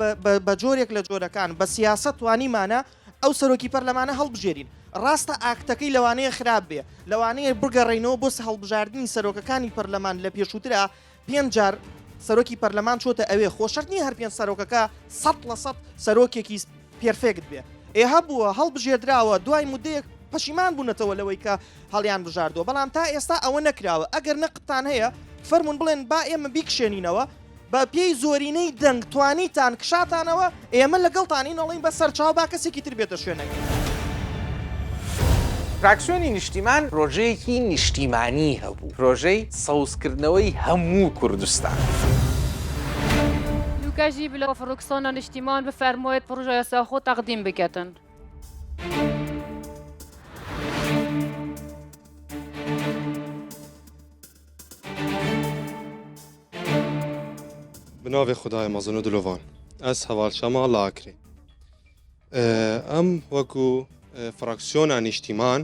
بە جۆرێک لە جۆرەکان بە سیاست توانیمانە ئەو سەرۆکی پەرلەمانە هەڵبژێرین. ڕاستە ئاکتەکەی لەوانەیە خراپ بێ لەوانەیە بگەڕێنەوە بۆ هەڵبژاردننی سەرۆکەکانی پەرلەمان لە پێشووترا 5 جار سەرۆکی پەرلەمان چۆتە ئەوێ خۆشەرنی هەر 5 سەرۆکەکە 100% سەرۆکێکی پێرفێکت بێ. هەبووە هەڵبژێدراوە دوای مودەیەک پەشیمان بوونەتەوە لەوەی کە هەڵیان بژاردەوە، بەڵام تا ئێستا ئەوە نەکراوە. ئەگەر نەقتان هەیە فەرمونون بڵێن با ئێمە بیکشێنینەوە بە پێی زۆرینەی دەنگ توانیتان کشاتانەوە ئێمە لەگەڵتانی نەڵین بە سەرچاو با کەسێکی تر بێتە شوێنەکە. فراکسیۆنی نیشتیمان پرۆژەیەکی نیشتیمانی هەبوو، پرۆژەی سەوزکردنەوەی هەموو کوردستان. لوکاژی بلە فڕوکسۆنە نیشتیمان بفەرموویت پرۆژە یاسا خۆ تەقدیم بکەتن. بناوی خدای مەزن و دلۆڤان ئەس هەواڵشەما لاکرێ ئەم وەکو فراکسیۆنا نیشتیمان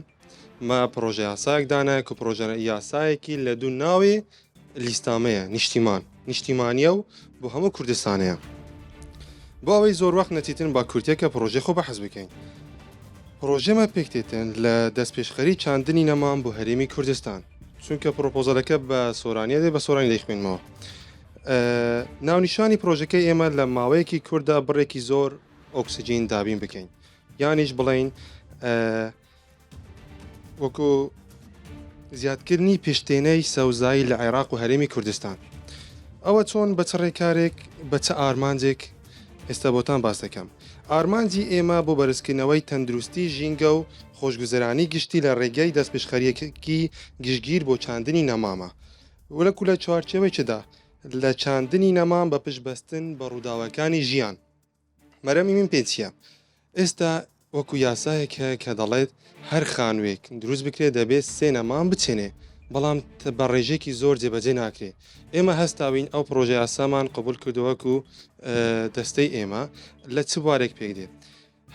ما پرۆژە یاسایەکدانە کە پرۆژە یاسایەکی لە دوو ناوی لیستامەیە نیشتیمانیە و بۆ هەموو کوردستانەیە. بۆ ئەوەی زۆر وەخت نەتیتن با کورتێکە پرۆژێ خۆ بەحەز بکەین. پرۆژێمە پێکتێتن لە دەستپێشخەری چاندنی نەمان بۆ هەرێمی کوردستان چونکە پرۆپۆزەلەکە بە سۆرانیە دێ بە سۆرانی دەیخوێنمەوە. ناونیشانی پرۆژەکەی ئێمە لە ماوەیەکی کووردا بڕێکی زۆر ئۆکسسیجین دابین بکەین یانیش بڵین وەکو زیادکردنی پشتێنەی سەوزایی لە عێراق و هەرێمی کوردستان. ئەوە چۆن بە چ ڕێکارێک بە چه ئارمانجێک ئێستا بۆتان باس دەکەم. ئارمانجی ئێمە بۆ بەرزکردنەوەی تەندروستی ژینگە و خۆشگوزەرانی گشتی لە ڕێگەی دەستپێشخەریەکی گشتگیر بۆ چاندنی نەمامە وەکو لە چوارچێوەی چدا لە چاندنی نەمان بە پشتبەستن بە ڕووداوەکانی ژیان. مەرەمی من پێچیە ئێستا وەکو یاسایەکە کە دەڵێت هەر خانوێک دروست بکرێت دەبێت 3 نەمان بچێنێ بەڵام بە ڕێژێکی زۆر جێبەجێ ناکرێت ئێمە هەستاوین ئەو پرۆژه یاسامان قبول کردووەکو دەستەی ئێمە لە چ بوارێک پێک دێت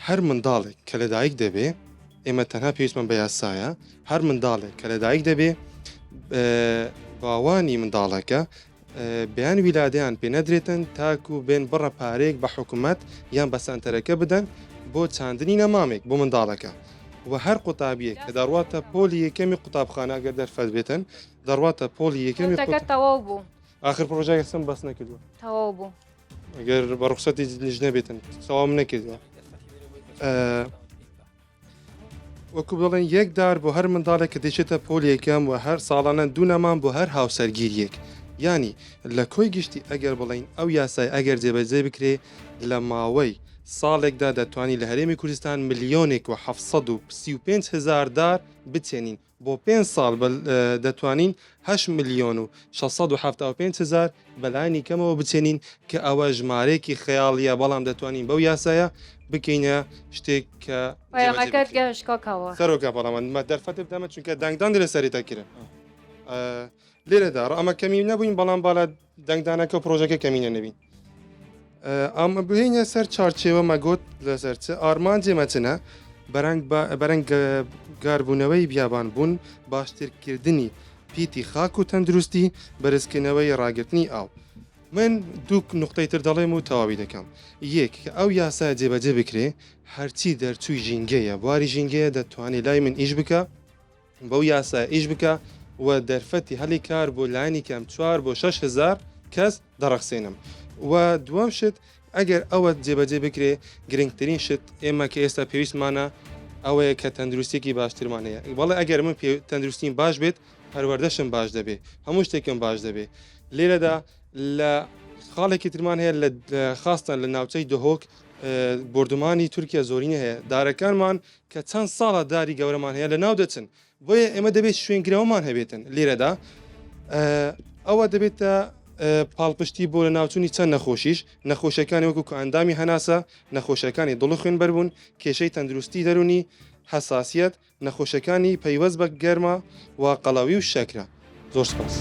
هەر منداڵێک کە لەدایک دەبێ ئێمە تەنها پێویستمان بە یاسایە هەر منداڵێک کە لەدایک دەبێ باوانی منداڵەکە بیان ویلادیان پێ نەدرێتن تاکو بێن بڕە پارێک بە حکوومەت یان بە سانتەرەکە بدەن بۆ چاندنی نەمامێک بۆ منداڵەکە و هەر قوتابیەک کە دەڕواتە پۆلی یەکەمی قوتابخانەگەر دەرفەت بێتن دەڕواتە پۆلی یەکەمی تەواو بوو آخر پرۆژەکە سم بەس نەکردووە تەواو بوو ئەگەر بە ڕوخسەتی لیژ نەبێتن سەوام نەکردووە وەکو بڵێن یەک دار بۆ هەر منداڵێک کە دەچێتە پۆل یەکەم و هەر ساڵانە دوونەمان بۆ هەر هاوسەرگیریەک ینی لە کۆی گشتی ئەگەر بڵین ئەو یاسای ئەگەر جێبەجێ بکرێ لە ماوەی ساڵێکدا دەتوانانی لە هەرێمی کوردستان ملیۆنێک و 735,000 دار بچێنین بۆ 5 ساڵ دەتوانین 8 ملیۆن و 675,000 بەلایانی کەمەوە بچێنین کە ئەوە ژمارەیەکی خەیاڵیە بەڵام دەتوانین بەو یاسایە بکەینە شتێک کە سەرۆکە بەڵام دەرفەت بدەمە چونکە دەنگدان لە سەرێتەکردن لێرەدا ئەمە کەمی نەبووین بەڵام بالا دەنگدانەکە پرۆژەکە کەمینە نەبین ئەمە بهێنە سەر چارچێوە مەگوت لەسەر چ ئارمان جێمەچنە بەرەنگ گاربوونەوەی بیابان بوون باشترکردنی پیتی خاک و تەندروستی بەرزکردنەوەی ڕاگررتنی ئاو من دوو نقطەی تر دەڵێم و تەواوی دەکەم یەک کە ئەو یاسا جێبەجێ بکرێ هەرچی دەرچووی ژینگەیە بواری ژینگەیە دەتوانێت لای من ئیش بکە بەو یاسا ئیش بکە و دەرفەتی هەلی کار بۆ لایانی کەم 4 بۆ 6,000 کەس دەڕەخسێنم و دوام شت ئەگەر ئەوە جێبەجێ بکرێ گرنگترین شت ئێمە کە ئێستا پێویستمانە ئەوەیە کە تەندروستێکی باشترمان هەیە بەڵێ ئەگەر من تەندروستیم باش بێت هەروەردەشم باش دەبێ هەموو شتێکم باش دەبێ لێرەدا لە خاڵێکی ترمان هەیە لە خاستان لە ناوچەی دهۆک بردومانی تورکیا زۆرینە هەیە دارەکانمان کە چەند ساڵە داری گەورەمان هەیە لە ناو دەچن بۆیە ئێمە دەبێت شوێنگرەوەمان هەبێتن لێرەدا ئەوە دەبێتە پاڵپشتی بۆ لە ناوچوونی چەند نەخۆشیەکانی وەکو کە ئەندامی هەناسە نەخۆشیەکانی دڵ خوێن بەربوون کێشەی تەندروستی دەرونی حساسیت نەخۆشیەکانی پەیوەست بە گەرمە و قەڵاوی و شەکرە زۆر سپاس.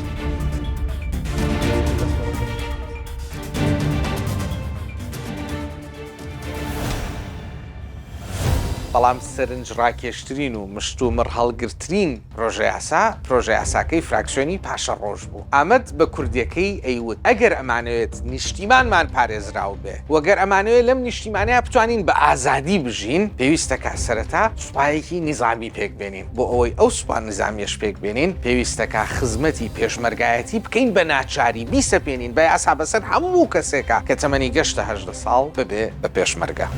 بەڵام سەرنج ڕاکێشترین و مشتومڕ هەڵگرترین پرۆژە یاسا پرۆژە یاساکەی فراکسیۆنی پاشە ڕۆژ بوو ئەمەد بە کوردیەکەی ئەیوت ئەگەر ئەمانەوێت نیشتیمانمان پارێزراو بێ وەگەر ئەمانەوێت لەم نیشتیمانەیە بتوانین بە ئازادی بژین پێویستەکە سەرەتا سوپایەکی نیزامی پێک بێنین بۆ ئەوەی ئەو سوپان نظامیەش پێک بێنین پێویستەکە خزمەتی پێشمەرگایەتی بکەین بە ناچاری بیسەپێنین بە یاسا بەسەر هەموو کەسێکە کە تەمەنی گەشتە 18 ساڵ ببێ بە پێشمەرگە.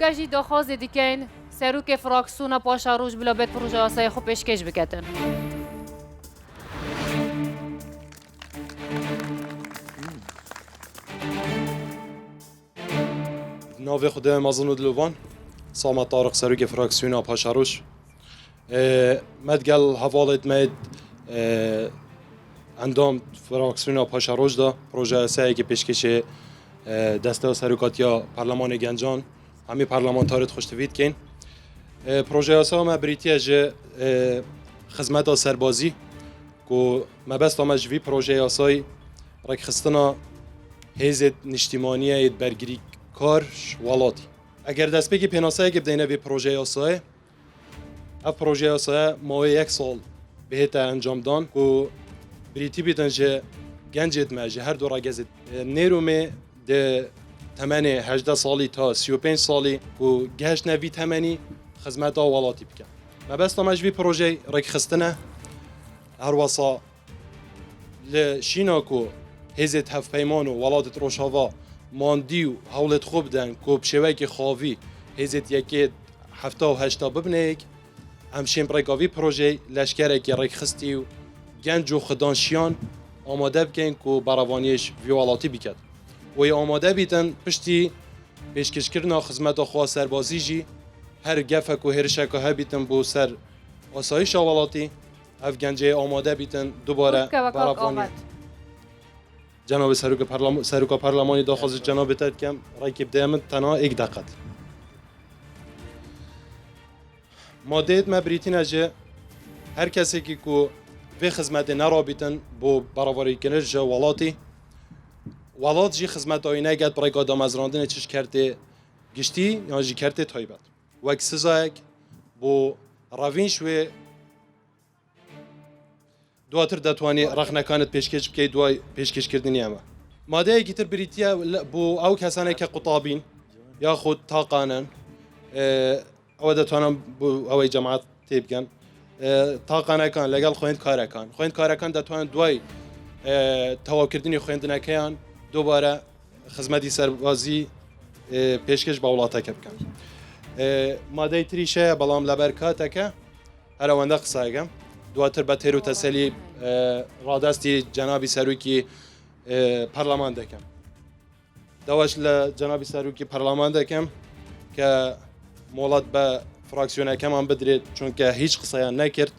کەژی داخوازی دیکەین سەرروکێ فراکسیۆنە پاشا ڕۆژ بلا بێت پرۆژە یاسای خۆ پێشکەش بکەن. ناوێ خودێ مەزن و دلوان ساما تارق سەرروکێ فراکسیۆنە پاشا ڕۆژ مەدگەل هەواڵێت مێت ئەندام فراکسیۆنە پاشا ڕۆژدا پرۆژە یاسایەکی پێشکەشێ دەستە سەرۆکاتیا پەرلەمانی گەنجان همی پارلمانتارت خوشتوید کن پروژه یاسا ما بریتیه جه خدمت سربازی کو ما بس تا مجوی پروژه یاسای رک خستنا هزت نشتیمانیه برگری کار ولاتی اگر دست بگی پناسه که بدینه به پروژه یاسای اف پروژه یاسای ما 1 سال بهت انجام دان کو بریتی بیدن جه گنجت ماجه هر دو راگزت نیرومه ده 18 سالی تا 35 سالی و گهش نوی تمنی خدمت ولاتی بکن. ما بس تماجوی پروژه رک خستنه هر وصا لشینا کو هزت هف پیمان و ولادت روشاوا ماندی و حولت خوب دن کو بشوی خواوی هزت یکی 7 و 8 ببنیک همشین برگاوی پروژه لشکره که رک خستی و گنج و خدانشیان آماده بکن کو براوانیش ولاتی بکد. و آماده بیتن پشتی پیشکشکردن خدمت خواست سربازی جی هر گفک و هر شکه بیتن بو سر آسایش ولاتی اف گنجه آماده بیتن دوباره برافانی جناب سروک پارلمانی داخل جناب تد کم رای که بدهم تنها 1 دقیقه ماده ما بریتین اجه هەر کەسێکی کو vê xizmetê nerabîtin بۆ baravarîkirina ji welatê welat jî xizmetayî neget birêka damezrandinê çi ji kertê giştî yan jî kertê taybet wek sizayek بۆ ravînş wê دواتر دەتوانێت ڕەخنەکانت پێشکەش بکەیت دوای پێشکەشکردنی ئەمە مادەیەکی تر بریتە بۆ ئەو کەسانێکە قوتابین یاخود تاقانن ئەوە دەتوانم بۆ ئەوەی جەماعەت تێبگەن تاقانەکان لەگەڵ خوێندکارەکان دەتوانن دوای تەواوکردنی خوێندنەکەیان دووبارە خزمەتی سەربازی پێشکەش بە وڵاتەکە بکەن مادەی تریشەیە بەڵام لەبەر کاتەکە هەرەوەندە قساگەم دواتر بە تێر و تەسەلی ڕادستی جەنابی سەرروکی پەرلەمان دەکەم داواش لە جەنابی سەرروکی پەرلەمان دەکەم کە مۆڵەت بە فراکسیۆنەکەمان بدرێت چونکە هیچ قسەیان نەکرد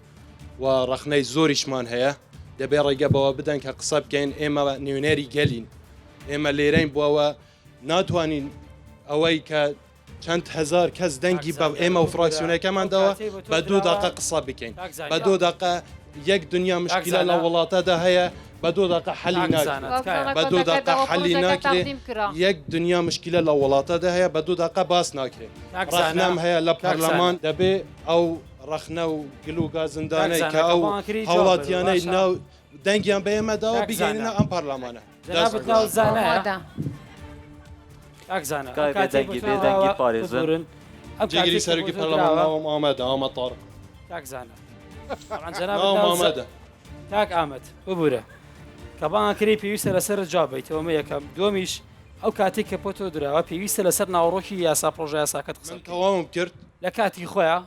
و ڕەخنەی زۆریشمان هەیە دەبێ ڕێگە بەوە بدەن کە قسە بکەین ئێمە نیونێری گەلین ئێمە لێرەین بووەوە ناتوانین ئەوەی کە چەند هزار کەس دەنگی بە ئێمە و فراکسیۆنەکەماندەوە بە 2 دقیقە قسە بکەین بە 2 دقیقە یەک دنیا مشکلە لە وڵاتەدا هەیە بە 2 دقیقە حەلی ناکرێت بە 2 دقیقە حەلی ناکرێت یەک دنیا مشکلە لە وڵاتەدا هەیە بە 2 دقیقە باس ناکرێت ڕەخنەم هەیە لە پەرلەمان دەبێ ئەو ڕەخنە و گل و گازندانەی کە ئەو هەوڵاتیانەی ناو دەنگیان بە ئێمەداوە بیگەینە ئەم پەرلەمانە دەنگی پارێزن جێگیری سەرروکی پەرلەمانەوەم ئامادە ئامەتاڕ ئامادە کاک ئامەد ببوورە کە بانکری پێویستە لەسەر جابیتەوەمە یەکەم دومیش ئەو کاتێک کە پۆتۆ دراوە پێویستە لەسەر ناوڕۆکی یاسا پرۆژە یاساکەت قسە تەواوم کرد لە کاتی خۆیان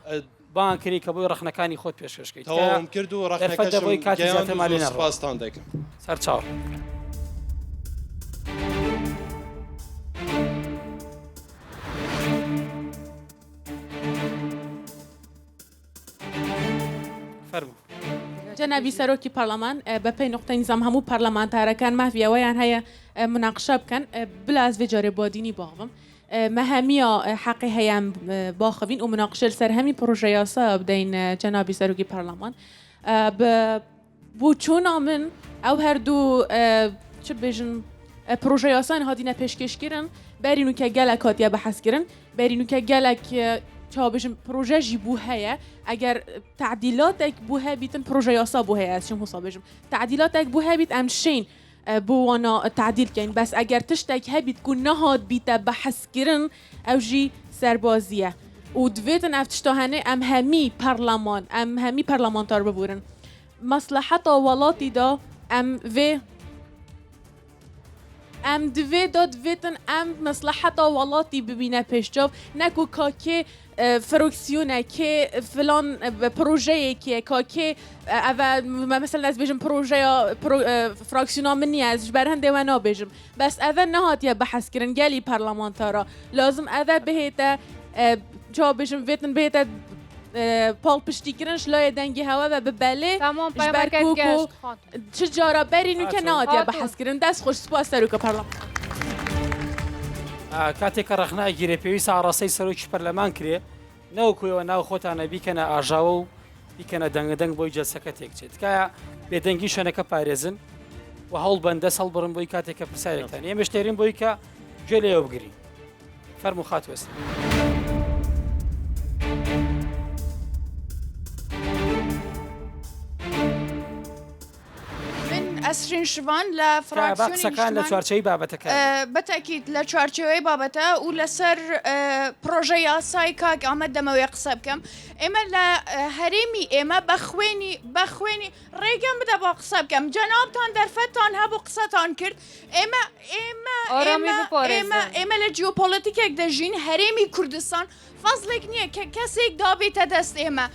بانکری کە بۆی ڕەخنەکانی خۆت پێشکەشکەیت تەواوم کرد و ڕەخنەکەشم کاتی زیاترمالی سپاسان دەکەم سەر چاوە جەنابی سەرۆکی پەرلەمان بەپێی نقطەی نیزام هەموو پەرلەمانتارەکان مافیەوەیان هەیە مناقشە بکەن بلاس بێ جارێ بۆدینی باڵم مەهەمیە حەقی هەیەم باخەبین و مناقشە سەر هەمی پرۆژە یاسا بدەین جەنابی سەرۆکی پەرلەمان بۆ چۆنا من ئەو هەردوو چ بێژن پرۆژە یاسان هاتینە پێشکەشکردن بەرین و کە گەلک هاتیە بەحەزکردن بەرین و کە گەلک چاوبژم پروژه بو هەیە ئەگەر تعدیلاتێک بو هەبیتن پروژه یاسا بو هەیە چم حسابژم تعدیلاتێک بو هەبیت ئەم شین بۆ وانە تعدیلکەین بەس ئەگەر تشتێک هەبیت کو نەهات بیتە بەحەزکردن ئەو ژی سەربازیە و دوێتن ئەف تشتۆهانێ ئەم هەمی پەرلەمانتار ببورن مەسلەحەتە وڵاتیدا ئەم دوێ دەوێتن ئەم مەسلەحەتە وڵاتی ببینە پێشچاو نەکو کاکێ فرۆکسیۆنەکێ فلان پرۆژەیەکێ کاکێ ئەvە مەسەل ئەس بێژم پرۆژەیە فراکسیۆنا من نییە ئەس بەر هەندێوە نابێژم بەس ئەvە نەهاتیە بەحەزکردن گەلی پەرلەمانتارە لازم ئەvە بهێتە چاوبێژم وێتن بهێتە پاڵ پشتیکردنش لایە دەنگی هەوە بە ببەلێ چ جارە بەرین و کە ناتیە بەحەزکردن دەست خۆش سوپاس سەرۆکە پەرلەمان کاتێک کە ڕەخنای گیرێ پێویستە ئاڕاستەی سەرۆکی پەرلەمان کرێ نەوەکوێەوە ناو خۆتانە بیکەنە ئاژاوە و بیکەنە دەنگەدەنگ بۆی جەلسەکە تێکچێت تکایە بێدەنگی شوێنەکە پارێزن و هەڵ بەندە هەڵبڕن بۆی کاتێککە پرسیارێکتان ئێمە شتێرین بۆی کە گوێ لێەوە بگرین فەرمو خاتوێست ئەسرین شوان لە فراکسیۆنەکان لە چوارچەوەی بابەتەکە بەتەکیت لە چوارچەوەی بابەتە و لەسەر پرۆژە یاسای کاک ئامەد دەمەوێ قسە بکەم ئێمە لە هەرێمی ئێمە بەخوێنی ڕێگەم بدە بۆ قسە بکەم جەنابتان دەرفەتان هەبوو قسەتان کرد ئێمە لە جیۆپۆلیتیکێک دەژین هەرێمی کوردستان فەزلێک نییە کە کەسێک دابێتە دەست ئێمە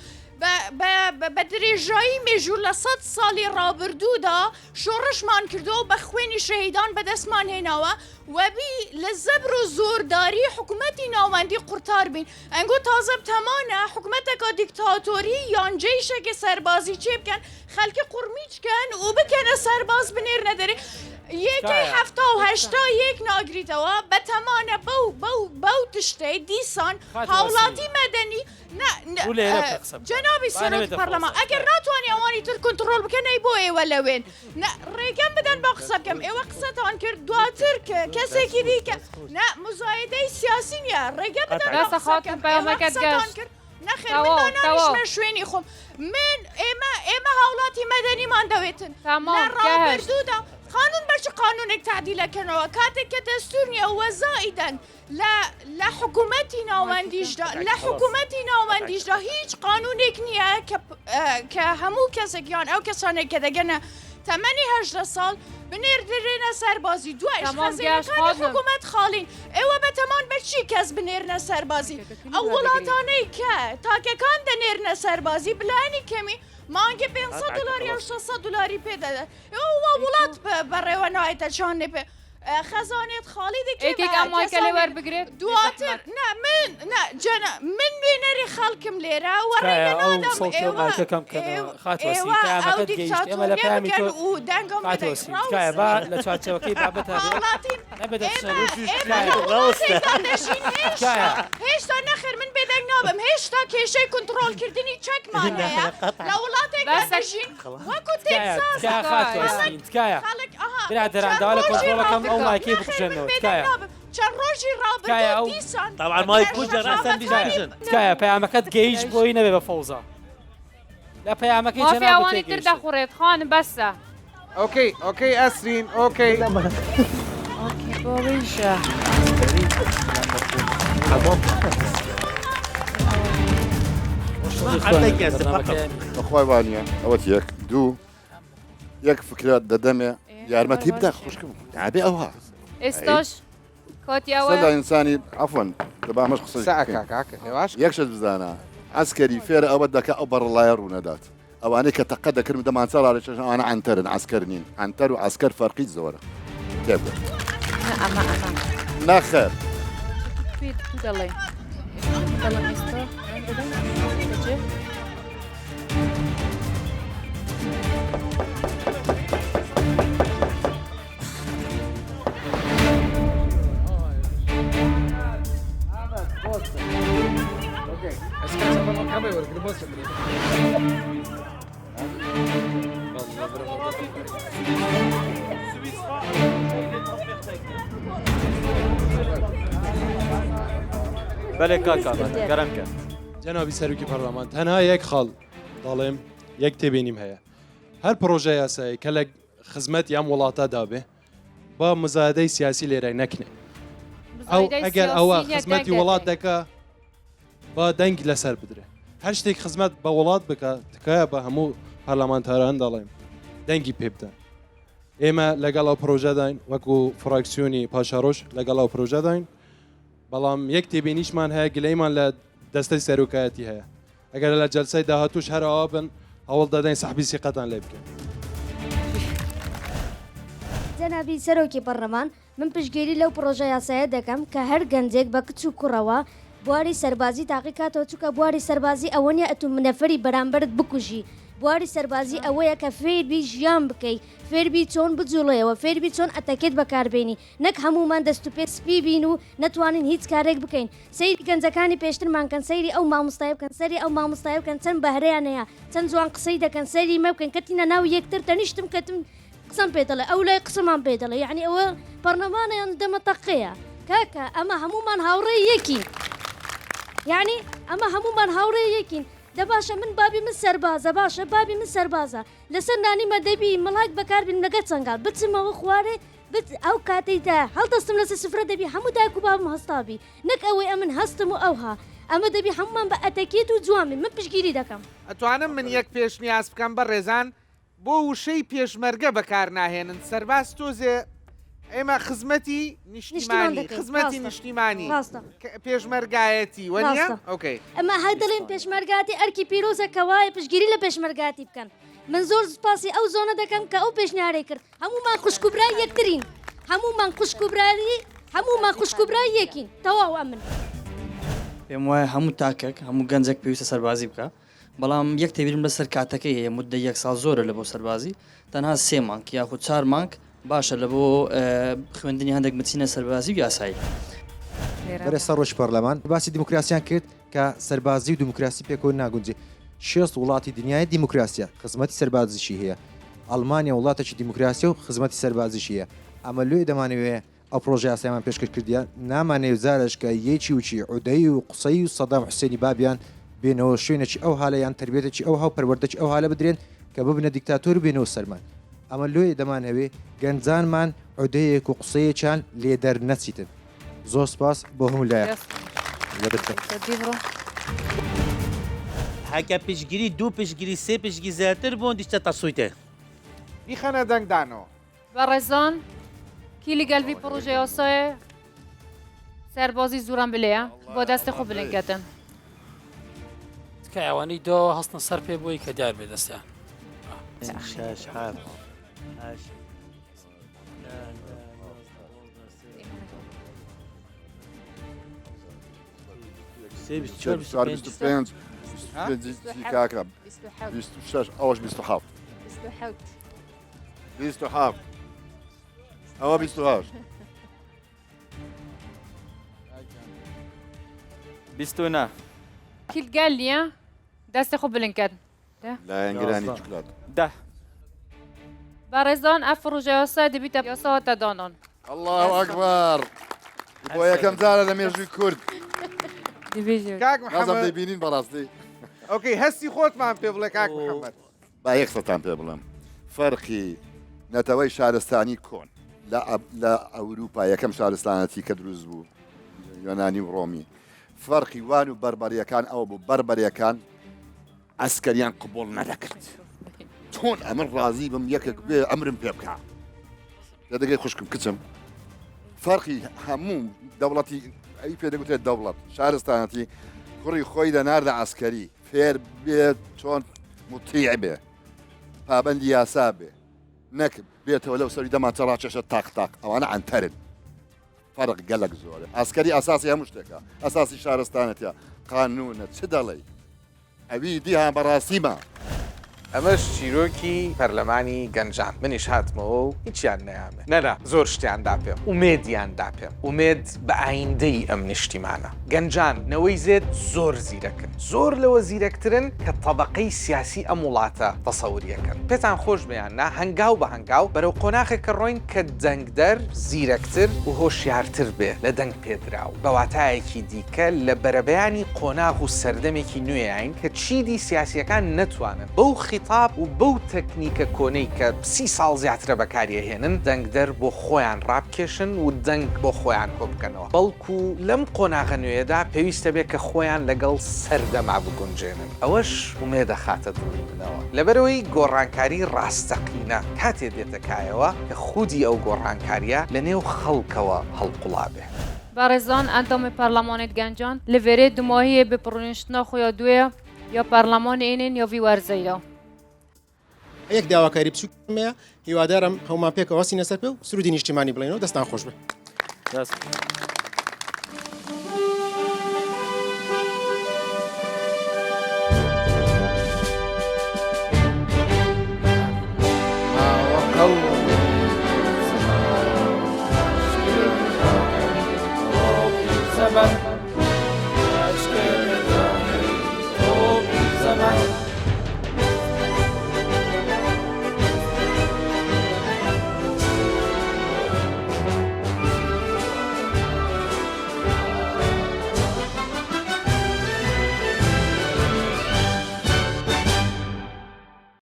بە درێژایی مێژوو لە 100 ساڵی ڕابردوودا شۆڕشمان کردو و بە خوێنی شەهیدان بەدەستمان هێناوە وەبی لە زەبر و زۆرداری حکوومەتی ناوەندی قورتار بین ئەنگۆ تازە تەمانە حکوومەتێکە دیکتاتۆری یان جێیشێکی سەربازی چێ بکەن خەلکی قورمیچکەن و بکەنە سەرباز بنێر نەدەری یەکی 1970 یەک ناگریتەوە بە تەمانە بەو تشتي دیسان هاوڵاتی مەدەنی جەنابی سەرۆکی پەرلەمان ئەگەر ناتوانانی ئەوانی تر کنترۆل بکەنەی بۆ ئێوە لەوێن ڕێگەم بدەن بە قسە بکەم ئێوە قسەتان کرد دواتر کەسێکی دیکە مزایدەی سیاسی نیە ڕێگە بدەن بە قسە بکەم ئێوە قسەتان کرد نەخێر من دانیشتمە شوێنی خۆم من ئێمە هاوڵاتی مەدەنیمان دەوێتن لە ڕابردوودا قانون بەش قانونێک تعدیلەکەنەوە کاتێک کە دەستور نییە وەزائیدەن لە حکوومەتی ناوەندیشدا هیچ قانونێک نییە کە هەموو کەسێکیان ئەو کەسانێک کە دەگەنە تەمەنی 18 ساڵ بنێردرێنە سەربازی دوای خەزینەکانی حکوومەت خاڵین ئێوە بەتەمان بەچی کەس بنێرنە سەربازی ئەو وڵاتانەی کە تاکەکان دەنێرنە سەربازی بلانی کەمی مانگی 500 دلار یا 600 دلاری پێدەدەن ئەوە وڵات بەڕێوە نایەتە چانێ پێ خەزانێت خاڵی دەکێت ئەماکەلی وەربگرێت دواتر من نوێنەری خەڵکم لێرە لە چارچەوەکەی هێشتا نەخێر من بێدەنگ نابم هێشتا کێشەی کنترۆلکردنی چەکمان هەیە لە وڵاتێک دەژین وەکو برادراندا لە کۆنترۆڵەکەم ئەو مایکەی بکوژێنەوە چەند ڕۆژی ڕابردوو دیسان طبعا مای کوژە ڕاستەن دیژن تکایە پەیامەکەت گەیشت بۆی نەبێ بە فەوزە لە پەیامەکەی جەنابەتی تر دەخوڕێت خانم بەسە ئۆکەی ئەسرین ئۆکەی بۆ ڕیشە بەخوای وانە ئەوەت یەک دوو یەک فکرات دەدەمێ یارمەتی بدە خوشکم عابێ ئەوها ئێستاش کۆتیەوە سەدا ئینسانی عەفوەن دەبا مەش قسە یەکشت بزانە عسکەری فێرە ئەوە دەکە ئەو بەڕڵایە ڕوونەدات ئەوانەی کە تەقە دەکردن دەمان چاڵاڕێ ئەوانە عنتەرن عسکەر نین عنتەر و عسکەر فەرقی زۆرە تێبێت نەخێر دەڵێ بەێ کاکە گەرمکە جەنابی سەرۆکی پەرلەمان تەنها یەک خاڵ دەڵێم یەک تێبینیم هەیە هەر پرۆژە یاسایی کە لە خزمەت یان وڵاتە دابێ با مزایدەی سیاسی لێرە نەکنێ ئەو ئەگەر ئەوە خزمەتی وڵات دەکە با دەنگ لەسەر بدرێ هەر شتێک خزمەت بە وڵات بکە تکایە بە هەموو پەرلەمانتاران دەڵێم دەنگی پێ بدەن ئێمە لەگەڵ ئەو پرۆژەداین وەکو فراکسیۆنی پاشەڕۆژ لەگەڵ ئەو پرۆژەداین بەڵام یەک تێبینیشمان هەیە گلەیمان لە دەستەی سەرۆکایەتی هەیە ئەگەر لە جەلسەی داهاتوش هەرەوە بن هەوڵ دەدەین سەحبی سیقەتان لێ بکەن جەنابی سەرۆکی پەرلەمان من پشتگیری لەو پرۆژە یاسایە دەکەم کە هەر گەنجێک بە کچ و کوڕەوە بواری سەربازی تاقیکاتەوە چووکە بواری سەربازی ئەوە نیە ئەتو منەفەری بەرامبرت بکوژی بواری سەربازی ئەوەیە کە فێربی ژیان بکەی فێربی چۆن بجوڵەیەوە فێربی چۆن ئەتەکێت بەکاربێنی نەک هەمومان دەست و پێ سپی بین و نەتوانین هیچ کارێک بکەین سەیری گەنجەکانی پێشترمانکەن سەیری ئەو مامۆستای بکەن سەری ئەو مامۆستای بکەن چەند بەهرەیان هەیە چەند جوان قسەی دەکەن سەری مە بکەن کەتینە ناو یەکتر تەنیشتم کەتم قسەم پێ دەڵێ ئەو لای قسەمان پێ دەڵێ یعنی ئەوە پەرلەمانیان دەمەتەقەیە کاکە ئەمە هەمومان هاوڕێ یەکی یعنی ئەمە هەمومان هاوڕێ یەکین دەباشە من بابی من سەربازە باشە بابی من سەربازە لەسەر نانیمە دەبی مەڵک بەکاربین لەگە چەنگال بچمەوە خوارێ ئەو کاتەیدا هەڵدەستم لەسەر سفرە دەبی هەموو دایک و بابم هەستابی نەک ئەوەی ئەمن هەستم و ئەوها ئەمە دەبی هەمومان بە ئەتەکێت و جوامین من پشگیری دەکەم ئەتوانم من یەک پێشنیاز بکەم بە ڕێزان بۆ وشەی پێشمەرگە بەکار ناهێنن سەرباز تۆزێ ئێمە خزمەتی نیشتیمانی خزمەتی نیشتیمانی پێشمەرگایەتی وەنیە ئۆکەی ئەمە هەر دەڵێن پێشمەرگاتی ئەرکی پیرۆزە کەوایە پشگیری لە پێشمەرگاتی بکەن من زۆر سپاسی ئەو زۆنە دەکەم کە ئەو پێشنیارەی کرد هەمومان خوشکوبرای یەکترین هەمومان خوشکوبرای یەکین تەواو ئەمن پێم وایە هەموو تاکێک هەموو گەنجێک پێویستە سەربازی بکە بەڵام یەک تێبیرم لەسەر کاتەکەی هەیە مدە 1 ساڵ زۆرە لە بۆ سەربازی تەنها 3 مانگ یاخود 4 مانگ باشە لە بۆ خوێندنی هەندێک بچینە سەربازی و یاسایی بەرەسەر ڕۆژ پەرلەمان باسی دیموکراسیان کرد کە سەربازی و دیموکراسی پێکۆ ناگونجێ 6 وڵاتی دنیای دیموکراسیە خزمەتی سەربازیشی هەیە ئەڵمانیا وڵاتێکی دیموکراسی و خزمەتی سەربازیشی هەیە ئەمە لێ دەمانەوێت ئەو پرۆژه یاسایمان پێشکەش کردیان نامانەوێت زارش کە یەکی وچی عودەی و قسەی و سەدام حوسێنی بابیان بێنەوە شوێنێکی ئەو هاالەیان تربێتێکی ئەو هاو پەروەردەی ئەو هاالە بدرێن کە ببنە دیکتاتۆر بێنەوە سەرمان ئەمە لێ دەمانەوێ گەنجانمان عودەیەک و قسەیەکیان لێ دەرنەچیتن زۆر سپاس بۆ هەموو لایە هەکە پشگیری دوو پشگیری سێ پشگی زیاتر بوون دیشتە تەسوویتێ دیخەنە دەنگدانەوە بەڕێزان کی لەگەڵ پرۆژه یاسای سەربازی زوران بلەیە بۆ دەستی خۆ بلێنکەتن تکای ئەوانەی دۆ هەستنە سەر پێ بووی کە دیار بێ دەستیان کاکە 26 ئەوەش 27 ئەوە 28 بیستۆنا کی لەگەڵ نییە دەستی خۆ بلێنکەن لایەنگرانی چکلات ده بەڕێزان ئەف پرۆژه یاسای دەبیتە یاساوەتە دانان الله ئەکبەر بۆ یەکەم جارە لە مێژووی کورد کاک نازم محەممەد دەبینین بەڕاستی ئۆکەی هەستی خۆتمان پێ بڵێ کاک محەممەد با یەکسەتان پێ بڵم فەرقی نەتەوەی شارستانی کۆن لە ئەوروپا یەکەم شارستانەتی کە دروست بوو یۆنانی و ڕۆمی فەرقی وان و بەربەریەکان ئەوە بوو بەربەریەکان ئەسکەریان قبول نەدەکرد چۆن ئەمن ڕازی بم یەکێک بێ ئەمرم پێ بکە لە دەگەی خوشکم کچم فەرقی هەموو دەوڵەتی ئەی پێ دەگوتێت دەوڵەت شارستانەتی کوڕی خۆی دەناردە ئەسکەری فێر بێت چۆن متیع بێ پابەندی یاسا بێ نەک بێتەوە لەو سەری دەمان چەڕاکێشە تاق ئەوانە ئەنتەرن فەرق گەلک زۆرە ئەسکەری ئاساسی هەموو شتێکە ئەساسی شارستانەتە قانونە چ دەڵێ ئەوی دیها بەڕاستیمە ئەمەش چیرۆکی پەرلەمانی گەنجان منیش هاتمەوە و هیچیان نەیامێ نەدا زۆر شتیاندا پێم ومێدیاندا پێم ومێد بە ئایندەی ئەم نیشتیمانە گەنجان نەوەی زێت زۆر زیرەکن زۆر لەوە زیرەکترن کە تەبەقەی سیاسی ئەم وڵاتە تەسەوریەکەن پێتان خۆش بەیاننا هەنگاو بە هەنگاو بەرەو قۆناغێکە ڕۆین کە دەنگدەر زیرەکتر و هۆشیارتر بێ لە دەنگ پێدراو بەواتایەکی دیکە لە بەرەبەیانی قۆناغ و سەردەمێکی نوێیین کە چیدی سیاسیەکان نەتوانن بەو خیتاب و بەو تەکنیکە کۆنەی کە 30 ساڵ زیاترە بەکاریهێنن دەنگدەر بۆ خۆیان ڕابکێشن و دەنگ بۆ خۆیان کۆ بکەنەوە بەڵکو لەم قۆناغە نوێدا پێویستە بێت کە خۆیان لەگەڵ سەردەما بگونجێنن ئەوەش ومێدە خاتە دڵنەوە لەبەرەوەی گۆڕانکاری ڕاستەقینە کاتێ دێتەکایەوە کە خودی ئەو گۆڕانکاریە لە نێو خەڵکەوە هەڵقوڵابێ بەڕێزان ئەندامی پەرلەمانێت گەنجان لەوێرێ دوماهەیە بە پڕۆنیشتنا خۆیان دوێە یا پەرلەمان ئێنێن یا وی وەرزەیدا یەک داواکاری بچووکمەیە هیوادارم هەومان پێکەوە سینە سەر پێ و سرودی نیشتیمانی بڵێنەوە دەستان خۆش بێ.